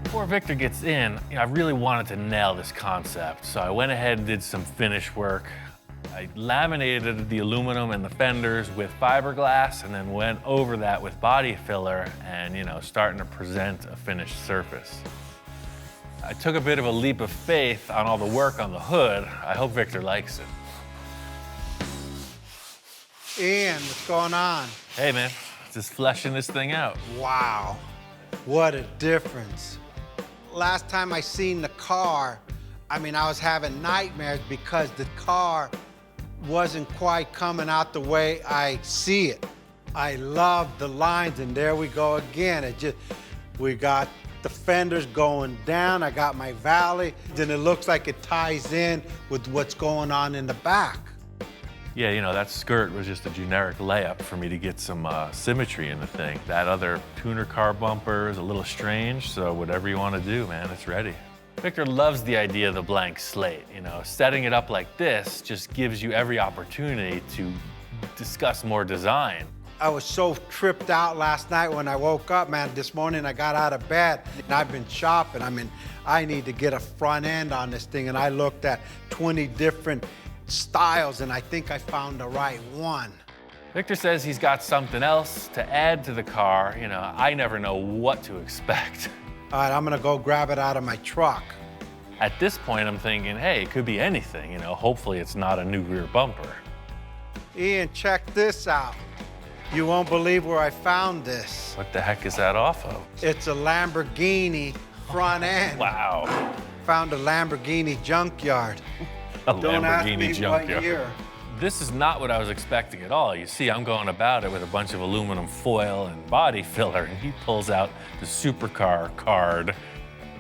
Before Victor gets in, I really wanted to nail this concept, so I went ahead and did some finish work. I laminated the aluminum and the fenders with fiberglass and then went over that with body filler and, starting to present a finished surface. I took a bit of a leap of faith on all the work on the hood. I hope Victor likes it. Ian, what's going on? Hey man, just fleshing this thing out. Wow, what a difference. Last time I seen the car, I was having nightmares because the car wasn't quite coming out the way I see it. I love the lines, and there we go again. We got the fenders going down, I got my valley, then it looks like it ties in with what's going on in the back. Yeah, that skirt was just a generic layup for me to get some symmetry in the thing. That other tuner car bumper is a little strange, so whatever you want to do, man, it's ready. Victor loves the idea of the blank slate. Setting it up like this just gives you every opportunity to discuss more design. I was so tripped out last night when I woke up, man. This morning I got out of bed and I've been shopping. I need to get a front end on this thing, and I looked at 20 different styles and I think I found the right one. Victor says he's got something else to add to the car. I never know what to expect. All right, I'm gonna go grab it out of my truck. At this point, I'm thinking, hey, it could be anything. Hopefully it's not a new rear bumper. Ian, check this out. You won't believe where I found this. What the heck is that off of? It's a Lamborghini front end. Wow. Found a Lamborghini junkyard. A Don't ask Lamborghini me junkyard. what year. This is not what I was expecting at all. You see, I'm going about it with a bunch of aluminum foil and body filler, and he pulls out the supercar card.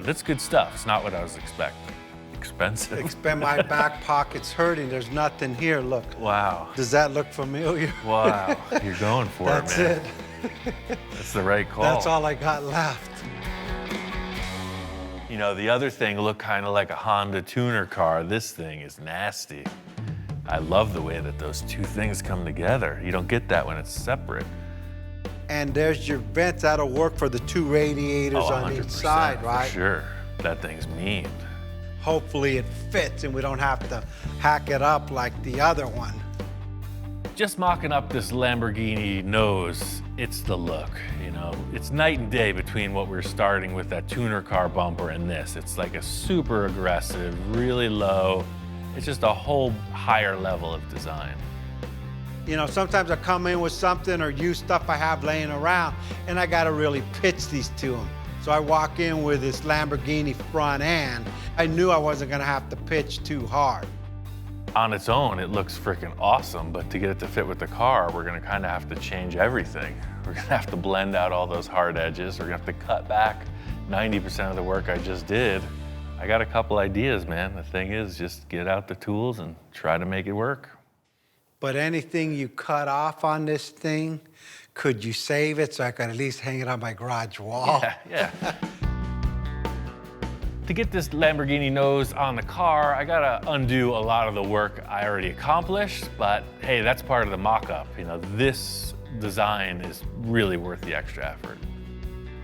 That's good stuff. It's not what I was expecting. Expensive. My back pocket's hurting. There's nothing here. Look. Wow. Does that look familiar? Wow. You're going for That's it, man. it. That's the right call. That's all I got left. The other thing looked kind of like a Honda tuner car. This thing is nasty. I love the way that those two things come together. You don't get that when it's separate. And there's your vents. That'll work for the two radiators on each side, right? For sure. That thing's mean. Hopefully it fits and we don't have to hack it up like the other one. Just mocking up this Lamborghini nose, it's the look, It's night and day between what we're starting with, that tuner car bumper, and this. It's like a super aggressive, really low. It's just a whole higher level of design. You know, sometimes I come in with something or use stuff I have laying around, and I gotta really pitch these to them. So I walk in with this Lamborghini front end. I knew I wasn't gonna have to pitch too hard. On its own, it looks freaking awesome, but to get it to fit with the car, we're gonna kinda have to change everything. We're gonna have to blend out all those hard edges. We're gonna have to cut back 90% of the work I just did. I got a couple ideas, man. The thing is, just get out the tools and try to make it work. But anything you cut off on this thing, could you save it so I could at least hang it on my garage wall? Yeah. To get this Lamborghini nose on the car, I gotta undo a lot of the work I already accomplished, but hey, that's part of the mock-up. You know, this design is really worth the extra effort.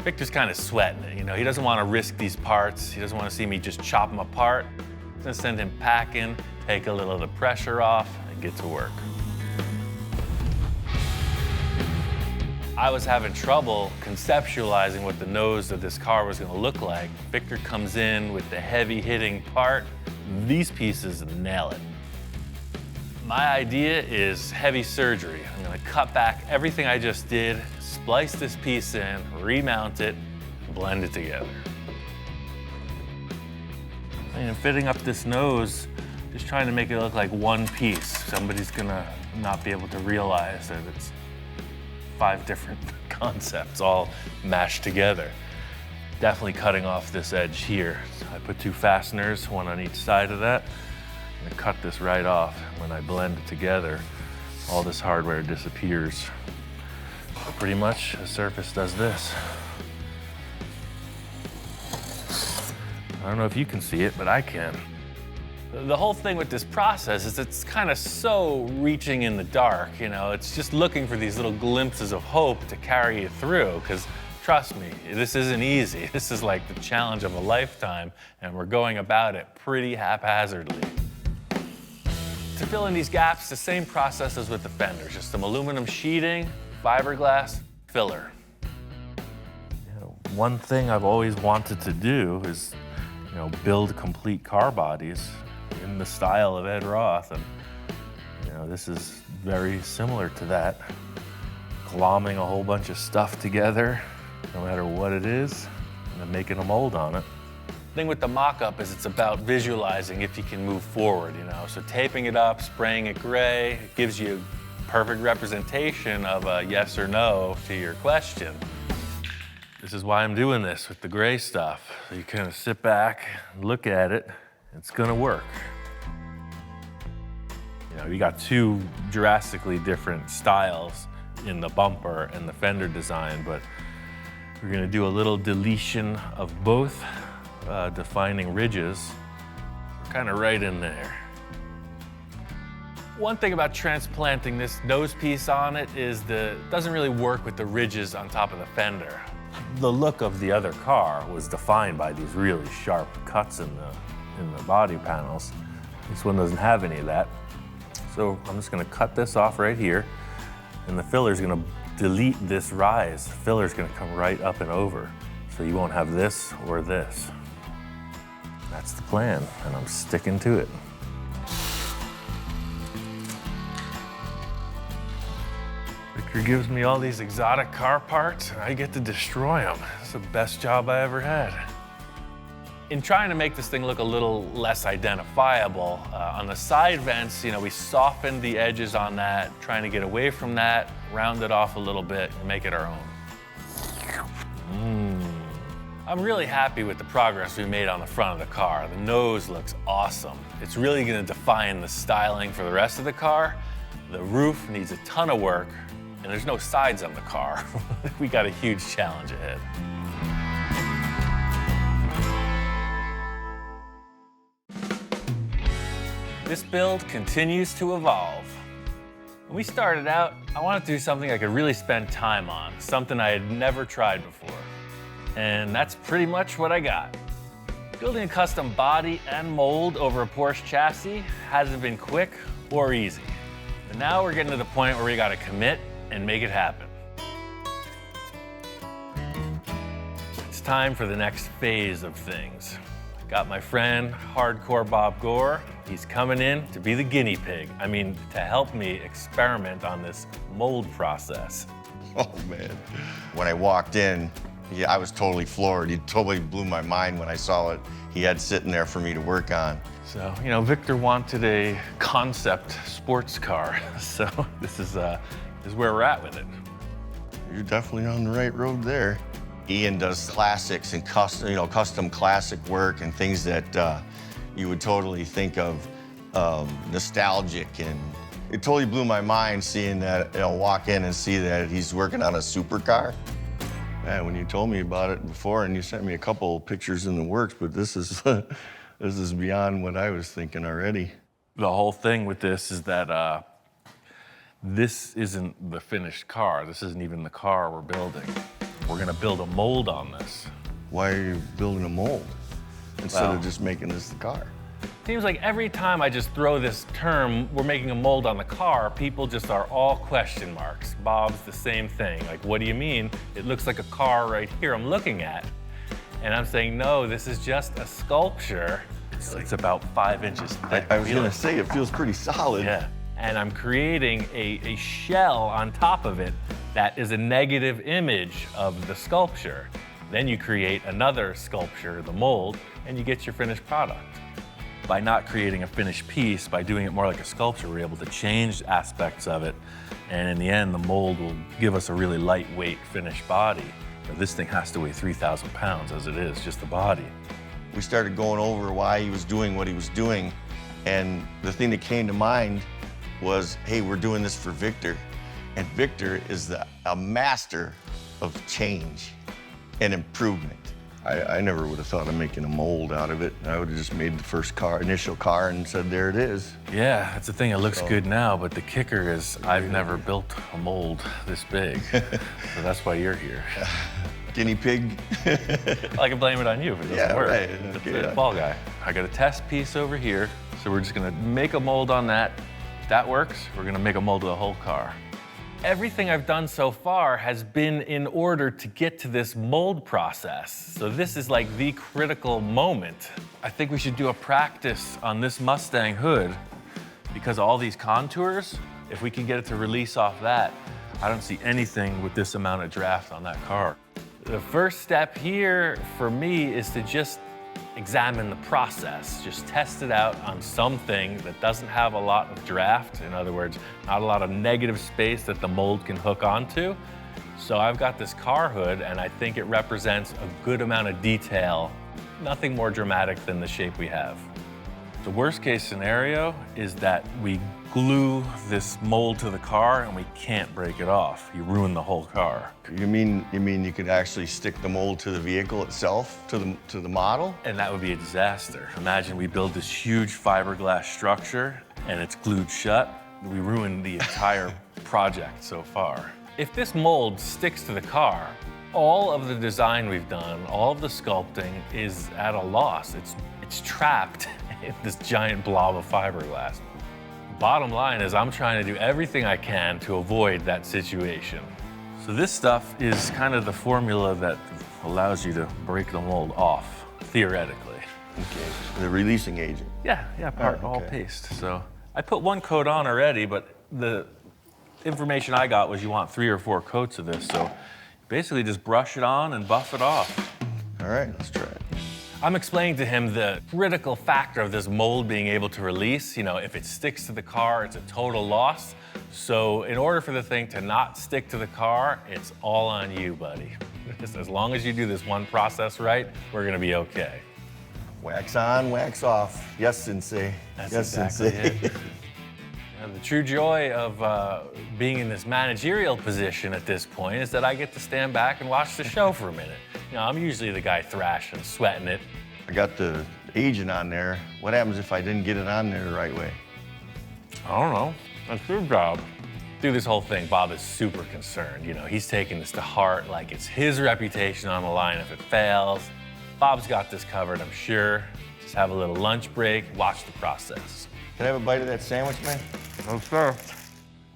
Victor's kind of sweating it, you know, he doesn't want to risk these parts. He doesn't want to see me just chop them apart. I'm gonna send him packing, take a little of the pressure off, and get to work. I was having trouble conceptualizing what the nose of this car was gonna look like. Victor comes in with the heavy hitting part. These pieces nail it. My idea is heavy surgery. I'm gonna cut back everything I just did, splice this piece in, remount it, blend it together. And fitting up this nose, just trying to make it look like one piece. Somebody's gonna not be able to realize that it's 5 different concepts all mashed together. Definitely cutting off this edge here. So I put 2 fasteners, one on each side of that. I'm gonna cut this right off. When I blend it together, all this hardware disappears. So pretty much the surface does this. I don't know if you can see it, but I can. The whole thing with this process is it's kind of so reaching in the dark, you know, it's just looking for these little glimpses of hope to carry you through, because trust me, this isn't easy. This is like the challenge of a lifetime, and we're going about it pretty haphazardly. To fill in these gaps, the same process as with the fenders, just some aluminum sheeting, fiberglass, filler. You know, one thing I've always wanted to do is, you know, build complete car bodies in the style of Ed Roth, and you know, this is very similar to that. Glomming a whole bunch of stuff together, no matter what it is, and then making a mold on it. The thing with the mock-up is it's about visualizing if you can move forward, you know, so taping it up, spraying it gray, it gives you perfect representation of a yes or no to your question. This is why I'm doing this with the gray stuff. So you kind of sit back, look at it, it's gonna work. You know, you got 2 drastically different styles in the bumper and the fender design, but we're gonna do a little deletion of both, defining ridges, kind of right in there. One thing about transplanting this nose piece on it is it doesn't really work with the ridges on top of the fender. The look of the other car was defined by these really sharp cuts in the body panels. This one doesn't have any of that. So I'm just gonna cut this off right here, and the filler's gonna delete this rise. The filler's gonna come right up and over, so you won't have this or this. That's the plan, and I'm sticking to it. Victor gives me all these exotic car parts, and I get to destroy them. It's the best job I ever had. In trying to make this thing look a little less identifiable, on the side vents, you know, we softened the edges on that, trying to get away from that, round it off a little bit, and make it our own. I'm really happy with the progress we made on the front of the car. The nose looks awesome. It's really gonna define the styling for the rest of the car. The roof needs a ton of work, and there's no sides on the car. We got a huge challenge ahead. This build continues to evolve. When we started out, I wanted to do something I could really spend time on, something I had never tried before. And that's pretty much what I got. Building a custom body and mold over a Porsche chassis hasn't been quick or easy. But now we're getting to the point where we gotta commit and make it happen. It's time for the next phase of things. Got my friend, Hardcore Bob Gore, He's coming in to be the guinea pig. I mean, to help me experiment on this mold process. Oh, man. When I walked in, yeah, I was totally floored. He totally blew my mind when I saw it he had sitting there for me to work on. So, you know, Victor wanted a concept sports car. So this is where we're at with it. You're definitely on the right road there. Ian does classics and custom classic work and things that you would totally think of nostalgic, and it totally blew my mind seeing that, walk in and see that he's working on a supercar. Man, when you told me about it before and you sent me a couple pictures in the works, but this is this is beyond what I was thinking already. The whole thing with this is that this isn't the finished car. This isn't even the car we're building. We're gonna build a mold on this. Why are you building a mold instead of just making this the car? Seems like every time I just throw this term, we're making a mold on the car, people just are all question marks. Bob's the same thing. Like, what do you mean? It looks like a car right here I'm looking at. And I'm saying, no, this is just a sculpture. It's about 5 inches thick. I was gonna say, it feels pretty solid. Yeah. And I'm creating a shell on top of it that is a negative image of the sculpture. Then you create another sculpture, the mold, and you get your finished product. By not creating a finished piece, by doing it more like a sculpture, we're able to change aspects of it. And in the end, the mold will give us a really lightweight finished body. But this thing has to weigh 3,000 pounds as it is, just the body. We started going over why he was doing what he was doing. And the thing that came to mind was, hey, we're doing this for Victor. And Victor is a master of change and improvement. I never would have thought of making a mold out of it. I would have just made the first initial car and said, there it is. Yeah, that's the thing. It looks good now, but the kicker is I've never built a mold this big. So that's why you're here. Guinea pig. I can blame it on you if it doesn't work. Right. That's Okay. the ball guy. I got a test piece over here, so we're just gonna make a mold on that. If that works, we're gonna make a mold of the whole car. Everything I've done so far has been in order to get to this mold process. So this is like the critical moment. I think we should do a practice on this Mustang hood because all these contours, if we can get it to release off that, I don't see anything with this amount of draft on that car. The first step here for me is to just examine the process, just test it out on something that doesn't have a lot of draft. In other words, not a lot of negative space that the mold can hook onto. So I've got this car hood and I think it represents a good amount of detail, nothing more dramatic than the shape we have. The worst case scenario is that we glue this mold to the car and we can't break it off. You ruin the whole car. You mean you could actually stick the mold to the vehicle itself, to the model? And that would be a disaster. Imagine we build this huge fiberglass structure and it's glued shut. We ruined the entire project so far. If this mold sticks to the car, all of the design we've done, all of the sculpting is at a loss. It's trapped in this giant blob of fiberglass. Bottom line is I'm trying to do everything I can to avoid that situation. So this stuff is kind of the formula that allows you to break the mold off, theoretically. Okay, the releasing agent. Yeah, part all paste. So I put one coat on already, but the information I got was you want 3 or 4 coats of this. So basically just brush it on and buff it off. All right, let's try it. I'm explaining to him the critical factor of this mold being able to release. You know, if it sticks to the car, it's a total loss. So in order for the thing to not stick to the car, it's all on you, buddy. Just as long as you do this one process right, we're gonna be okay. Wax on, wax off. Yes, Sensei. That's yes, exactly Sensei. it. And the true joy of being in this managerial position at this point is that I get to stand back and watch the show for a minute. You know, I'm usually the guy thrashing, sweating it. I got the agent on there. What happens if I didn't get it on there the right way? I don't know. That's your job. Through this whole thing, Bob is super concerned. You know, he's taking this to heart like it's his reputation on the line if it fails. Bob's got this covered, I'm sure. Just have a little lunch break, watch the process. Can I have a bite of that sandwich, man? No, sir.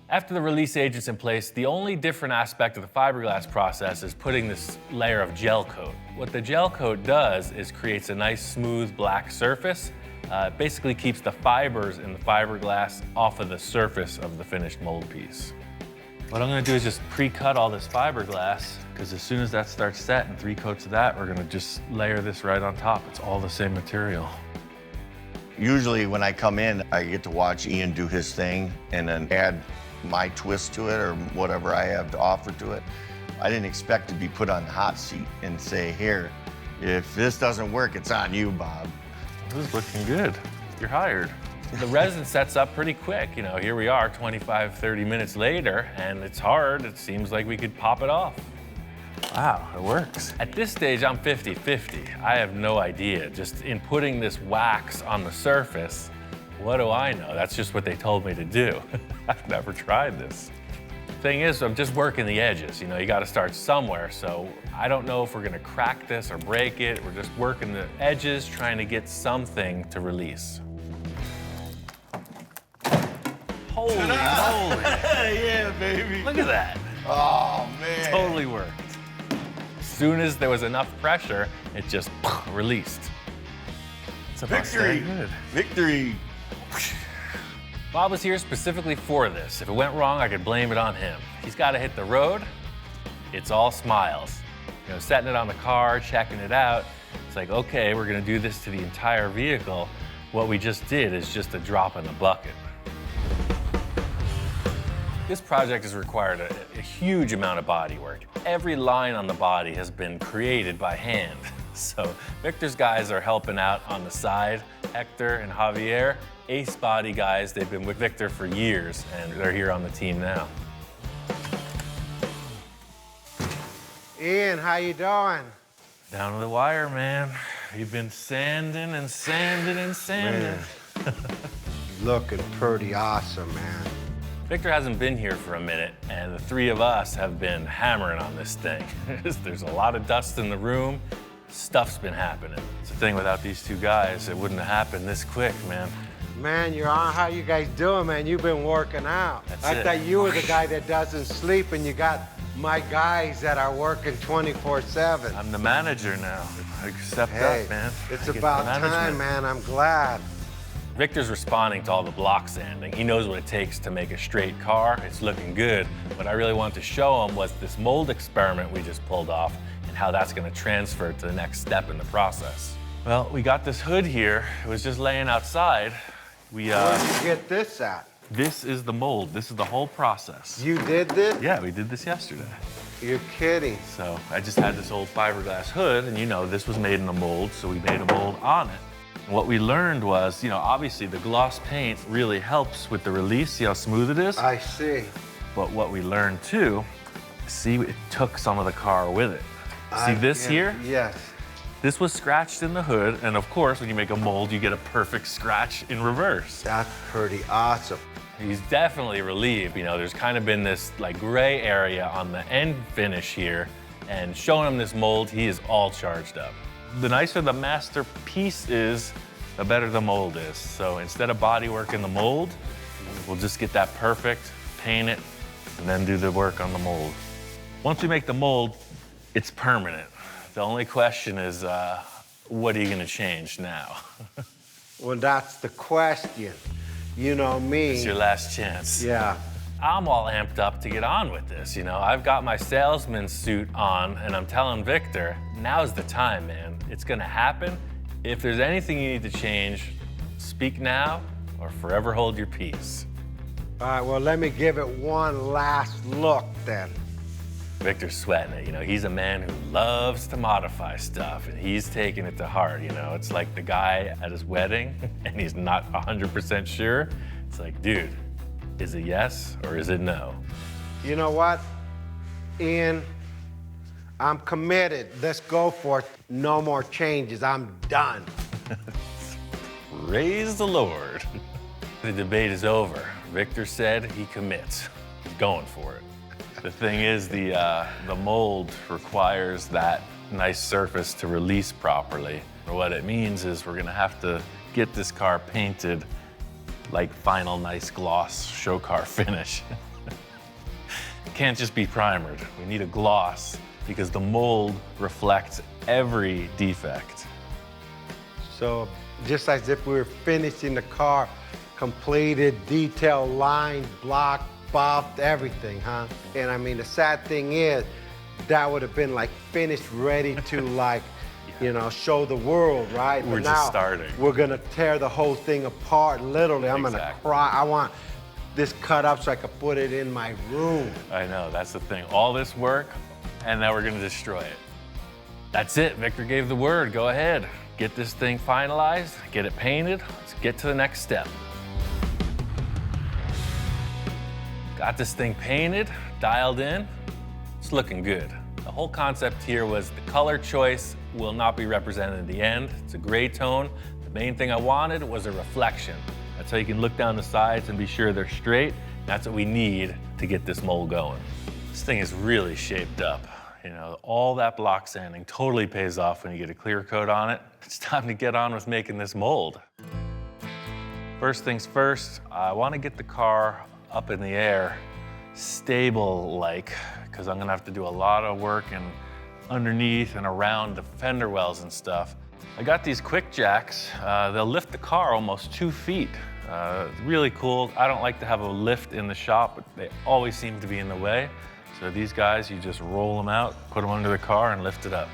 After the release agent's in place, the only different aspect of the fiberglass process is putting this layer of gel coat. What the gel coat does is creates a nice smooth black surface, It basically keeps the fibers in the fiberglass off of the surface of the finished mold piece. What I'm gonna do is just pre-cut all this fiberglass, because as soon as that starts set and 3 coats of that, we're gonna just layer this right on top. It's all the same material. Usually when I come in, I get to watch Ian do his thing and then add my twist to it or whatever I have to offer to it. I didn't expect to be put on the hot seat and say, here, if this doesn't work, it's on you, Bob. This is looking good. You're hired. The resin sets up pretty quick. You know, here we are 25, 30 minutes later, and it's hard. It seems like we could pop it off. Wow, it works. At this stage, I'm 50-50. I have no idea. Just in putting this wax on the surface, what do I know? That's just what they told me to do. I've never tried this. Thing is, I'm just working the edges. You know, you gotta start somewhere, so I don't know if we're gonna crack this or break it. We're just working the edges, trying to get something to release. Holy moly. Yeah, baby. Look at that. Oh, man. Totally worked. As soon as there was enough pressure, it just released. It's a Victory. Good. Victory. Bob was here specifically for this. If it went wrong, I could blame it on him. He's got to hit the road. It's all smiles. You know, setting it on the car, checking it out. It's like, okay, we're going to do this to the entire vehicle. What we just did is just a drop in the bucket. This project has required a huge amount of body work. Every line on the body has been created by hand. So Victor's guys are helping out on the side. Hector and Javier, ace body guys. They've been with Victor for years, and they're here on the team now. Ian, how you doing? Down to the wire, man. You've been sanding and sanding and sanding. Looking pretty awesome, man. Victor hasn't been here for a minute, and the 3 of us have been hammering on this thing. There's a lot of dust in the room. Stuff's been happening. It's the thing, without these 2 guys, it wouldn't have happened this quick, man. Man, you're on. How you guys doing, man? You've been working out. I thought you were the guy that doesn't sleep, and you got my guys that are working 24/7. I'm the manager now. I stepped Hey, up, man. it's I get about the time, management. man. I'm glad. Victor's responding to all the block sanding. He knows what it takes to make a straight car. It's looking good. What I really wanted to show him was this mold experiment we just pulled off and how that's going to transfer to the next step in the process. Well, we got this hood here. It was just laying outside. Where'd you get this at? This is the mold. This is the whole process. You did this? Yeah, we did this yesterday. You're kidding. So I just had this old fiberglass hood, and you know, this was made in a mold, so we made a mold on it. And what we learned was, you know, obviously the gloss paint really helps with the release. See how smooth it is? I see. But what we learned too, see, it took some of the car with it. See this here? Yes. This was scratched in the hood, and of course, when you make a mold, you get a perfect scratch in reverse. That's pretty awesome. He's definitely relieved. You know, there's kind of been this like gray area on the end finish here, and showing him this mold, he is all charged up. The nicer the masterpiece is, the better the mold is. So instead of body work in the mold, we'll just get that perfect, paint it, and then do the work on the mold. Once we make the mold, it's permanent. The only question is, what are you gonna change now? Well, that's the question. You know me. It's your last chance. Yeah. I'm all amped up to get on with this, you know? I've got my salesman suit on, and I'm telling Victor, now's the time, man. It's gonna happen. If there's anything you need to change, speak now or forever hold your peace. All right, well, let me give it one last look then. Victor's sweating it, you know? He's a man who loves to modify stuff, and he's taking it to heart, you know? It's like the guy at his wedding, and he's not 100% sure. It's like, dude, is it yes or is it no? You know what, Ian? I'm committed. Let's go for it. No more changes. I'm done. Praise the Lord. The debate is over. Victor said he commits. He's going for it. The thing is, the mold requires that nice surface to release properly. What it means is we're gonna have to get this car painted like final nice gloss show car finish. It can't just be primered. We need a gloss because the mold reflects every defect. So just as if we were finishing the car, completed, detailed, lined, blocked, buffed, everything, huh? And I mean, the sad thing is, that would have been like finished, ready to like, you know, show the world, right? We're But just now, starting. We're gonna tear the whole thing apart, literally. I'm gonna Exactly. cry. I want this cut up so I could put it in my room. I know, that's the thing. All this work, and now we're gonna destroy it. That's it, Victor gave the word. Go ahead, get this thing finalized, get it painted. Let's get to the next step. Got this thing painted, dialed in. It's looking good. The whole concept here was the color choice will not be represented in the end. It's a gray tone. The main thing I wanted was a reflection. That's how you can look down the sides and be sure they're straight. That's what we need to get this mold going. This thing is really shaped up. You know, all that block sanding totally pays off when you get a clear coat on it. It's time to get on with making this mold. First things first, I want to get the car up in the air, stable-like, because I'm gonna have to do a lot of work and underneath and around the fender wells and stuff. I got these quick jacks. They'll lift the car almost 2 feet. Really cool. I don't like to have a lift in the shop, but they always seem to be in the way. So these guys, you just roll them out, put them under the car and lift it up.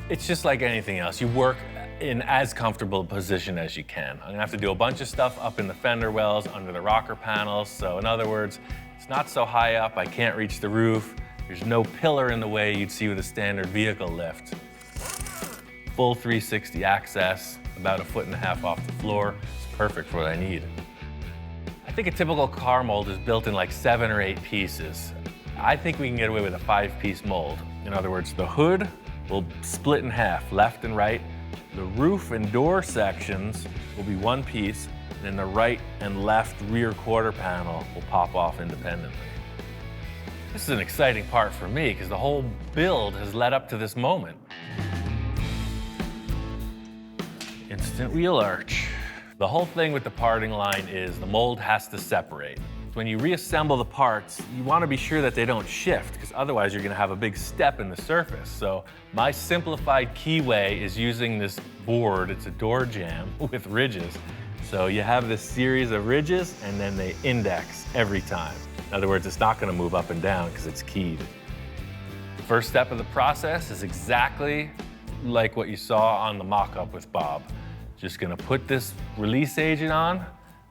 It's just like anything else. You work in as comfortable a position as you can. I'm gonna have to do a bunch of stuff up in the fender wells, under the rocker panels. So in other words, it's not so high up, I can't reach the roof. There's no pillar in the way you'd see with a standard vehicle lift. Full 360 access, about 1.5 feet off the floor. It's perfect for what I need. I think a typical car mold is built in like 7 or 8 pieces. I think we can get away with a 5-piece mold. In other words, the hood will split in half, left and right. The roof and door sections will be 1 piece, and then the right and left rear quarter panel will pop off independently. This is an exciting part for me because the whole build has led up to this moment. Instant wheel arch. The whole thing with the parting line is the mold has to separate. When you reassemble the parts, you want to be sure that they don't shift because otherwise you're going to have a big step in the surface. So my simplified keyway is using this board. It's a door jamb with ridges. So you have this series of ridges and then they index every time. In other words, it's not going to move up and down because it's keyed. The first step of the process is exactly like what you saw on the mock-up with Bob. Just going to put this release agent on.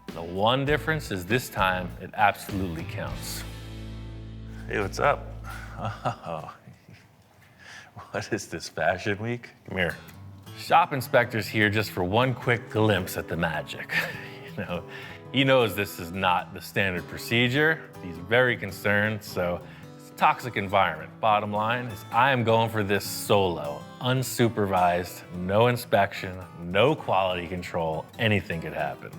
The one difference is this time it absolutely counts. Hey, what's up? Oh, what is this, Fashion Week? Come here. Shop inspector's here just for one quick glimpse at the magic. You know, he knows this is not the standard procedure. He's very concerned, so it's a toxic environment. Bottom line is I am going for this solo, unsupervised, no inspection, no quality control, anything could happen.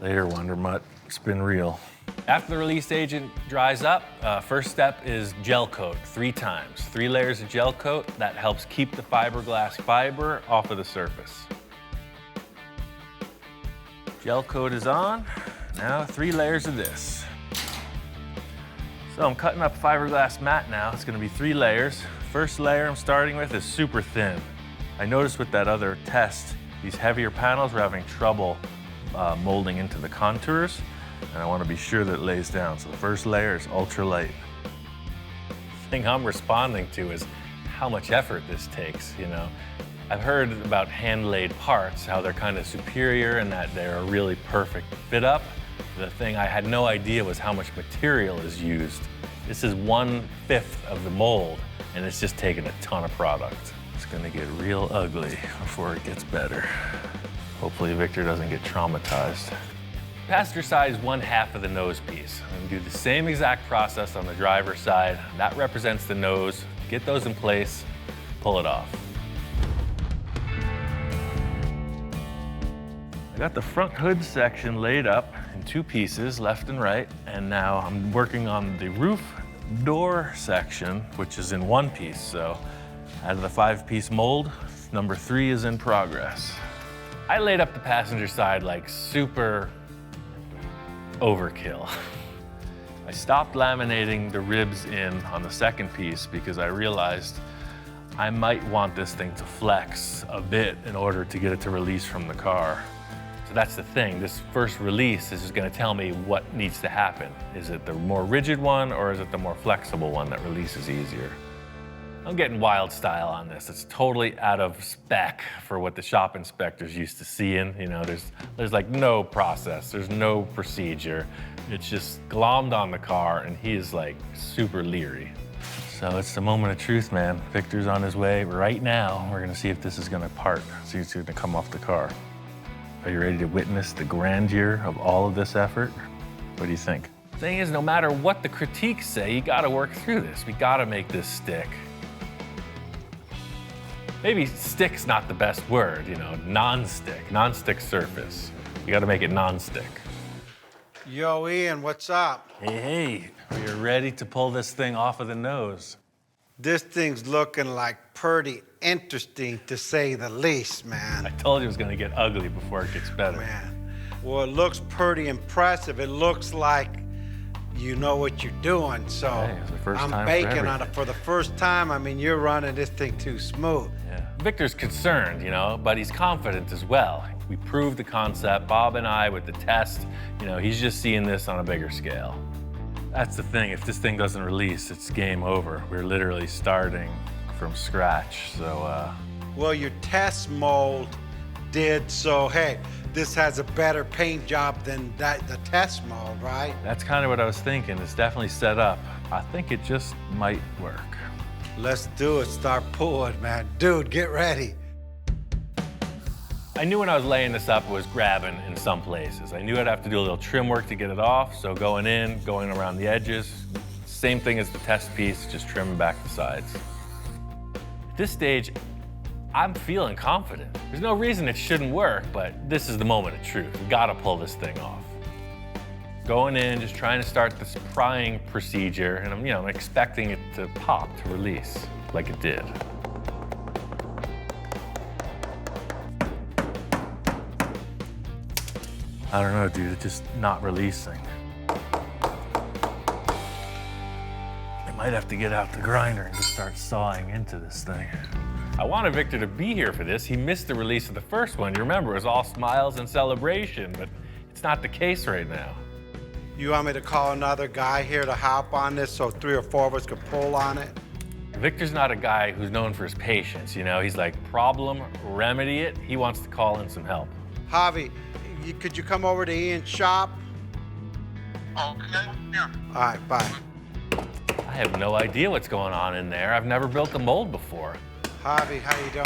Later, Wonder Mutt, it's been real. After the release agent dries up, first step is gel coat 3 times. 3 layers of gel coat, that helps keep the fiberglass fiber off of the surface. Gel coat is on, now 3 layers of this. So I'm cutting up fiberglass mat now. It's gonna be 3 layers. First layer I'm starting with is super thin. I noticed with that other test, these heavier panels were having trouble molding into the contours, and I want to be sure that it lays down. So the first layer is ultra light. The thing I'm responding to is how much effort this takes, you know. I've heard about hand-laid parts, how they're kind of superior and that they're a really perfect fit up. The thing I had no idea was how much material is used. This is 1/5 of the mold, and it's just taking a ton of product. It's gonna get real ugly before it gets better. Hopefully Victor doesn't get traumatized. Passenger side is 1/2 of the nose piece. I'm gonna do the same exact process on the driver's side. That represents the nose. Get those in place, pull it off. I got the front hood section laid up in 2 pieces, left and right, and now I'm working on the roof door section, which is in 1 piece. So out of the 5-piece mold, number 3 is in progress. I laid up the passenger side like super overkill. I stopped laminating the ribs in on the 2nd piece because I realized I might want this thing to flex a bit in order to get it to release from the car. So that's the thing, this first release is just gonna tell me what needs to happen. Is it the more rigid one or is it the more flexible one that releases easier? I'm getting wild style on this. It's totally out of spec for what the shop inspectors used to seeing. You know, there's like no process, there's no procedure. It's just glommed on the car and he is like super leery. So it's the moment of truth, man. Victor's on his way right now. We're gonna see if this is gonna part, see if it's gonna come off the car. Are you ready to witness the grandeur of all of this effort? What do you think? Thing is, no matter what the critiques say, you gotta work through this. We gotta make this stick. Maybe stick's not the best word, you know, non-stick surface. You gotta make it non-stick. Yo, Ian, what's up? Hey, we're ready to pull this thing off of the nose. This thing's looking like pretty interesting, to say the least, man. I told you it was gonna get ugly before it gets better. Man, well, it looks pretty impressive. It looks like you know what you're doing, so Hey, it's the first I'm time for baking on it everything. for the first time. I mean, you're running this thing too smooth. Yeah. Victor's concerned, you know, but he's confident as well. We proved the concept, Bob and I, with the test. You know, he's just seeing this on a bigger scale. That's the thing, if this thing doesn't release, it's game over. We're literally starting from scratch, so. Well, your test mold did, so hey, this has a better paint job than the test mold, right? That's kind of what I was thinking. It's definitely set up. I think it just might work. Let's do it, start pulling, man. Dude, get ready. I knew when I was laying this up, it was grabbing in some places. I knew I'd have to do a little trim work to get it off, so going in, going around the edges, same thing as the test piece, just trimming back the sides. At this stage, I'm feeling confident. There's no reason it shouldn't work, but this is the moment of truth. We gotta pull this thing off. Going in, just trying to start this prying procedure, and I'm expecting it to pop, to release, like it did. I don't know, dude, it's just not releasing. I might have to get out the grinder and just start sawing into this thing. I wanted Victor to be here for this. He missed the release of the first one. You remember, it was all smiles and celebration, but it's not the case right now. You want me to call another guy here to hop on this so 3 or 4 of us could pull on it? Victor's not a guy who's known for his patience, you know? He's like, problem, remedy it. He wants to call in some help. Javi, could you come over to Ian's shop? Okay, yeah. All right, bye. I have no idea what's going on in there. I've never built a mold before. Javi, how you doing?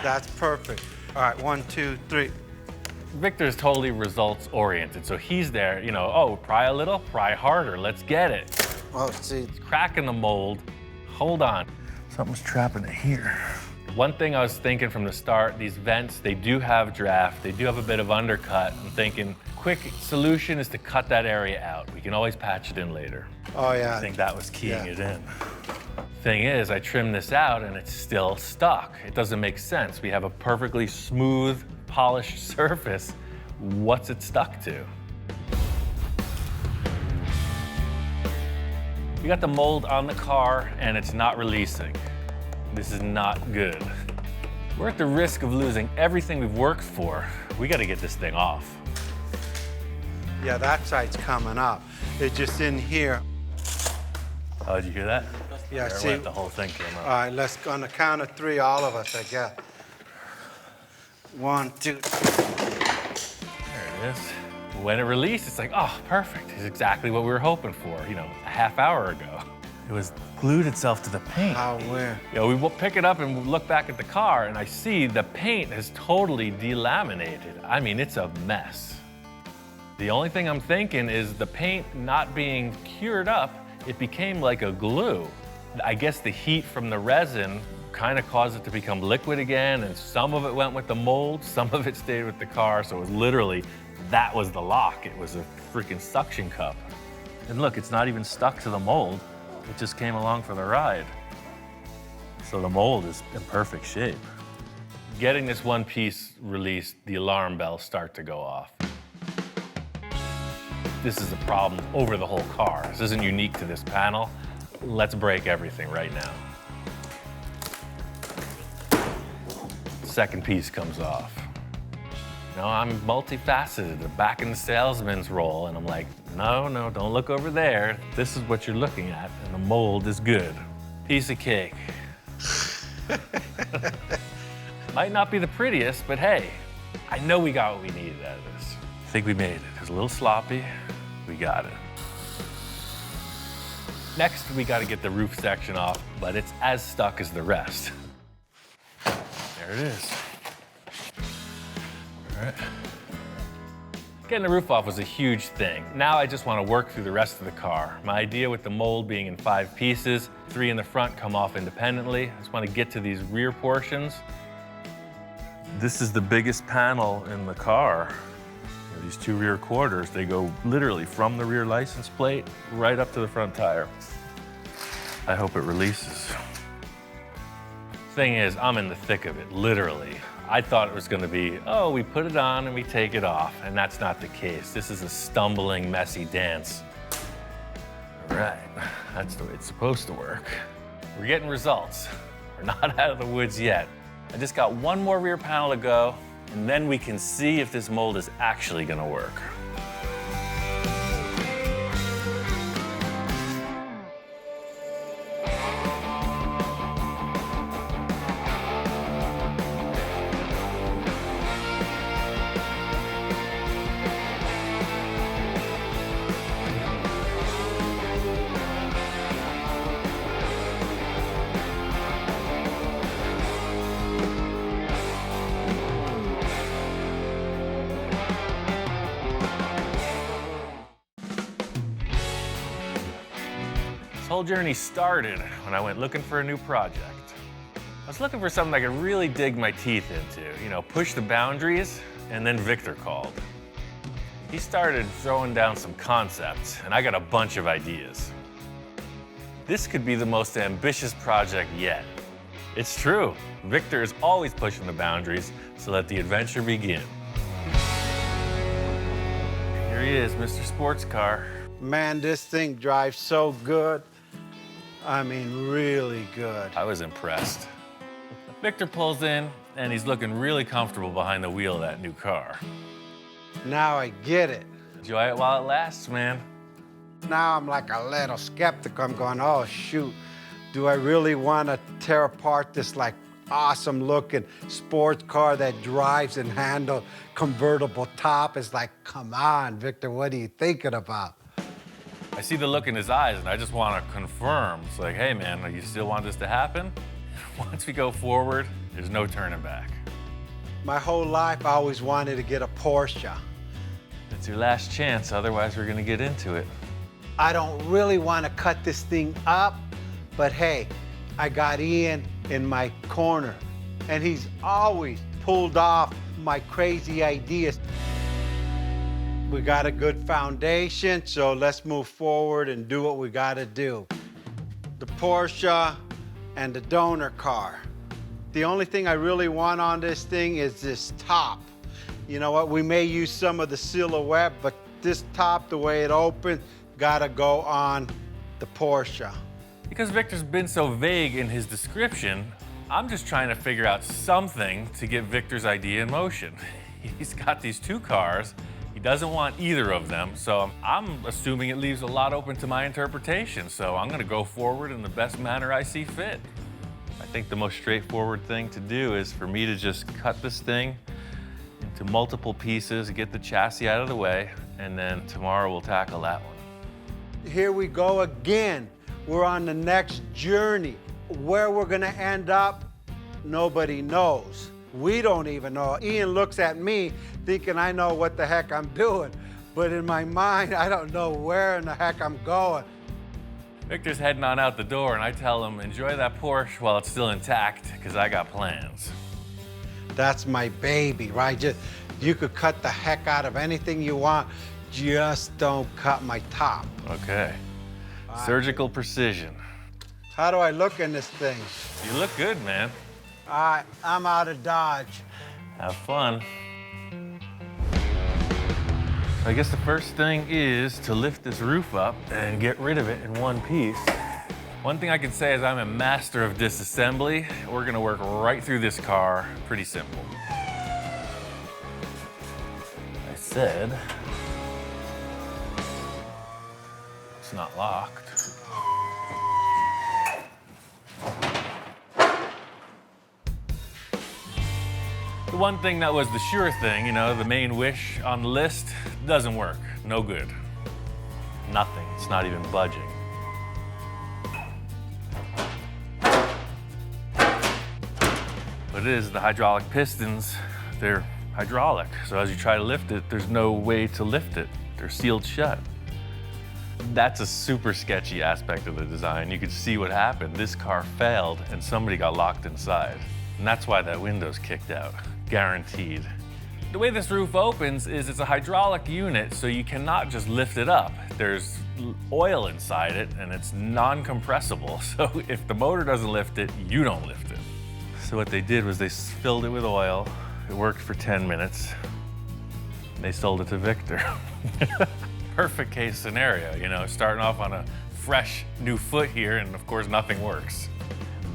That's perfect. All right, 1, 2, 3. Victor's totally results oriented, so he's there, oh, pry a little, pry harder, let's get it. Oh, see. It's cracking the mold. Hold on. Something's trapping it here. One thing I was thinking from the start, these vents, they do have draft, they do have a bit of undercut. I'm thinking, quick solution is to cut that area out. We can always patch it in later. Oh, yeah. I think that was keying it in. Thing is, I trimmed this out and it's still stuck. It doesn't make sense. We have a perfectly smooth, polished surface. What's it stuck to? We got the mold on the car and it's not releasing. This is not good. We're at the risk of losing everything we've worked for. We gotta get this thing off. Yeah, that side's coming up. It's just in here. Oh, did you hear that? Yeah, There see. went, the whole thing came All up. right, let's go on the count of 3, all of us, I guess. 1, 2. There it is. When it released, it's like, oh, perfect. It's exactly what we were hoping for, a half hour ago. It was glued itself to the paint. How, where? We will pick it up and look back at the car, and I see the paint has totally delaminated. I mean, it's a mess. The only thing I'm thinking is the paint not being cured up, it became like a glue. I guess the heat from the resin kind of caused it to become liquid again, and some of it went with the mold, some of it stayed with the car, so it was literally, that was the lock. It was a freaking suction cup. And look, it's not even stuck to the mold. It just came along for the ride. So the mold is in perfect shape. Getting this one piece released, the alarm bells start to go off. This is a problem over the whole car. This isn't unique to this panel. Let's break everything right now. second piece comes off. You know, I'm multifaceted, back in the salesman's role, and I'm like, no, no, don't look over there. This is what you're looking at, and the mold is good. Piece of cake. Might not be the prettiest, but hey, I know we got what we needed out of this. I think we made it. It was a little sloppy. We got it. Next, we got to get the roof section off, but it's as stuck as the rest. There it is. All right. Getting the roof off was a huge thing. Now I just want to work through the rest of the car. My idea with the mold being in 5 pieces, 3 in the front come off independently. I just want to get to these rear portions. This is the biggest panel in the car. These 2 rear quarters, they go literally from the rear license plate right up to the front tire. I hope it releases. Thing is, I'm in the thick of it, literally. I thought it was gonna be, oh, we put it on and we take it off, and that's not the case. This is a stumbling, messy dance. All right, that's the way it's supposed to work. We're getting results. We're not out of the woods yet. I just got 1 more rear panel to go, and then we can see if this mold is actually gonna work. This whole journey started when I went looking for a new project. I was looking for something I could really dig my teeth into, you know, push the boundaries, and then Victor called. He started throwing down some concepts, and I got a bunch of ideas. This could be the most ambitious project yet. It's true. Victor is always pushing the boundaries, so let the adventure begin. Here he is, Mr. Sports Car. Man, this thing drives so good. I mean, really good. I was impressed. Victor pulls in, and he's looking really comfortable behind the wheel of that new car. Now I get it. Enjoy it while it lasts, man. Now I'm like a little skeptical. I'm going, oh, shoot. Do I really want to tear apart this like awesome looking sports car that drives and handles convertible top? It's like, come on, Victor, what are you thinking about? I see the look in his eyes, and I just want to confirm. It's like, hey, man, you still want this to happen? Once we go forward, there's no turning back. My whole life, I always wanted to get a Porsche. It's your last chance, otherwise we're going to get into it. I don't really want to cut this thing up, but hey, I got Ian in my corner, and he's always pulled off my crazy ideas. We got a good foundation, so let's move forward and do what we got to do. The Porsche and the donor car. The only thing I really want on this thing is this top. You know what, we may use some of the silhouette, but this top, the way it opens, gotta go on the Porsche. Because Victor's been so vague in his description, I'm just trying to figure out something to get Victor's idea in motion. He's got these 2 cars. He doesn't want either of them, so I'm assuming it leaves a lot open to my interpretation, so I'm gonna go forward in the best manner I see fit. I think the most straightforward thing to do is for me to just cut this thing into multiple pieces, get the chassis out of the way, and then tomorrow we'll tackle that one. Here we go again. We're on the next journey. Where we're gonna end up, nobody knows. We don't even know. Ian looks at me thinking I know what the heck I'm doing, but in my mind, I don't know where in the heck I'm going. Victor's heading on out the door, and I tell him, enjoy that Porsche while it's still intact, because I got plans. That's my baby, right? You could cut the heck out of anything you want, just don't cut my top. Okay. Surgical precision. How do I look in this thing? You look good, man. All right, I'm out of Dodge. Have fun. I guess the first thing is to lift this roof up and get rid of it in one piece. One thing I can say is I'm a master of disassembly. We're gonna work right through this car, pretty simple. I said, it's not locked. The one thing that was the sure thing, you know, the main wish on the list, doesn't work. No good. Nothing. It's not even budging. But it is the hydraulic pistons. They're hydraulic. So as you try to lift it, there's no way to lift it. They're sealed shut. That's a super sketchy aspect of the design. You could see what happened. This car failed and somebody got locked inside. And that's why that window's kicked out. Guaranteed. The way this roof opens is it's a hydraulic unit, so you cannot just lift it up. There's oil inside it, and it's non-compressible. So if the motor doesn't lift it, you don't lift it. So what they did was they filled it with oil. It worked for 10 minutes. And they sold it to Victor. Perfect case scenario, you know, starting off on a fresh new foot here, and of course nothing works.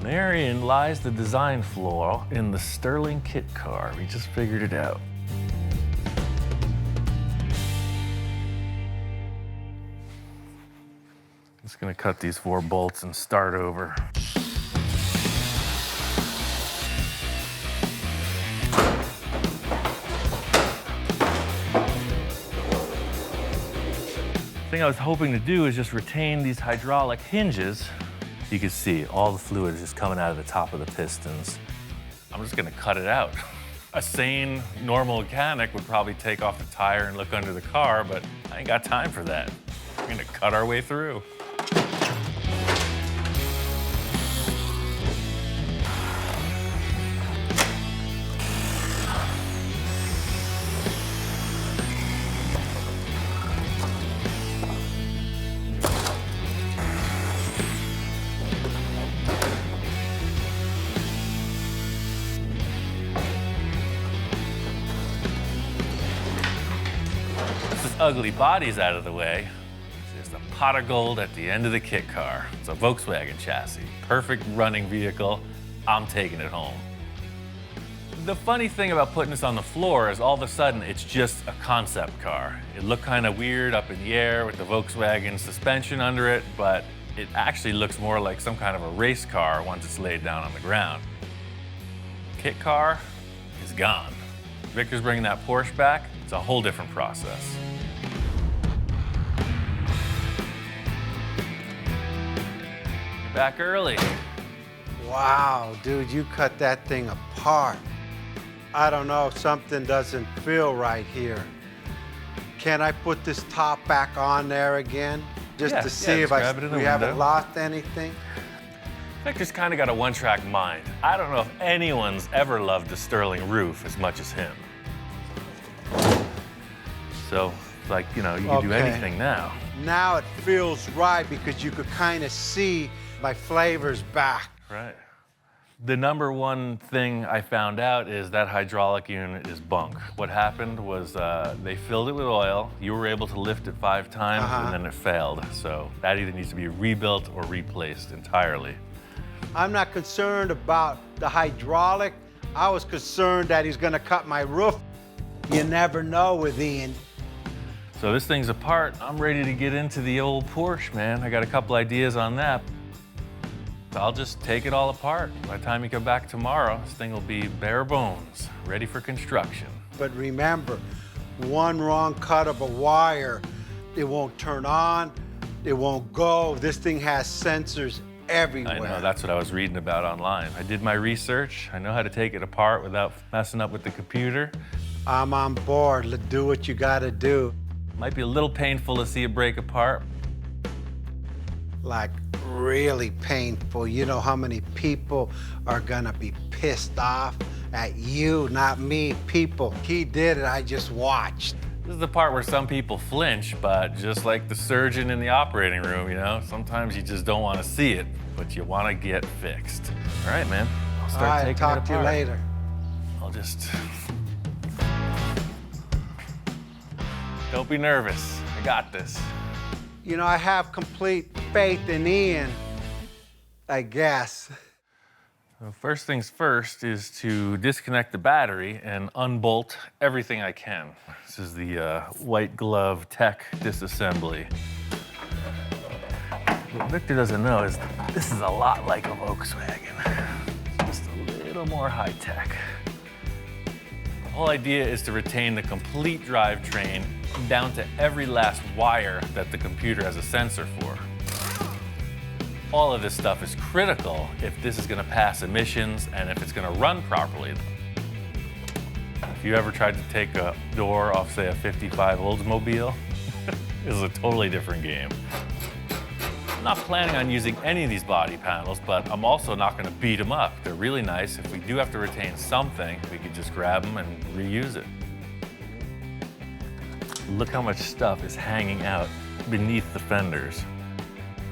Therein lies the design flaw in the Sterling kit car. We just figured it out. Just gonna cut these 4 bolts and start over. The thing I was hoping to do is just retain these hydraulic hinges. You can see all the fluid is just coming out of the top of the pistons. I'm just gonna cut it out. A sane, normal mechanic would probably take off the tire and look under the car, but I ain't got time for that. We're gonna cut our way through. Ugly body's out of the way. There's the pot of gold at the end of the kit car. It's a Volkswagen chassis. Perfect running vehicle. I'm taking it home. The funny thing about putting this on the floor is all of a sudden it's just a concept car. It looked kind of weird up in the air with the Volkswagen suspension under it, but it actually looks more like some kind of a race car once it's laid down on the ground. Kit car is gone. Victor's bringing that Porsche back. It's a whole different process. Back early. Wow, dude, you cut that thing apart. I don't know, something doesn't feel right here. Can I put this top back on there again? Just to see if we haven't lost anything? Victor's kind of got a one-track mind. I don't know if anyone's ever loved a Sterling roof as much as him. So, like, you know, you can do anything now. Now it feels right because you could kind of see my flavors back. Right. The number one thing I found out is that hydraulic unit is bunk. What happened was they filled it with oil. You were able to lift it 5 times and then it failed. So that either needs to be rebuilt or replaced entirely. I'm not concerned about the hydraulic. I was concerned that he's gonna cut my roof. You never know with Ian. So this thing's apart. I'm ready to get into the old Porsche, man. I got a couple ideas on that. I'll just take it all apart. By the time you come back tomorrow, this thing will be bare bones, ready for construction. But remember, one wrong cut of a wire, it won't turn on, it won't go. This thing has sensors everywhere. I know, that's what I was reading about online. I did my research. I know how to take it apart without messing up with the computer. I'm on board. Let's do what you gotta do. Might be a little painful to see it break apart. Like, really painful. You know how many people are gonna be pissed off at you, not me, people. He did it, I just watched. This is the part where some people flinch, but just like the surgeon in the operating room, you know, sometimes you just don't want to see it, but you want to get fixed. All right, man, I'll start taking it apart. Talk to you later. I'll just... Don't be nervous, I got this. You know, I have complete faith in Ian. I guess. So first things first is to disconnect the battery and unbolt everything I can. This is the white glove tech disassembly. What Victor doesn't know is this is a lot like a Volkswagen, just a little more high tech. The whole idea is to retain the complete drivetrain down to every last wire that the computer has a sensor for. All of this stuff is critical if this is going to pass emissions and if it's going to run properly. If you ever tried to take a door off, say, a 55 Oldsmobile, this is a totally different game. I'm not planning on using any of these body panels, but I'm also not going to beat them up. They're really nice. If we do have to retain something, we could just grab them and reuse it. Look how much stuff is hanging out beneath the fenders.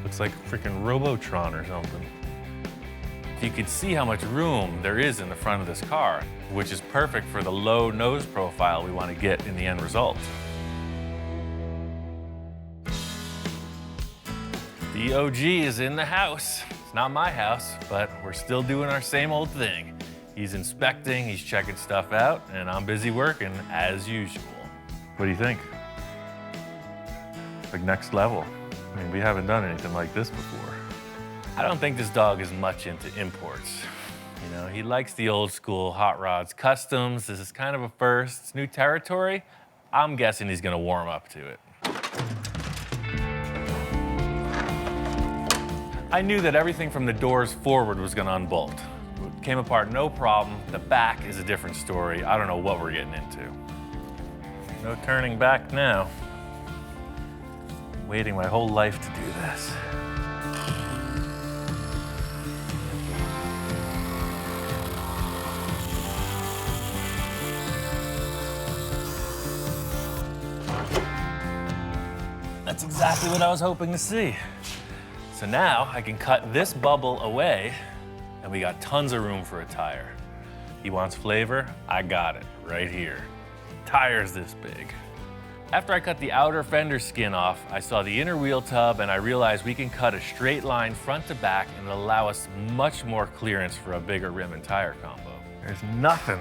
Looks like a freaking Robotron or something. You could see how much room there is in the front of this car, which is perfect for the low nose profile we want to get in the end result. The OG is in the house. It's not my house, but we're still doing our same old thing. He's inspecting, he's checking stuff out, and I'm busy working as usual. What do you think? Like next level. I mean, we haven't done anything like this before. I don't think this dog is much into imports. You know, he likes the old school hot rods, customs. This is kind of a first. It's new territory. I'm guessing he's gonna warm up to it. I knew that everything from the doors forward was gonna unbolt. It came apart no problem. The back is a different story. I don't know what we're getting into. No turning back now. Waiting my whole life to do this. That's exactly what I was hoping to see. So now I can cut this bubble away and we got tons of room for a tire. He wants flavor, I got it right here. Tire's this big. After I cut the outer fender skin off, I saw the inner wheel tub and I realized we can cut a straight line front to back and it'll allow us much more clearance for a bigger rim and tire combo. There's nothing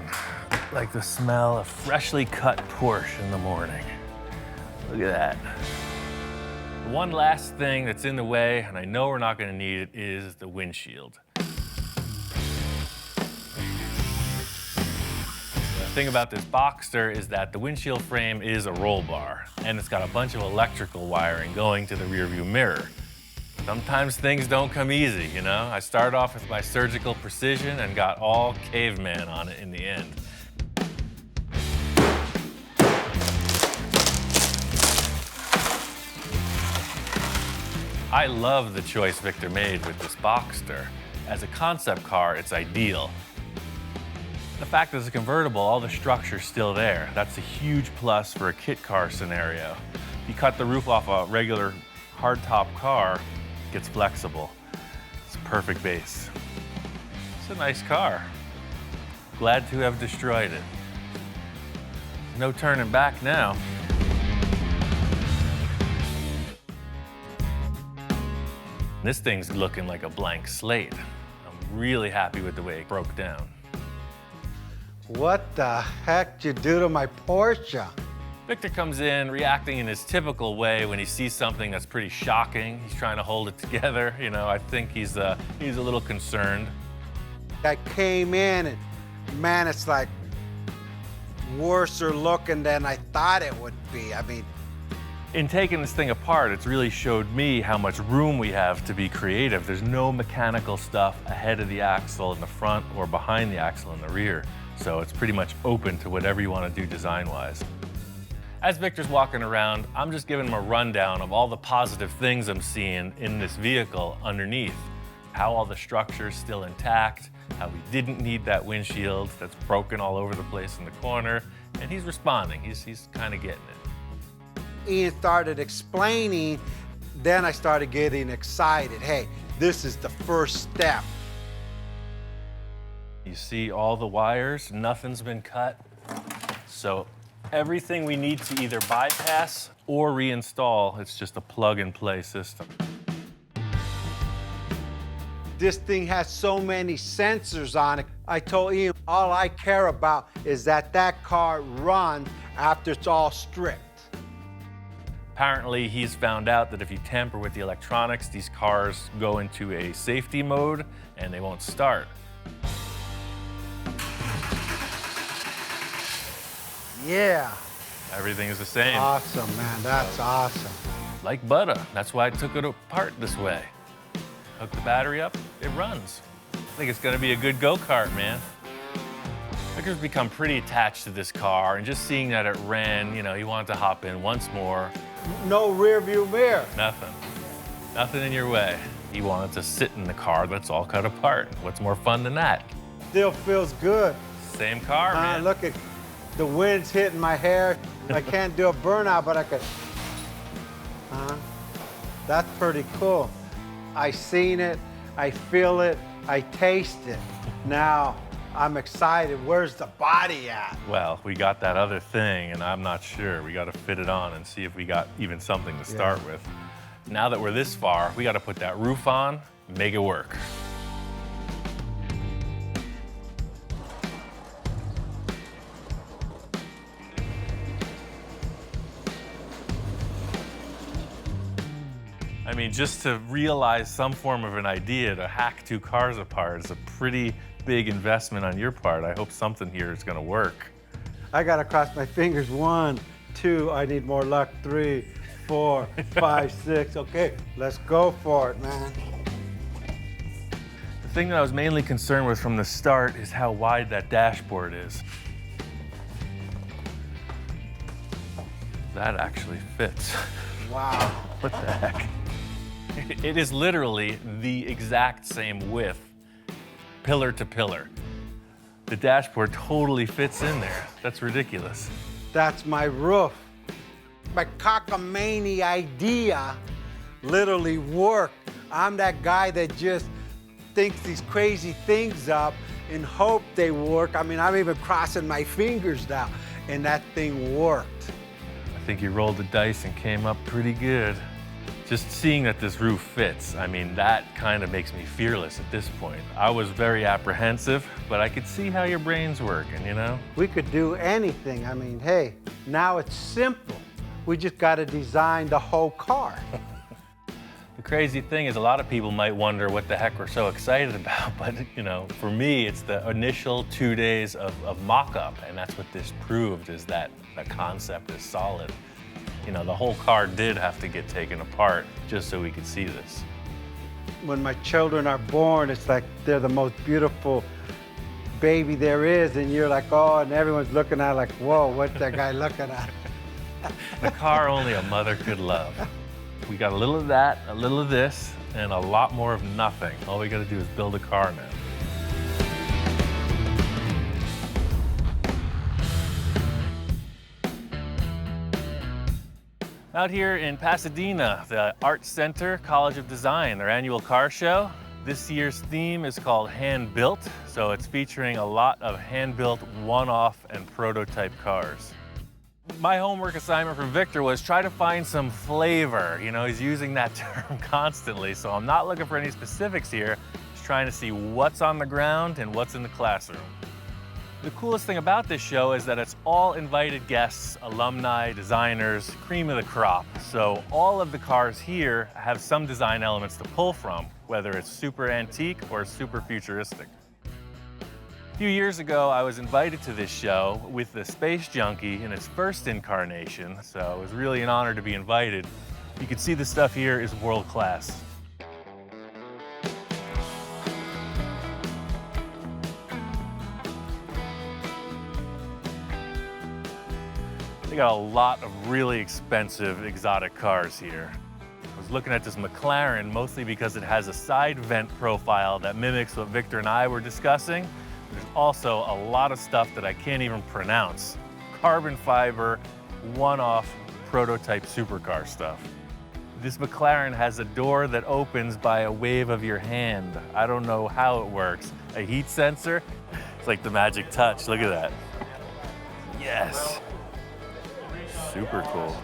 like the smell of freshly cut Porsche in the morning. Look at that. One last thing that's in the way, and I know we're not gonna need it, is the windshield. The thing about this Boxster is that the windshield frame is a roll bar, and it's got a bunch of electrical wiring going to the rearview mirror. Sometimes things don't come easy, you know? I started off with my surgical precision and got all caveman on it in the end. I love the choice Victor made with this Boxster. As a concept car, it's ideal. The fact that it's a convertible, all the structure's still there. That's a huge plus for a kit car scenario. If you cut the roof off a regular hardtop car, it gets flexible. It's a perfect base. It's a nice car. Glad to have destroyed it. No turning back now. This thing's looking like a blank slate. I'm really happy with the way it broke down. What the heck did you do to my Porsche? Victor comes in reacting in his typical way when he sees something that's pretty shocking. He's trying to hold it together. You know, I think he's a little concerned. I came in and man, it's like worser looking than I thought it would be. I mean, in taking this thing apart, it's really showed me how much room we have to be creative. There's no mechanical stuff ahead of the axle in the front or behind the axle in the rear. So it's pretty much open to whatever you want to do design-wise. As Victor's walking around, I'm just giving him a rundown of all the positive things I'm seeing in this vehicle underneath. How all the structure's still intact, how we didn't need that windshield that's broken all over the place in the corner, and he's responding. He's kind of getting it. Ian started explaining, then I started getting excited. Hey, this is the first step. You see all the wires, nothing's been cut. So everything we need to either bypass or reinstall, it's just a plug-and-play system. This thing has so many sensors on it. I told Ian, all I care about is that that car runs after it's all stripped. Apparently, he's found out that if you tamper with the electronics, these cars go into a safety mode and they won't start. Yeah. Everything is the same. Awesome, man. That's awesome. Like butter. That's why I took it apart this way. Hook the battery up, it runs. I think it's gonna be a good go-kart, man. Victor's become pretty attached to this car, and just seeing that it ran, you know, he wanted to hop in once more. No rear view mirror. Nothing. Nothing in your way. He wanted to sit in the car that's all cut apart. What's more fun than that? Still feels good. Same car, man. Look at the wind's hitting my hair. I can't do a burnout, but I could. That's pretty cool. I seen it, I feel it, I taste it. Now, I'm excited. Where's the body at? Well, we got that other thing, and I'm not sure. We got to fit it on and see if we got even something to start with. Now that we're this far, we got to put that roof on, make it work. I mean, just to realize some form of an idea to hack two cars apart is a pretty big investment on your part. I hope something here is gonna work. I gotta cross my fingers. 1, 2, I need more luck. 3, 4, 5, 6. Okay, let's go for it, man. The thing that I was mainly concerned with from the start is how wide that dashboard is. That actually fits. Wow. What the heck? It is literally the exact same width, pillar to pillar. The dashboard totally fits in there. That's ridiculous. That's my roof. My cockamamie idea literally worked. I'm that guy that just thinks these crazy things up and hope they work. I mean, I'm even crossing my fingers now, and that thing worked. I think you rolled the dice and came up pretty good. Just seeing that this roof fits, I mean, that kind of makes me fearless at this point. I was very apprehensive, but I could see how your brain's working, you know? We could do anything. I mean, hey, now it's simple. We just got to design the whole car. The crazy thing is a lot of people might wonder what the heck we're so excited about, but you know, for me, it's the initial 2 days of mock-up, and that's what this proved, is that the concept is solid. You know, the whole car did have to get taken apart just so we could see this. When my children are born, it's like they're the most beautiful baby there is, and you're like, oh, and everyone's looking at it like, whoa, what's that guy looking at? The car only a mother could love. We got a little of that, a little of this, and a lot more of nothing. All we gotta do is build a car now. Out here in Pasadena, the Art Center College of Design, their annual car show. This year's theme is called Hand Built, so it's featuring a lot of hand-built one-off and prototype cars. My homework assignment for Victor was try to find some flavor. You know, he's using that term constantly, so I'm not looking for any specifics here. Just trying to see what's on the ground and what's in the classroom. The coolest thing about this show is that it's all invited guests, alumni, designers, cream of the crop. So all of the cars here have some design elements to pull from, whether it's super antique or super futuristic. A few years ago, I was invited to this show with the Space Junkie in its first incarnation, so it was really an honor to be invited. You can see the stuff here is world class. They got a lot of really expensive exotic cars here. I was looking at this McLaren mostly because it has a side vent profile that mimics what Victor and I were discussing. There's also a lot of stuff that I can't even pronounce. Carbon fiber, one-off prototype supercar stuff. This McLaren has a door that opens by a wave of your hand. I don't know how it works. A heat sensor? It's like the magic touch. Look at that. Yes. Super cool.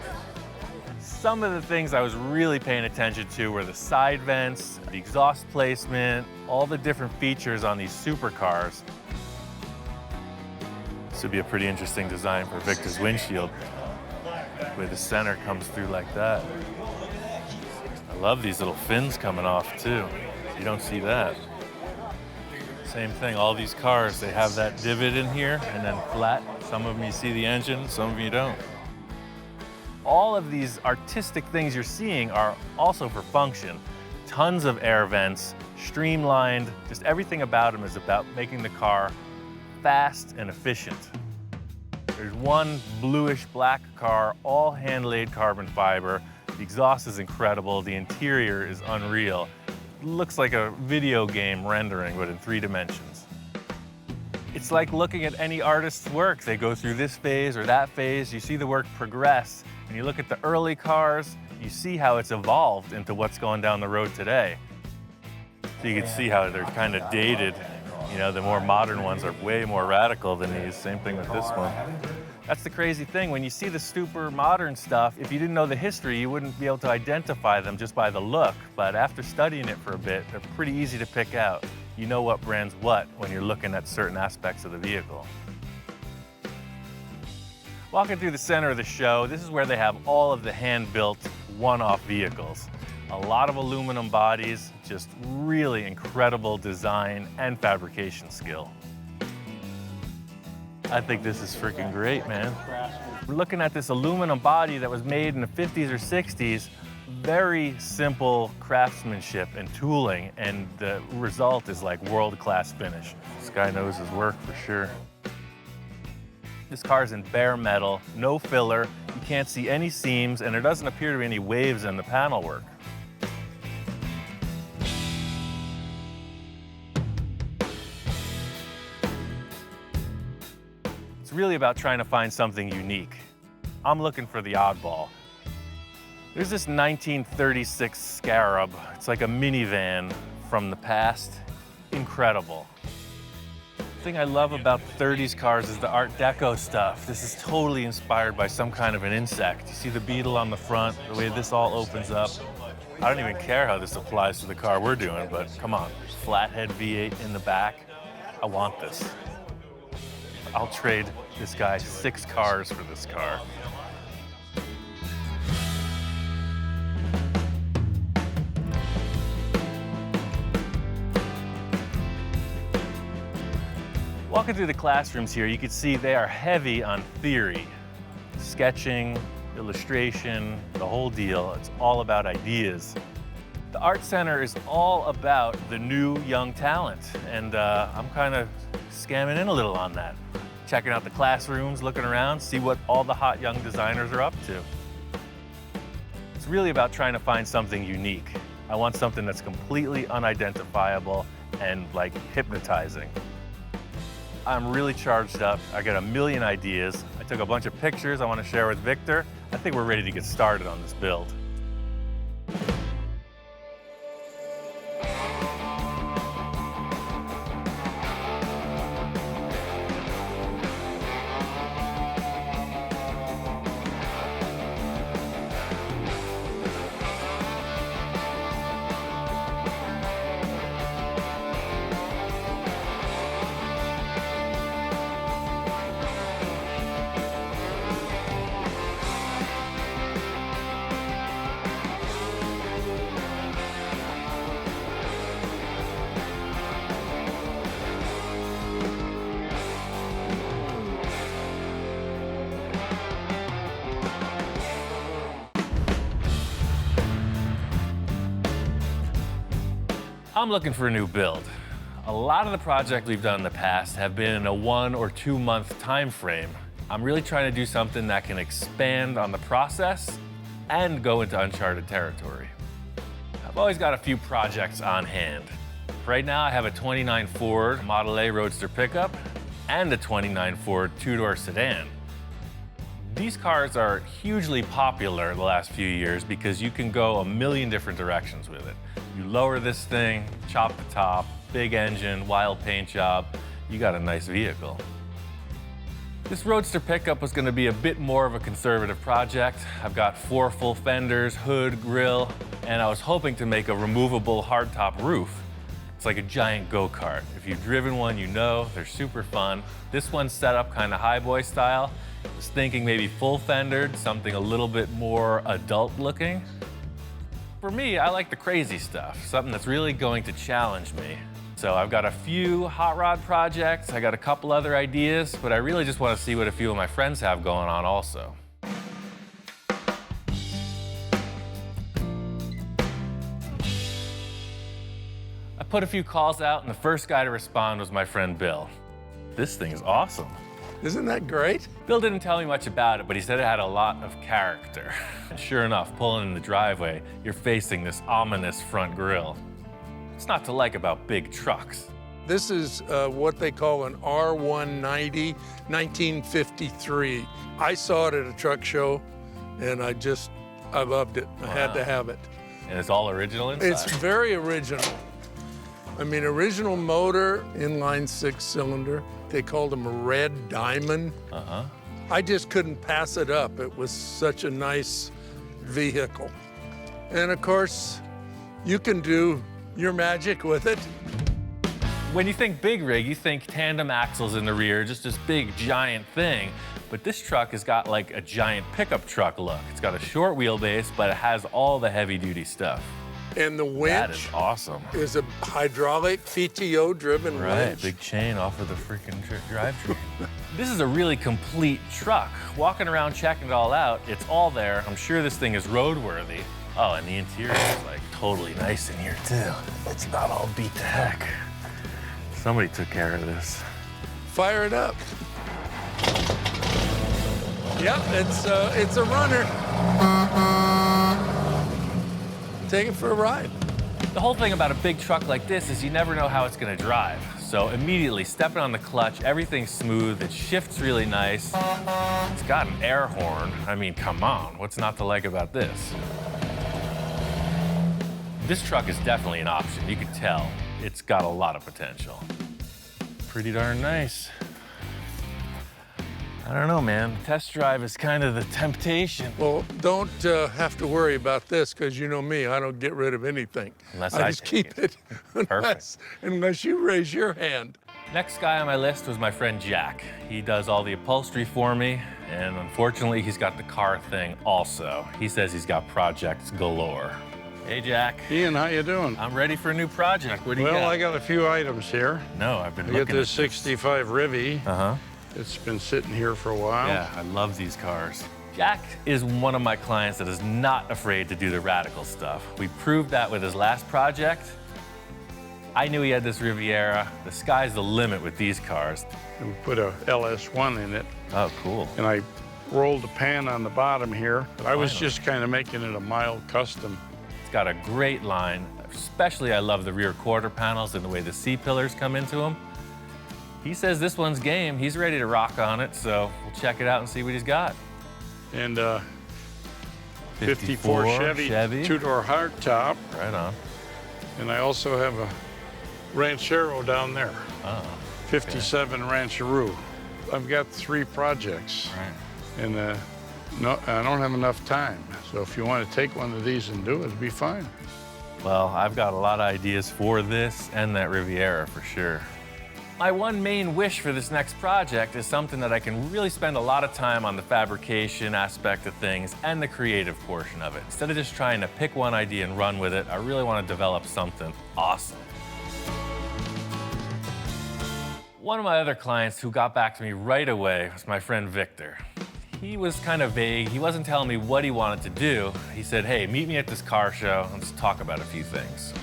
Some of the things I was really paying attention to were the side vents, the exhaust placement, all the different features on these supercars. This would be a pretty interesting design for Victor's windshield, where the center comes through like that. I love these little fins coming off too. You don't see that. Same thing, all these cars, they have that divot in here and then flat. Some of them you see the engine, some of them you don't. All of these artistic things you're seeing are also for function. Tons of air vents, streamlined, just everything about them is about making the car fast and efficient. There's one bluish black car, all hand-laid carbon fiber. The exhaust is incredible, the interior is unreal. Looks like a video game rendering, but in 3 dimensions. It's like looking at any artist's work. They go through this phase or that phase, you see the work progress, and you look at the early cars, you see how it's evolved into what's going down the road today. So you can see how they're kind of dated. You know, the more modern ones are way more radical than these. Same thing with this one. That's the crazy thing. When you see the super modern stuff, if you didn't know the history, you wouldn't be able to identify them just by the look. But after studying it for a bit, they're pretty easy to pick out. You know what brand's what when you're looking at certain aspects of the vehicle. Walking through the center of the show, this is where they have all of the hand-built, one-off vehicles. A lot of aluminum bodies, just really incredible design and fabrication skill. I think this is freaking great, man. We're looking at this aluminum body that was made in the 50s or 60s. Very simple craftsmanship and tooling, and the result is like world-class finish. This guy knows his work for sure. This car is in bare metal, no filler. You can't see any seams, and there doesn't appear to be any waves in the panel work. Really about trying to find something unique. I'm looking for the oddball. There's this 1936 Scarab. It's like a minivan from the past. Incredible. The thing I love about the 30s cars is the Art Deco stuff. This is totally inspired by some kind of an insect. You see the beetle on the front, the way this all opens up. I don't even care how this applies to the car we're doing, but come on. Flathead V8 in the back. I want this. I'll trade this guy 6 cars for this car. Walking through the classrooms here, you can see they are heavy on theory. Sketching, illustration, the whole deal. It's all about ideas. The Art Center is all about the new young talent, and I'm kind of scamming in a little on that. Checking out the classrooms, looking around, see what all the hot young designers are up to. It's really about trying to find something unique. I want something that's completely unidentifiable and like hypnotizing. I'm really charged up. I got a million ideas. I took a bunch of pictures I want to share with Victor. I think we're ready to get started on this build. I'm looking for a new build. A lot of the projects we've done in the past have been in a 1 or 2 month time frame. I'm really trying to do something that can expand on the process and go into uncharted territory. I've always got a few projects on hand. Right now I have a 29 Ford Model A Roadster pickup and a 29 Ford 2-door sedan. These cars are hugely popular the last few years because you can go a million different directions with it. You lower this thing, chop the top, big engine, wild paint job, you got a nice vehicle. This Roadster pickup was going to be a bit more of a conservative project. I've got 4 full fenders, hood, grille, and I was hoping to make a removable hardtop roof. It's like a giant go-kart. If you've driven one, you know they're super fun. This one's set up kind of highboy style. I was thinking maybe full fendered, something a little bit more adult looking. For me, I like the crazy stuff, something that's really going to challenge me. So I've got a few hot rod projects, I got a couple other ideas, but I really just want to see what a few of my friends have going on also. I put a few calls out, and the first guy to respond was my friend Bill. This thing is awesome. Isn't that great? Bill didn't tell me much about it, but he said it had a lot of character. And sure enough, pulling in the driveway, you're facing this ominous front grille. What's not to like about big trucks? This is what they call an R190, 1953. I saw it at a truck show, and I loved it. I had to have it. And it's all original inside? It's very original. I mean, original motor, inline 6-cylinder. They called them a red diamond. I just couldn't pass it up. It was such a nice vehicle. And of course, you can do your magic with it. When you think big rig, you think tandem axles in the rear, just this big, giant thing. But this truck has got like a giant pickup truck look. It's got a short wheelbase, but it has all the heavy-duty stuff. And the winch That is awesome. is a hydraulic PTO-driven winch. Big chain off of the freaking drivetrain. This is a really complete truck. Walking around checking it all out, it's all there. I'm sure this thing is roadworthy. Oh, and the interior is like totally nice in here too. It's not all beat to heck. Somebody took care of this. Fire it up. Yep, it's a runner. Take it for a ride. The whole thing about a big truck like this is you never know how it's gonna drive. So immediately stepping on the clutch, everything's smooth, it shifts really nice. It's got an air horn. I mean, come on, what's not to like about this? This truck is definitely an option. You can tell it's got a lot of potential. Pretty darn nice. I don't know, man. Test drive is kind of the temptation. Well, don't have to worry about this, because you know me, I don't get rid of anything. Unless I I just take keep it, unless you raise your hand. Next guy on my list was my friend Jack. He does all the upholstery for me, and unfortunately, he's got the car thing also. He says he's got projects galore. Hey, Jack. Ian, how you doing? I'm ready for a new project. What do you got? Well, I got a few items here. No, I've been I looking got this 65 Rivy. Uh-huh. It's been sitting here for a while. Yeah, I love these cars. Jack is one of my clients that is not afraid to do the radical stuff. We proved that with his last project. I knew he had this Riviera. The sky's the limit with these cars. And we put a LS1 in it. Oh, cool. And I rolled the pan on the bottom here. I was just kind of making it a mild custom. It's got a great line. Especially, I love the rear quarter panels and the way the C-pillars come into them. He says this one's game. He's ready to rock on it, so we'll check it out and see what he's got. And 54 Chevy. Two-door hardtop. Right on. And I also have a Ranchero down there. Oh. 57 Rancheroo. I've got 3 projects. Right. And no, I don't have enough time. So if you want to take one of these and do it, it'd be fine. Well, I've got a lot of ideas for this and that Riviera for sure. My one main wish for this next project is something that I can really spend a lot of time on the fabrication aspect of things and the creative portion of it. Instead of just trying to pick one idea and run with it, I really want to develop something awesome. One of my other clients who got back to me right away was my friend Victor. He was kind of vague. He wasn't telling me what he wanted to do. He said, hey, meet me at this car show. Let's talk about a few things.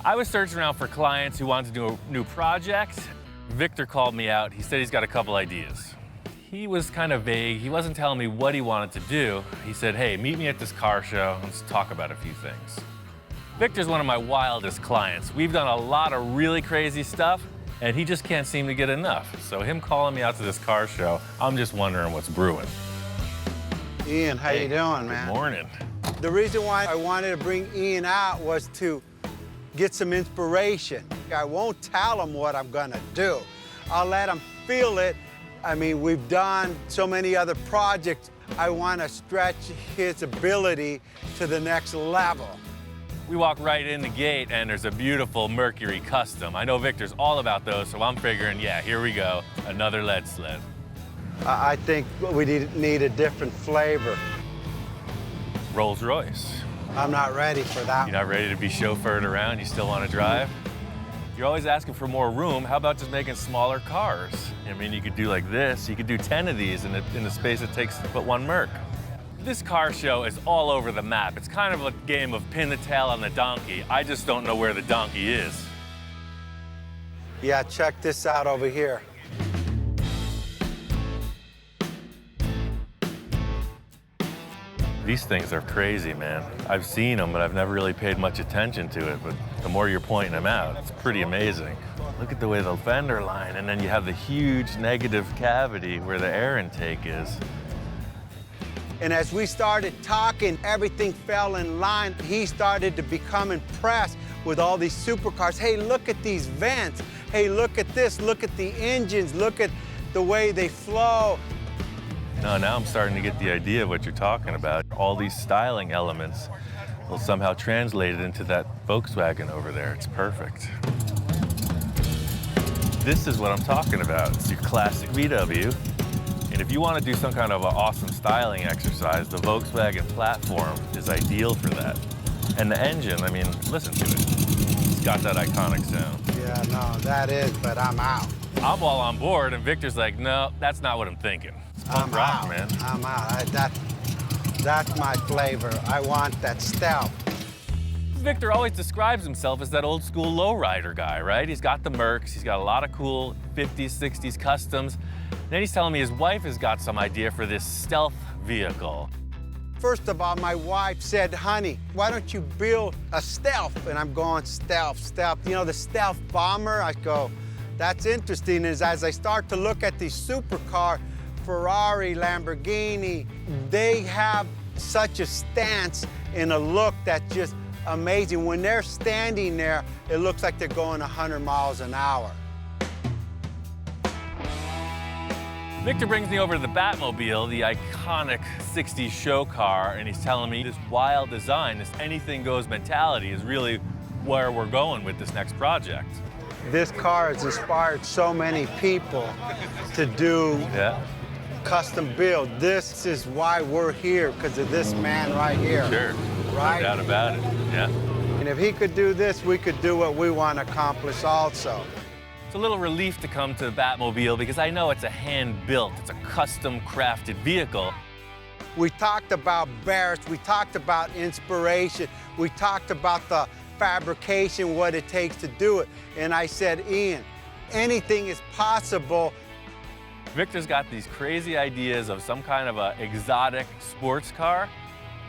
I was searching around for clients who wanted to do a new project. Victor called me out. He said he's got a couple ideas. He was kind of vague. He wasn't telling me what he wanted to do. He said, hey, meet me at this car show. Let's talk about a few things. Victor's one of my wildest clients. We've done a lot of really crazy stuff, and he just can't seem to get enough. So him calling me out to this car show, I'm just wondering what's brewing. Ian, how you doing, man? Good morning. The reason why I wanted to bring Ian out was to get some inspiration. I won't tell him what I'm gonna do. I'll let him feel it I mean, we've done so many other projects. I want to stretch his ability to the next level. We walk right in the gate and there's a beautiful Mercury Custom. I know Victor's all about those, so I'm figuring, yeah, here we go, another lead sled. I think we need a different flavor. Rolls Royce. I'm not ready for that. You're not ready to be chauffeured around? You still want to drive? You're always asking for more room. How about just making smaller cars? I mean, you could do like this. You could do 10 of these in the space it takes to put one Merc. This car show is all over the map. It's kind of a game of pin the tail on the donkey. I just don't know where the donkey is. Yeah, check this out over here. These things are crazy, man. I've seen them, but I've never really paid much attention to it. But the more you're pointing them out, it's pretty amazing. Look at the way the fender line, and then you have the huge negative cavity where the air intake is. And as we started talking, everything fell in line. He started to become impressed with all these supercars. Hey, look at these vents. Hey, look at this. Look at the engines. Look at the way they flow. No, now I'm starting to get the idea of what you're talking about. All these styling elements will somehow translate it into that Volkswagen over there. It's perfect. This is what I'm talking about. It's your classic VW. And if you want to do some kind of an awesome styling exercise, the Volkswagen platform is ideal for that. And the engine, I mean, listen to it. It's got that iconic sound. Yeah, no, that is, but I'm out. I'm all on board, and Victor's like, no, that's not what I'm thinking. It's punk rock, man. I'm out. That's my flavor. I want that stealth. Victor always describes himself as that old school lowrider guy, right? He's got the Mercs, he's got a lot of cool 50s, 60s customs. Then he's telling me his wife has got some idea for this stealth vehicle. First of all, my wife said, honey, why don't you build a stealth? And I'm going, stealth, stealth. You know, the stealth bomber? I go, that's interesting. As I start to look at these supercar, Ferrari, Lamborghini, they have such a stance and a look that's just amazing. When they're standing there, it looks like they're going 100 miles an hour. Victor brings me over to the Batmobile, the iconic 60s show car, and he's telling me this wild design, this anything goes mentality is really where we're going with this next project. This car has inspired so many people to do custom build. This is why we're here, because of this man right here. Sure, right? No doubt about it, yeah. And if he could do this, we could do what we want to accomplish also. It's a little relief to come to the Batmobile because I know it's a hand-built, it's a custom-crafted vehicle. We talked about Barrett's, we talked about inspiration, we talked about the fabrication, what it takes to do it. And I said, Ian, anything is possible. Victor's got these crazy ideas of some kind of a exotic sports car.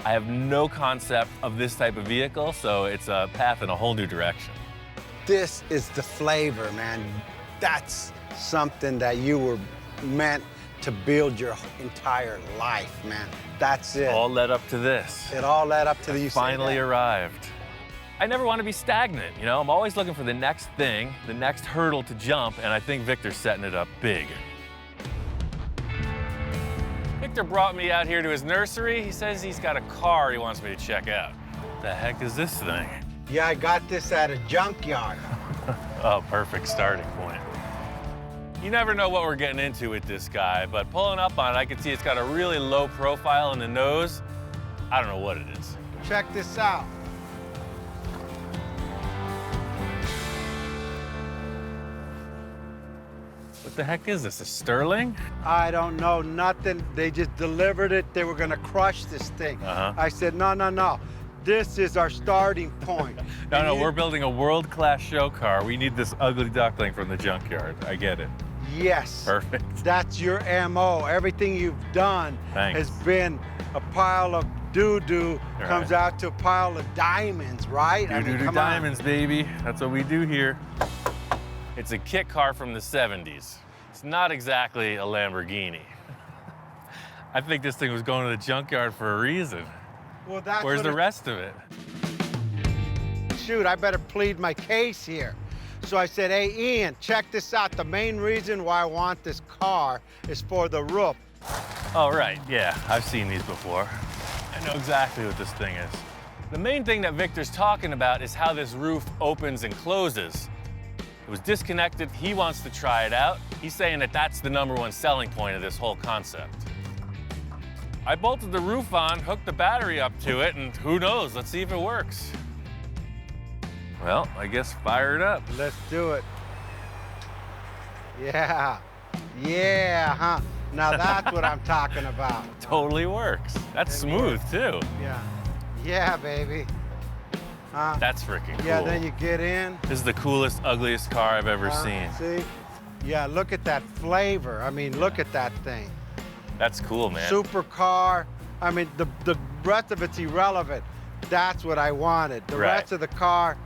I have no concept of this type of vehicle, so it's a path in a whole new direction. This is the flavor, man. That's something that you were meant to build your entire life, man. That's it. All led up to this. It all led up to the finally arrived. I never want to be stagnant, you know? I'm always looking for the next thing, the next hurdle to jump, and I think Victor's setting it up big. Victor brought me out here to his nursery. He says he's got a car he wants me to check out. What the heck is this thing? Yeah, I got this at a junkyard. Oh, perfect starting point. You never know what we're getting into with this guy, but pulling up on it, I can see it's got a really low profile in the nose. I don't know what it is. Check this out. What the heck is this, a Sterling? I don't know, nothing. They just delivered it. They were gonna crush this thing. I said, no, no, no. This is our starting point. No, we're building a world-class show car. We need this ugly duckling from the junkyard. I get it. Yes. Perfect. That's your MO. Everything you've done has been a pile of doo-doo, comes out to a pile of diamonds, right? Doo-doo diamonds, baby. That's what we do here. It's a kit car from the 70s. It's not exactly a Lamborghini. I think this thing was going to the junkyard for a reason. Well, that's Where's the rest of it? Shoot, I better plead my case here. So I said, hey, Ian, check this out. The main reason why I want this car is for the roof. Oh, right, yeah, I've seen these before. I know exactly what this thing is. The main thing that Victor's talking about is how this roof opens and closes. It was disconnected, he wants to try it out. He's saying that that's the #1 selling point of this whole concept. I bolted the roof on, hooked the battery up to it, and who knows, let's see if it works. Well, I guess fire it up. Let's do it. Yeah, yeah, huh? Now that's what I'm talking about. Totally works. That's smooth, too. Yeah, yeah, baby. That's freaking cool. Yeah, then you get in. This is the coolest, ugliest car I've ever seen. See? Yeah, look at that flavor. I mean, look at that thing. That's cool, man. Supercar. I mean, the rest of it's irrelevant. That's what I wanted. The rest of the car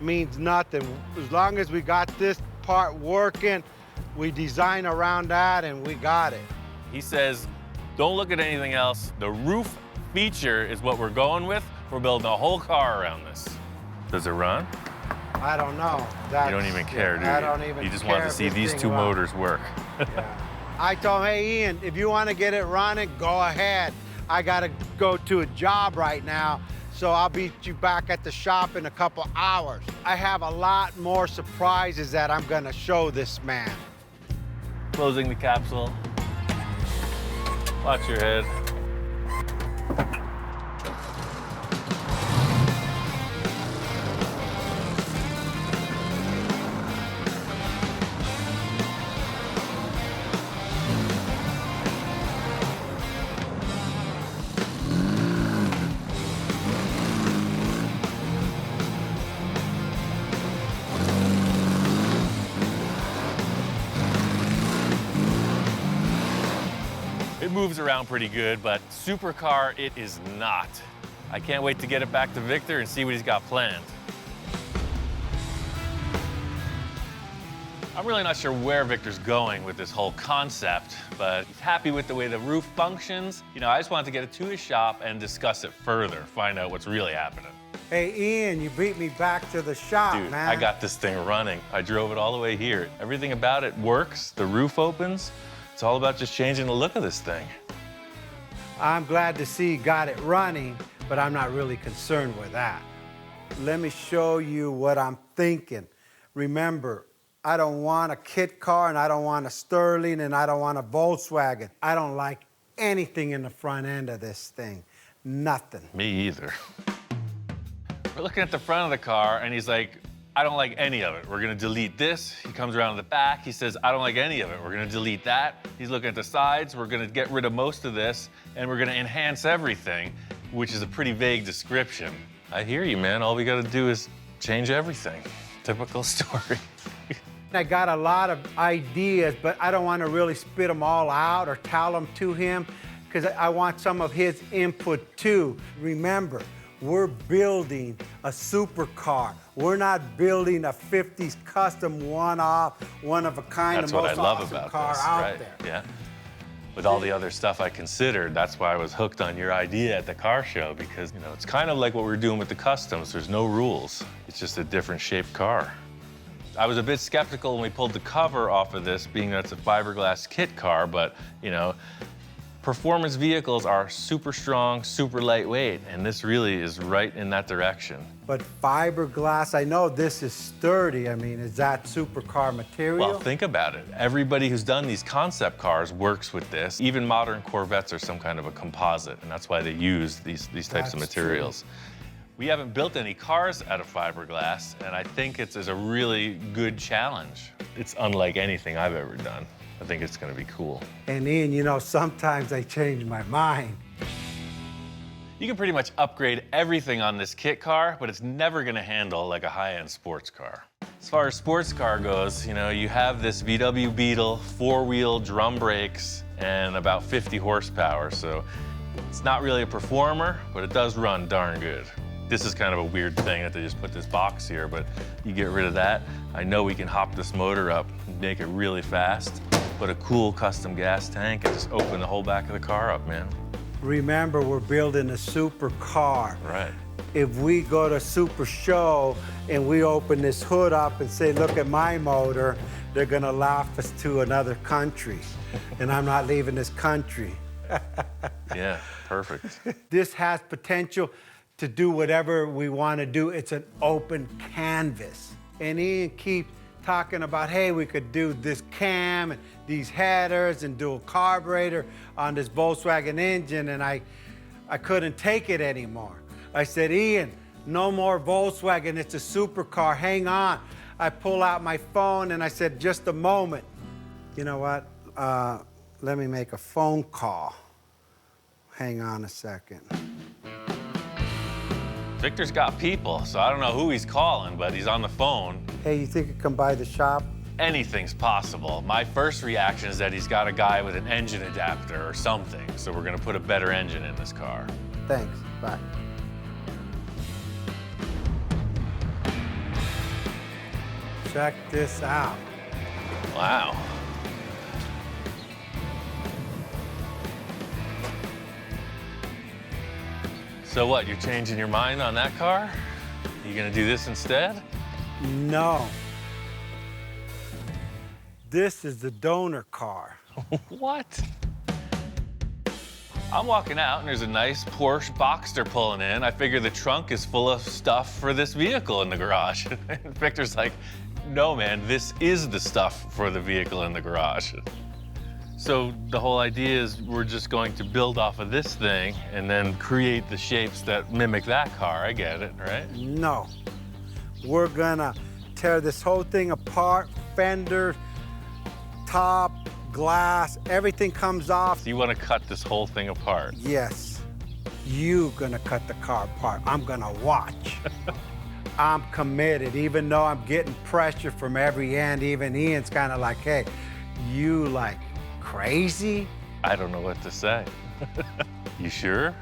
means nothing. As long as we got this part working, we design around that and we got it. He says, don't look at anything else. The roof feature is what we're going with. We're building a whole car around this. Does it run? I don't know. You don't even care, do you? I don't even You just care want to if see this these thing two runs. motors work. Yeah. I told him, hey, Ian, if you want to get it running, go ahead. I got to go to a job right now, so I'll beat you back at the shop in a couple hours. I have a lot more surprises that I'm going to show this man. Closing the capsule. Watch your head. It moves around pretty good, but supercar it is not. I can't wait to get it back to Victor and see what he's got planned. I'm really not sure where Victor's going with this whole concept, but he's happy with the way the roof functions. You know, I just wanted to get it to his shop and discuss it further, find out what's really happening. Hey, Ian, you beat me back to the shop, Dude, man. I got this thing running. I drove it all the way here. Everything about it works. The roof opens. It's all about just changing the look of this thing. I'm glad to see you got it running, but I'm not really concerned with that. Let me show you what I'm thinking. Remember, I don't want a kit car, and I don't want a Sterling, and I don't want a Volkswagen. I don't like anything in the front end of this thing. Nothing. Me either. We're looking at the front of the car, and he's like, I don't like any of it. We're gonna delete this. He comes around to the back. He says, I don't like any of it. We're gonna delete that. He's looking at the sides. We're gonna get rid of most of this, and we're gonna enhance everything, which is a pretty vague description. I hear you, man. All we gotta do is change everything. Typical story. I got a lot of ideas, but I don't want to really spit them all out or tell them to him, because I want some of his input too. Remember, we're building a supercar. We're not building a 50s custom one-off, one-of-a-kind, That's the what I most love awesome about car this, out right? there. Yeah. With all the other stuff I considered, that's why I was hooked on your idea at the car show, because, you know, it's kind of like what we're doing with the customs. There's no rules. It's just a different shaped car. I was a bit skeptical when we pulled the cover off of this, being that it's a fiberglass kit car, but, you know, performance vehicles are super strong, super lightweight, and this really is right in that direction. But fiberglass, I know this is sturdy. I mean, is that supercar material? Well, think about it. Everybody who's done these concept cars works with this. Even modern Corvettes are some kind of a composite, and that's why they use these types of materials. True. We haven't built any cars out of fiberglass, and I think it's a really good challenge. It's unlike anything I've ever done. I think it's gonna be cool. And Ian, you know, sometimes I change my mind. You can pretty much upgrade everything on this kit car, but it's never gonna handle like a high-end sports car. As far as sports car goes, you know, you have this VW Beetle, 4-wheel drum brakes, and about 50 horsepower, so it's not really a performer, but it does run darn good. This is kind of a weird thing that they just put this box here, but you get rid of that. I know we can hop this motor up and make it really fast, put a cool custom gas tank and just open the whole back of the car up, man. Remember, we're building a supercar. Right. If we go to Super Show and we open this hood up and say, look at my motor, they're gonna laugh us to another country. And I'm not leaving this country. Yeah, perfect. This has potential to do whatever we want to do. It's an open canvas. And Ian keeps talking about, hey, we could do this cam and these headers and do a carburetor on this Volkswagen engine, and I couldn't take it anymore. I said, Ian, no more Volkswagen, it's a supercar, hang on. I pull out my phone and I said, just a moment. You know what? Let me make a phone call. Hang on a second. Victor's got people, so I don't know who he's calling, but he's on the phone. Hey, you think you come by the shop? Anything's possible. My first reaction is that he's got a guy with an engine adapter or something, so we're gonna put a better engine in this car. Thanks, bye. Check this out. Wow. So what, you're changing your mind on that car? You gonna do this instead? No. This is the donor car. What? I'm walking out and there's a nice Porsche Boxster pulling in. I figure the trunk is full of stuff for this vehicle in the garage. And Victor's like, no man, this is the stuff for the vehicle in the garage. So the whole idea is we're just going to build off of this thing and then create the shapes that mimic that car. I get it, right? No. We're gonna tear this whole thing apart, fender, top, glass, everything comes off. So you want to cut this whole thing apart? Yes. You gonna cut the car apart. I'm gonna watch. I'm committed, even though I'm getting pressure from every end. Even Ian's kind of like, hey, you like crazy? I don't know what to say. You sure?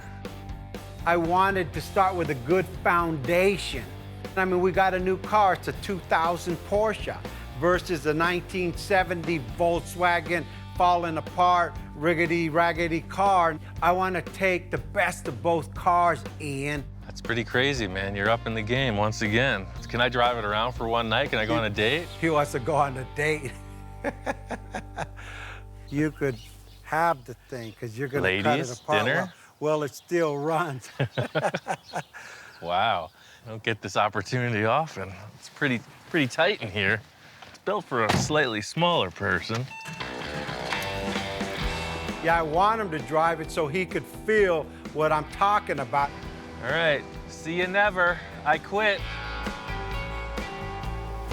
I wanted to start with a good foundation. I mean, we got a new car. It's a 2000 Porsche versus a 1970 Volkswagen falling apart, riggedy-raggedy car. I want to take the best of both cars, Ian. That's pretty crazy, man. You're up in the game once again. Can I drive it around for one night? Can I go on a date? He wants to go on a date. You could have the thing, because you're going to cut it apart. Dinner? Well, it still runs. Wow. I don't get this opportunity often. It's pretty tight in here. It's built for a slightly smaller person. Yeah, I want him to drive it so he could feel what I'm talking about. All right, see you never. I quit.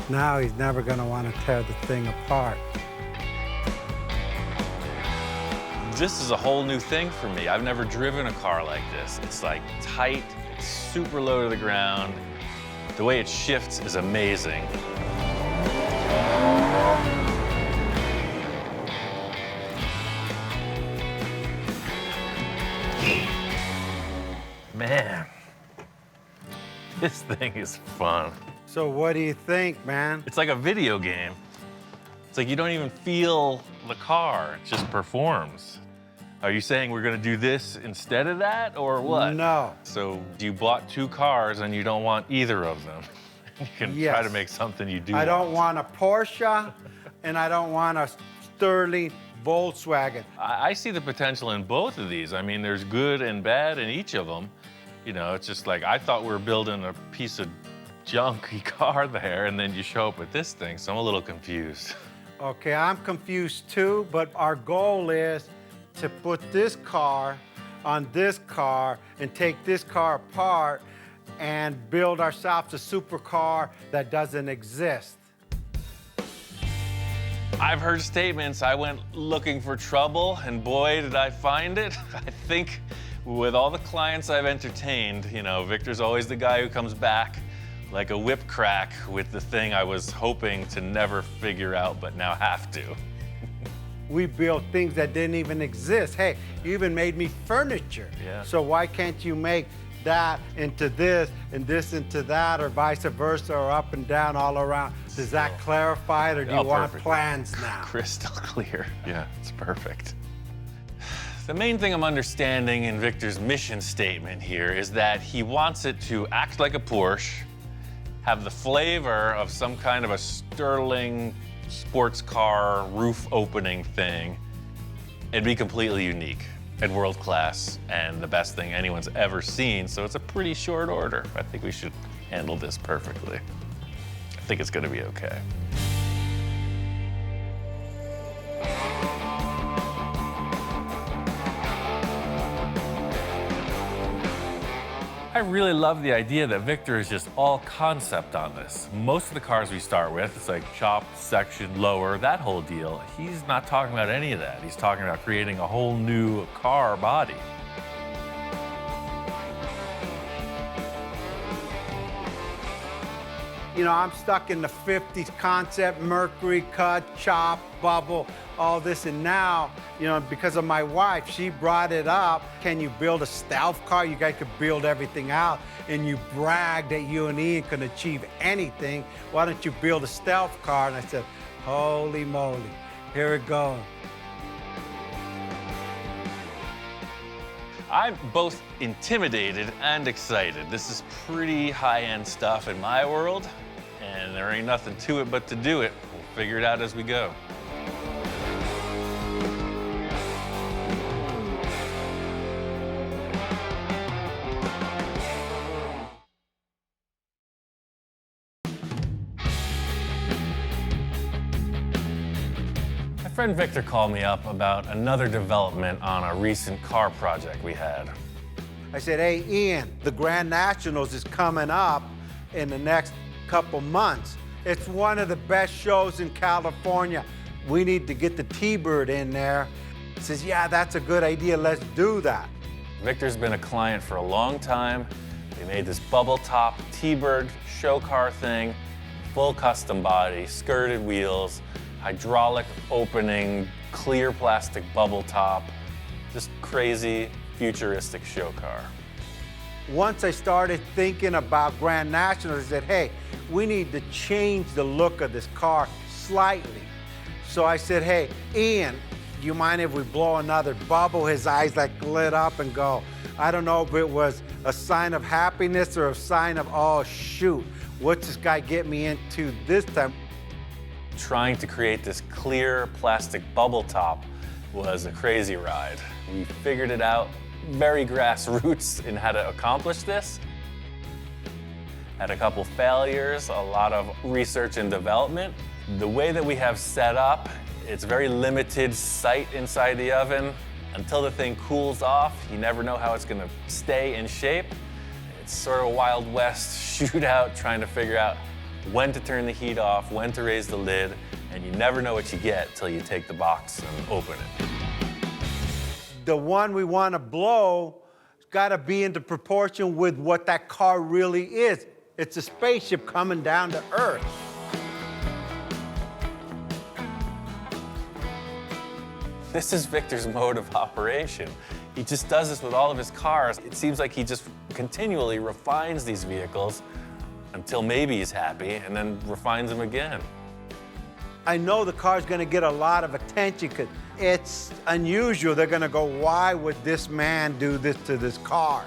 Now he's never going to want to tear the thing apart. This is a whole new thing for me. I've never driven a car like this. It's like tight, it's super low to the ground. The way it shifts is amazing. Man, this thing is fun. So what do you think, man? It's like a video game. It's like you don't even feel the car, it just performs. Are you saying we're gonna do this instead of that, or what? No. So you bought two cars and you don't want either of them. You can Yes. try to make something you do I don't want. want a Porsche, and I don't want a Sterling Volkswagen. I see the potential in both of these. I mean, there's good and bad in each of them. You know, it's just like, I thought we were building a piece of junky car there, and then you show up with this thing, so I'm a little confused. Okay, I'm confused too, but our goal is to put this car on this car and take this car apart and build ourselves a supercar that doesn't exist. I've heard statements, I went looking for trouble, and boy, did I find it. I think with all the clients I've entertained, you know, Victor's always the guy who comes back like a whip crack with the thing I was hoping to never figure out, but now have to. We built things that didn't even exist. Hey, you even made me furniture. Yeah. So why can't you make that into this and this into that, or vice versa, or up and down all around? Does that clarify it, or do you want perfect. plans now? Crystal clear. Yeah, it's perfect. The main thing I'm understanding in Victor's mission statement here is that he wants it to act like a Porsche, have the flavor of some kind of a sterling sports car roof opening thing, and be completely unique and world class and the best thing anyone's ever seen. So it's a pretty short order. I think we should handle this perfectly. I think it's gonna be okay. I really love the idea that Victor is just all concept on this. Most of the cars we start with, it's like chop, section, lower, that whole deal. He's not talking about any of that. He's talking about creating a whole new car body. You know, I'm stuck in the 50s concept, mercury cut, chop, bubble, all this. And now, you know, because of my wife, she brought it up. Can you build a stealth car? You guys could build everything out. And you brag that you and Ian can achieve anything. Why don't you build a stealth car? And I said, holy moly, here it goes. I'm both intimidated and excited. This is pretty high-end stuff in my world, and there ain't nothing to it but to do it. We'll figure it out as we go. My friend Victor called me up about another development on a recent car project we had. I said, hey, Ian, the Grand Nationals is coming up in the next couple months. It's one of the best shows in California. We need to get the T-Bird in there. He says, yeah, that's a good idea. Let's do that. Victor's been a client for a long time. We made this bubble top T-Bird show car thing, full custom body, skirted wheels, hydraulic opening, clear plastic bubble top, just crazy, futuristic show car. Once I started thinking about Grand Nationals, I said, hey, we need to change the look of this car slightly. So I said, hey, Ian, do you mind if we blow another bubble? His eyes like lit up and go, I don't know if it was a sign of happiness or a sign of, oh, shoot, what's this guy get me into this time? Trying to create this clear plastic bubble top was a crazy ride. We figured it out, very grassroots in how to accomplish this. Had a couple failures, a lot of research and development. The way that we have set up, it's very limited sight inside the oven. Until the thing cools off, you never know how it's gonna stay in shape. It's sort of a Wild West shootout trying to figure out when to turn the heat off, when to raise the lid, and you never know what you get till you take the box and open it. The one we want to blow has got to be into proportion with what that car really is. It's a spaceship coming down to Earth. This is Victor's mode of operation. He just does this with all of his cars. It seems like he just continually refines these vehicles until maybe he's happy, and then refines them again. I know the car's gonna get a lot of attention because it's unusual. They're gonna go, why would this man do this to this car?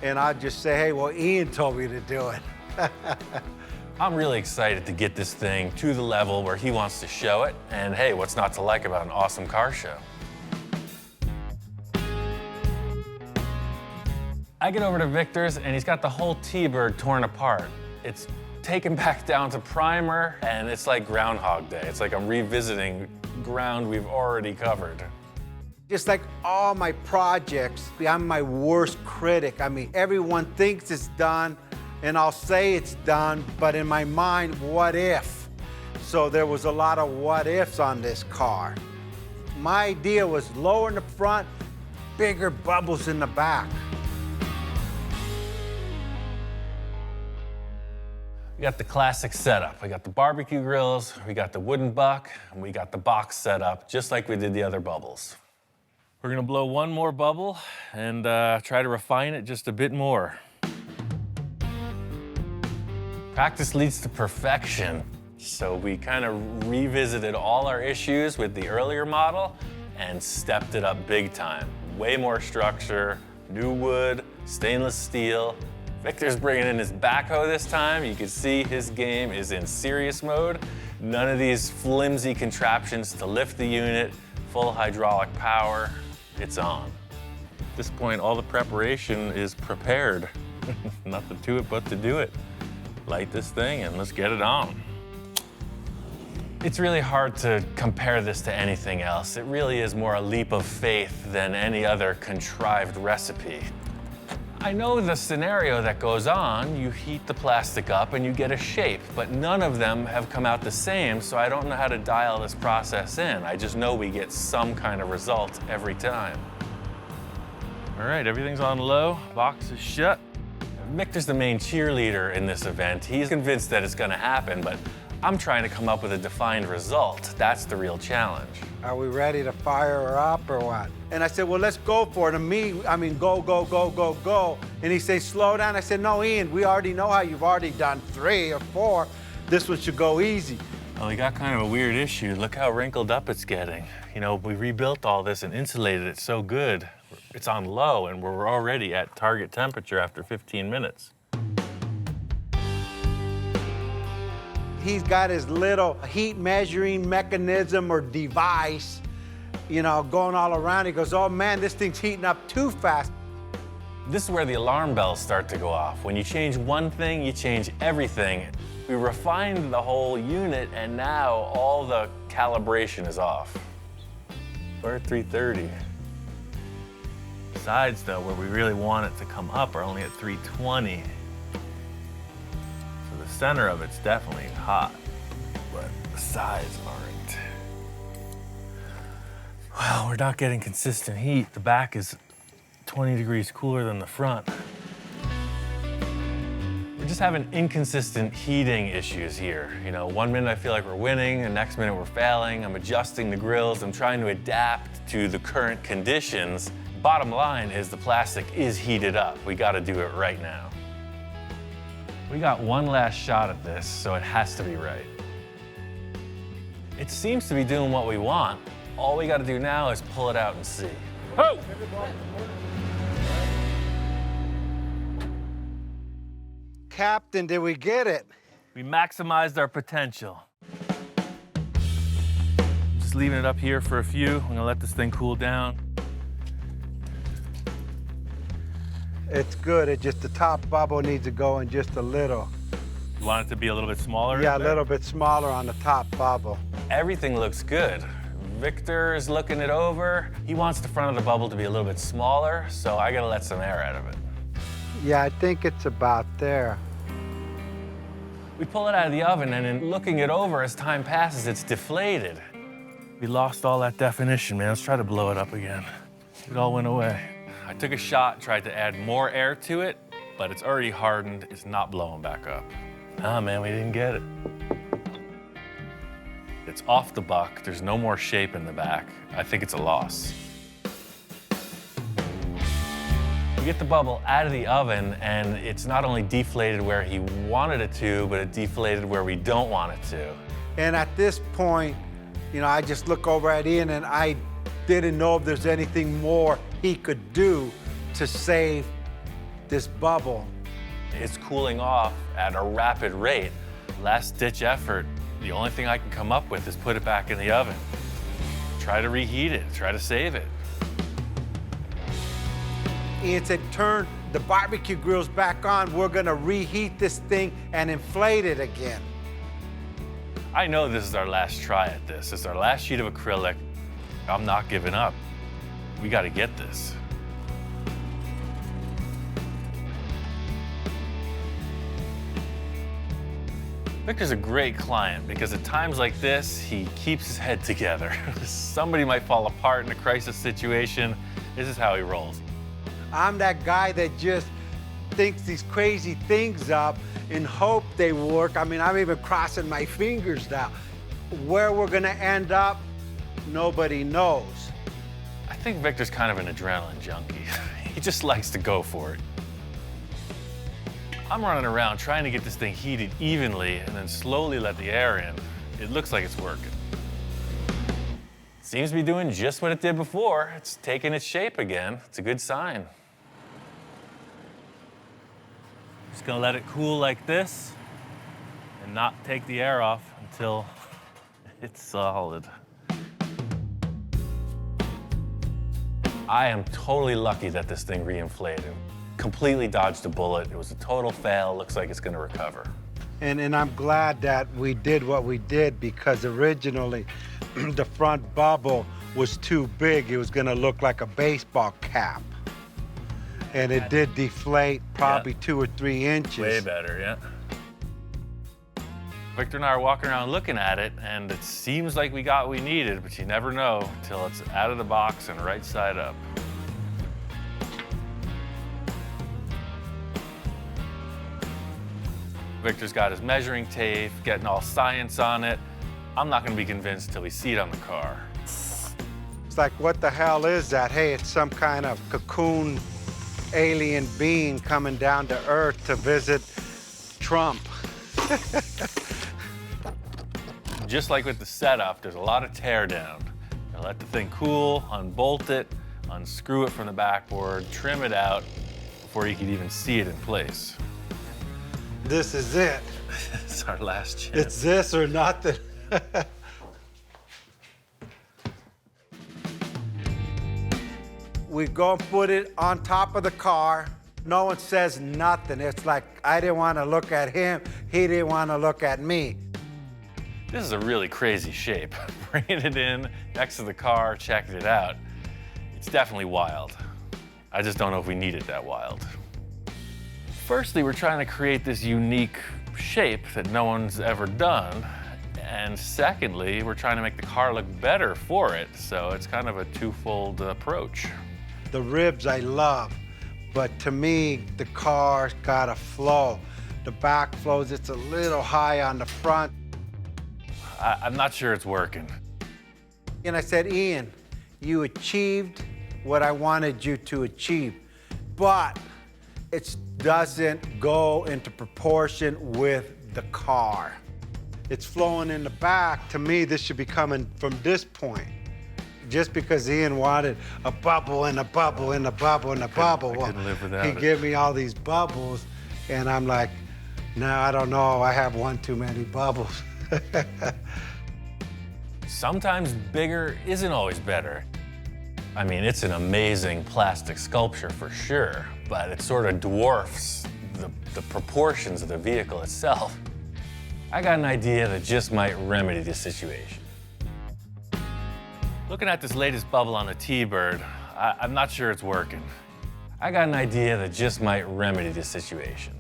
And I'll just say, hey, well, Ian told me to do it. I'm really excited to get this thing to the level where he wants to show it, and hey, what's not to like about an awesome car show? I get over to Victor's, and he's got the whole T-Bird torn apart. It's taken back down to primer, and it's like Groundhog Day. It's like I'm revisiting ground we've already covered. Just like all my projects, I'm my worst critic. I mean, everyone thinks it's done, and I'll say it's done, but in my mind, what if? So there was a lot of what ifs on this car. My idea was lower in the front, bigger bubbles in the back. We got the classic setup. We got the barbecue grills, we got the wooden buck, and we got the box set up, just like we did the other bubbles. We're gonna blow one more bubble and try to refine it just a bit more. Practice leads to perfection. So we kind of revisited all our issues with the earlier model and stepped it up big time. way more structure, new wood, stainless steel. Victor's bringing in his backhoe this time. You can see his game is in serious mode. None of these flimsy contraptions to lift the unit, full hydraulic power, it's on. At this point, all the preparation is prepared. Nothing to it but to do it. Light this thing and let's get it on. It's really hard to compare this to anything else. It really is more a leap of faith than any other contrived recipe. I know the scenario that goes on. You heat the plastic up and you get a shape, but none of them have come out the same, so I don't know how to dial this process in. I just know we get some kind of result every time. All right, everything's on low, box is shut. Victor's the main cheerleader in this event. He's convinced that it's gonna happen, but I'm trying to come up with a defined result. That's the real challenge. Are we ready to fire her up or what? And I said, well, let's go for it. And go, go, go, go, go. And he said, slow down. I said, no, Ian, we already know how you've already done 3 or 4. This one should go easy. Well, we got kind of a weird issue. Look how wrinkled up it's getting. You know, we rebuilt all this and insulated it so good. It's on low and we're already at target temperature after 15 minutes. He's got his little heat measuring mechanism or device, you know, going all around. He goes, oh man, this thing's heating up too fast. This is where the alarm bells start to go off. When you change one thing, you change everything. We refined the whole unit and now all the calibration is off. We're at 330. Sides though, where we really want it to come up are only at 320. So the center of it's definitely hot, but the sides aren't. Well, we're not getting consistent heat. The back is 20 degrees cooler than the front. We're just having inconsistent heating issues here. You know, one minute I feel like we're winning, the next minute we're failing. I'm adjusting the grills. I'm trying to adapt to the current conditions. Bottom line is the plastic is heated up. We gotta do it right now. We got one last shot at this, so it has to be right. It seems to be doing what we want. All we gotta do now is pull it out and see. Oh! Captain, did we get it? We maximized our potential. Just leaving it up here for a few. I'm gonna let this thing cool down. It's good. It just, the top bubble needs to go in just a little. You want it to be a little bit smaller? Yeah, a little bit smaller on the top bubble. Everything looks good. Victor is looking it over. He wants the front of the bubble to be a little bit smaller, so I gotta let some air out of it. Yeah, I think it's about there. We pull it out of the oven, and in looking it over, as time passes, it's deflated. We lost all that definition, man. Let's try to blow it up again. It all went away. I took a shot, tried to add more air to it, but it's already hardened. It's not blowing back up. Ah, man, we didn't get it. It's off the buck. There's no more shape in the back. I think it's a loss. We get the bubble out of the oven, and it's not only deflated where he wanted it to, but it deflated where we don't want it to. And at this point, you know, I just look over at Ian and I didn't know if there's anything more he could do to save this bubble. It's cooling off at a rapid rate. Last-ditch effort. The only thing I can come up with is put it back in the oven. Try to reheat it, try to save it. Ian said, turn the barbecue grills back on. We're gonna reheat this thing and inflate it again. I know this is our last try at this. It's our last sheet of acrylic. I'm not giving up. We gotta get this. Victor's a great client because at times like this, he keeps his head together. Somebody might fall apart in a crisis situation. This is how he rolls. I'm that guy that just thinks these crazy things up in hope they work. I mean, I'm even crossing my fingers now. Where we're gonna end up, nobody knows. I think Victor's kind of an adrenaline junkie. He just likes to go for it. I'm running around trying to get this thing heated evenly and then slowly let the air in. It looks like it's working. Seems to be doing just what it did before. It's taking its shape again. It's a good sign. Just gonna let it cool like this and not take the air off until it's solid. I am totally lucky that this thing reinflated. Completely dodged a bullet. It was a total fail. Looks like it's gonna recover. And I'm glad that we did what we did, because originally the front bubble was too big. It was gonna look like a baseball cap. And it did deflate probably 2 or 3 inches. Way better, yeah. Victor and I are walking around looking at it, and it seems like we got what we needed, but you never know till it's out of the box and right side up. Victor's got his measuring tape, getting all science on it. I'm not gonna be convinced till we see it on the car. It's like, what the hell is that? Hey, it's some kind of cocoon alien being coming down to Earth to visit Trump. Just like with the setup, there's a lot of tear down. Now let the thing cool, unbolt it, unscrew it from the backboard, trim it out before you can even see it in place. This is it. It's our last chance. It's this or nothing. We go and put it on top of the car. No one says nothing. It's like, I didn't want to look at him. He didn't want to look at me. This is a really crazy shape. Bringing it in next to the car, checking it out. It's definitely wild. I just don't know if we need it that wild. Firstly, we're trying to create this unique shape that no one's ever done. And secondly, we're trying to make the car look better for it. So it's kind of a twofold approach. The ribs I love, but to me, the car's got a flow. The back flows, it's a little high on the front. I'm not sure it's working. And I said, Ian, you achieved what I wanted you to achieve, but it doesn't go into proportion with the car. It's flowing in the back. To me, this should be coming from this point. Just because Ian wanted a bubble and a bubble and a bubble and a bubble, I couldn't live without he it. gave me all these bubbles, and I'm like, no, I don't know. I have one too many bubbles. Sometimes bigger isn't always better. I mean, it's an amazing plastic sculpture for sure, but it sort of dwarfs the proportions of the vehicle itself. I got an idea that just might remedy the situation. Looking at this latest bubble on the T-Bird, I'm not sure it's working. I got an idea that just might remedy the situation.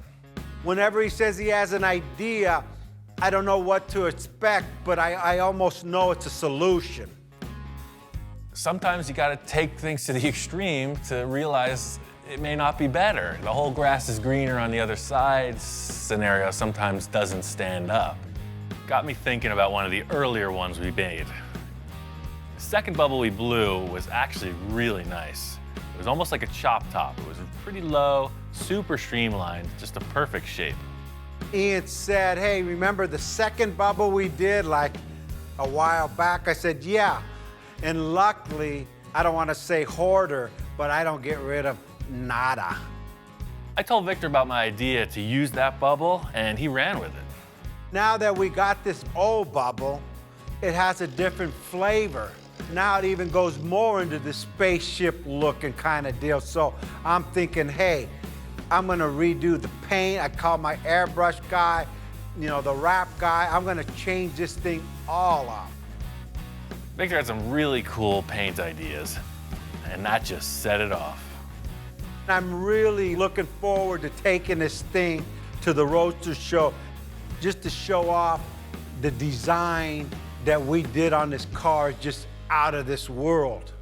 Whenever he says he has an idea, I don't know what to expect, but I almost know it's a solution. Sometimes you gotta take things to the extreme to realize it may not be better. The whole grass is greener on the other side scenario sometimes doesn't stand up. Got me thinking about one of the earlier ones we made. The second bubble we blew was actually really nice. It was almost like a chop top. It was pretty low, super streamlined, just a perfect shape. Ian said, hey, remember the second bubble we did like a while back? I said, yeah. And luckily, I don't want to say hoarder, but I don't get rid of nada. I told Victor about my idea to use that bubble, and he ran with it. Now that we got this old bubble, it has a different flavor. Now it even goes more into the spaceship looking kind of deal. So I'm thinking, hey, I'm gonna redo the paint. I call my airbrush guy, you know, the wrap guy. I'm gonna change this thing all up. Victor had some really cool paint ideas, and that just set it off. I'm really looking forward to taking this thing to the Roadster show, just to show off the design that we did on this car, just out of this world.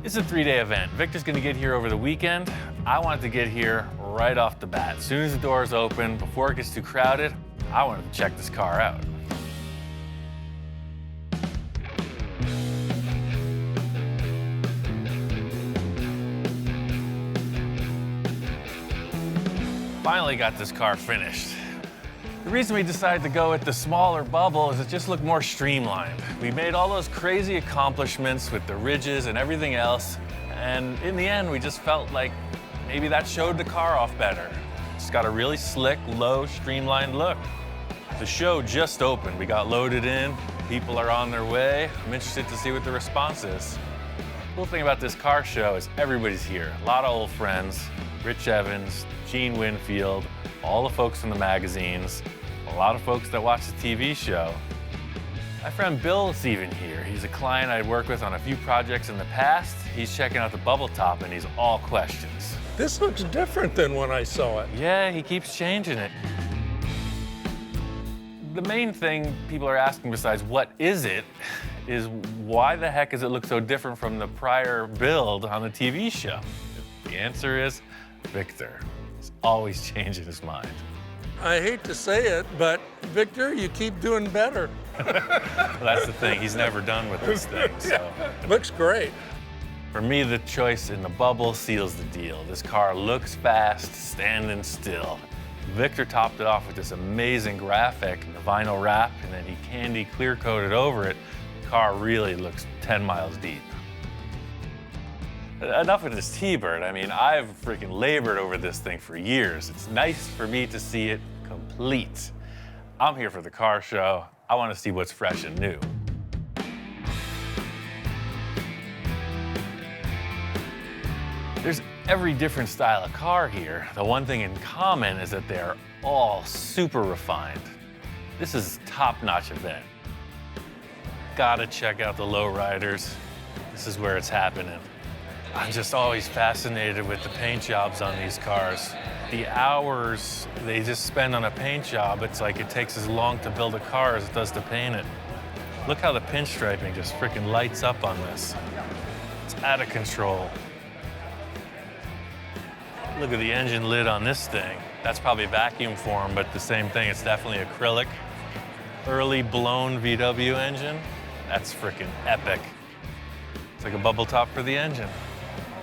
It's a 3-day event. Victor's gonna get here over the weekend. I wanted to get here right off the bat. As soon as the doors open, before it gets too crowded, I wanted to check this car out. Finally got this car finished. The reason we decided to go with the smaller bubble is it just looked more streamlined. We made all those crazy accomplishments with the ridges and everything else, and in the end, we just felt like maybe that showed the car off better. It's got a really slick, low, streamlined look. The show just opened. We got loaded in. People are on their way. I'm interested to see what the response is. The cool thing about this car show is everybody's here. A lot of old friends. Rich Evans, Gene Winfield, all the folks from the magazines, a lot of folks that watch the TV show. My friend Bill's even here. He's a client I'd worked with on a few projects in the past. He's checking out the bubble top and he's all questions. This looks different than when I saw it. Yeah, he keeps changing it. The main thing people are asking besides what is it is why the heck does it look so different from the prior build on the TV show? The answer is Victor. He's always changing his mind. I hate to say it, but Victor, you keep doing better. Well, that's the thing, he's never done with this thing, so. Looks great. For me, the choice in the bubble seals the deal. This car looks fast, standing still. Victor topped it off with this amazing graphic, the vinyl wrap, and then he candy clear coated over it. The car really looks 10 miles deep. Enough of this T-Bird. I mean, I've freaking labored over this thing for years. It's nice for me to see it complete. I'm here for the car show. I want to see what's fresh and new. There's every different style of car here. The one thing in common is that they're all super refined. This is a top-notch event. Gotta check out the lowriders. This is where it's happening. I'm just always fascinated with the paint jobs on these cars. The hours they just spend on a paint job, it's like it takes as long to build a car as it does to paint it. Look how the pinstriping just freaking lights up on this. It's out of control. Look at the engine lid on this thing. That's probably vacuum formed, but the same thing, it's definitely acrylic. Early blown VW engine. That's freaking epic. It's like a bubble top for the engine.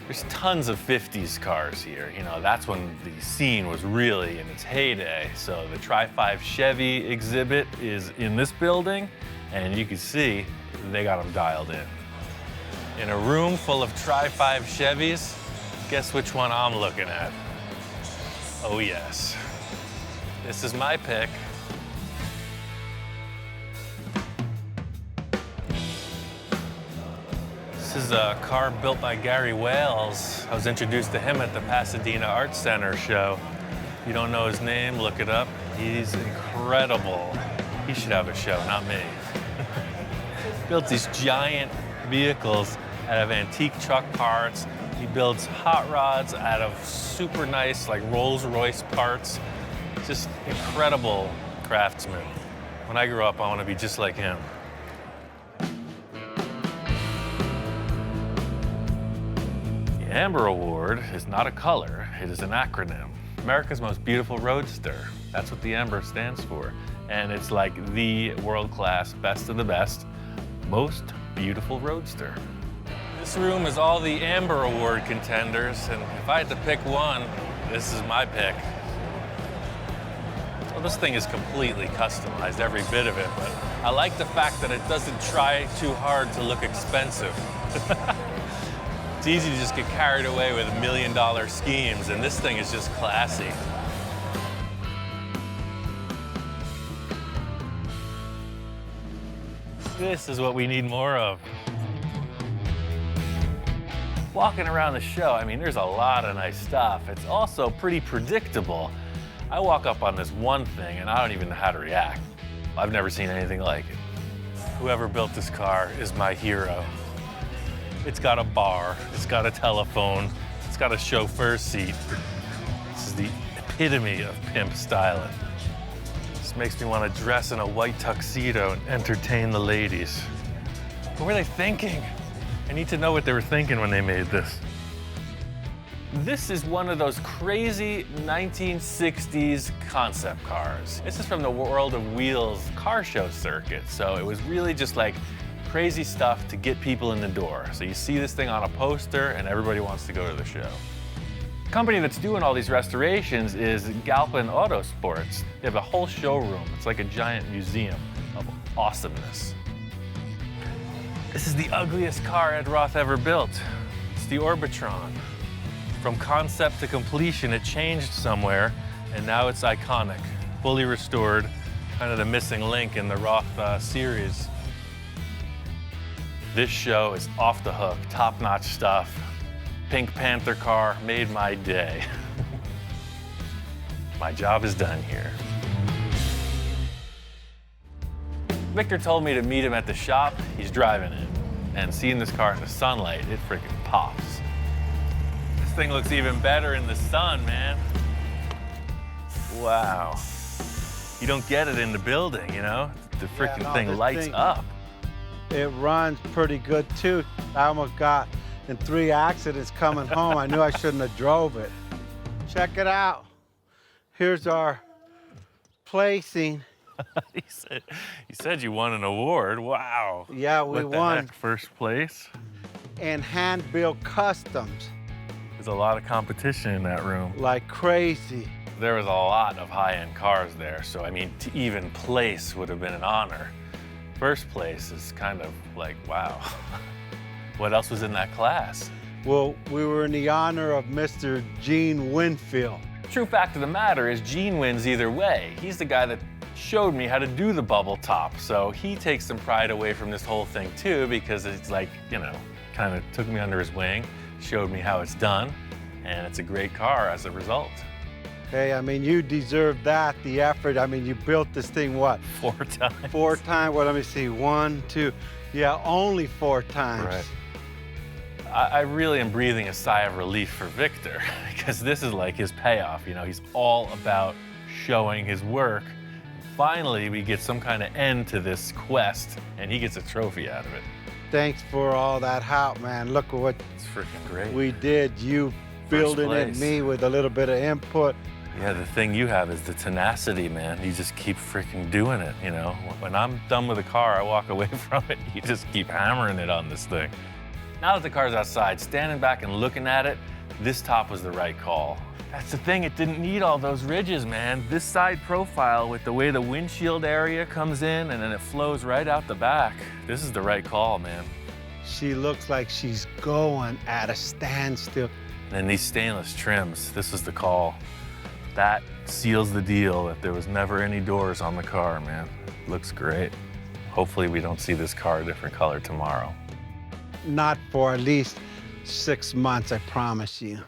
There's tons of 50s cars here. You know, that's when the scene was really in its heyday. So the Tri-5 Chevy exhibit is in this building, and you can see they got them dialed in. In a room full of Tri-5 Chevys, guess which one I'm looking at? Oh yes, this is my pick. This is a car built by Gary Wales. I was introduced to him at the Pasadena Art Center show. If you don't know his name, look it up. He's incredible. He should have a show, not me. Built these giant vehicles out of antique truck parts. He builds hot rods out of super nice, like Rolls-Royce parts. Just incredible craftsman. When I grow up, I want to be just like him. The Amber Award is not a color, it is an acronym. America's Most Beautiful Roadster. That's what the Amber stands for. And it's like the world-class, best of the best, most beautiful roadster. This room is all the Amber Award contenders, and if I had to pick one, this is my pick. Well, this thing is completely customized, every bit of it, but I like the fact that it doesn't try too hard to look expensive. It's easy to just get carried away with $1 million schemes, and this thing is just classy. This is what we need more of. Walking around the show, I mean, there's a lot of nice stuff. It's also pretty predictable. I walk up on this one thing and I don't even know how to react. I've never seen anything like it. Whoever built this car is my hero. It's got a bar, it's got a telephone, it's got a chauffeur seat. This is the epitome of pimp styling. This makes me want to dress in a white tuxedo and entertain the ladies. What were they thinking? I need to know what they were thinking when they made this. This is one of those crazy 1960s concept cars. This is from the World of Wheels car show circuit, so it was really just like crazy stuff to get people in the door. So you see this thing on a poster and everybody wants to go to the show. The company that's doing all these restorations is Galpin Autosports. They have a whole showroom. It's like a giant museum of awesomeness. This is the ugliest car Ed Roth ever built. It's the Orbitron. From concept to completion, it changed somewhere, and now it's iconic, fully restored, kind of the missing link in the Roth series. This show is off the hook, top-notch stuff. Pink Panther car made my day. My job is done here. Victor told me to meet him at the shop. He's driving it. And seeing this car in the sunlight, it freaking pops. This thing looks even better in the sun, man. Wow. You don't get it in the building, you know? The freaking thing lights up. It runs pretty good too. I almost got in 3 accidents coming home. I knew I shouldn't have drove it. Check it out. Here's our placing. He said you won an award. Wow. Yeah, we What the won. heck, first place? And hand-built customs There's a lot of competition in that room. like crazy. There was a lot of high-end cars there, so I mean, to even place would have been an honor. First place is kind of like, wow. What else was in that class? Well, we were in the honor of Mr. Gene Winfield. True fact of the matter is Gene wins either way. He's the guy that showed me how to do the bubble top, so he takes some pride away from this whole thing too, because it's like, you know, kind of took me under his wing, showed me how it's done, and it's a great car as a result. Hey, I mean, you deserve that, the effort. I mean, you built this thing, what? 4 times. 4 times, well, let me see, 1, 2, yeah, only 4 times. Right. I really am breathing a sigh of relief for Victor, because this is like his payoff, you know? He's all about showing his work. Finally, we get some kind of end to this quest, and he gets a trophy out of it. Thanks for all that help, man. Look at what It's freaking great. we did. You building it, place. me with a little bit of input. Yeah, the thing you have is the tenacity, man. You just keep freaking doing it, you know? When I'm done with a car, I walk away from it. You just keep hammering it on this thing. Now that the car's outside, standing back and looking at it, this top was the right call. That's the thing, it didn't need all those ridges, man. This side profile with the way the windshield area comes in and then it flows right out the back. This is the right call, man. She looks like she's going at a standstill. And then these stainless trims, this is the call. That seals the deal that there was never any doors on the car, man. Looks great. Hopefully we don't see this car a different color tomorrow. Not for at least 6 months, I promise you.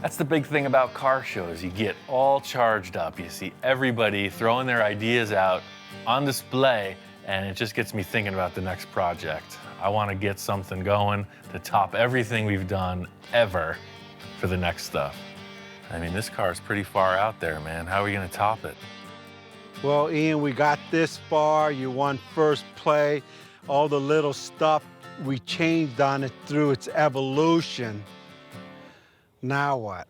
That's the big thing about car shows. You get all charged up. You see everybody throwing their ideas out on display, and it just gets me thinking about the next project. I want to get something going to top everything we've done ever for the next stuff. I mean, this car is pretty far out there, man. How are we going to top it? Well, Ian, we got this far. You won first play. All the little stuff we changed on it through its evolution. Now what?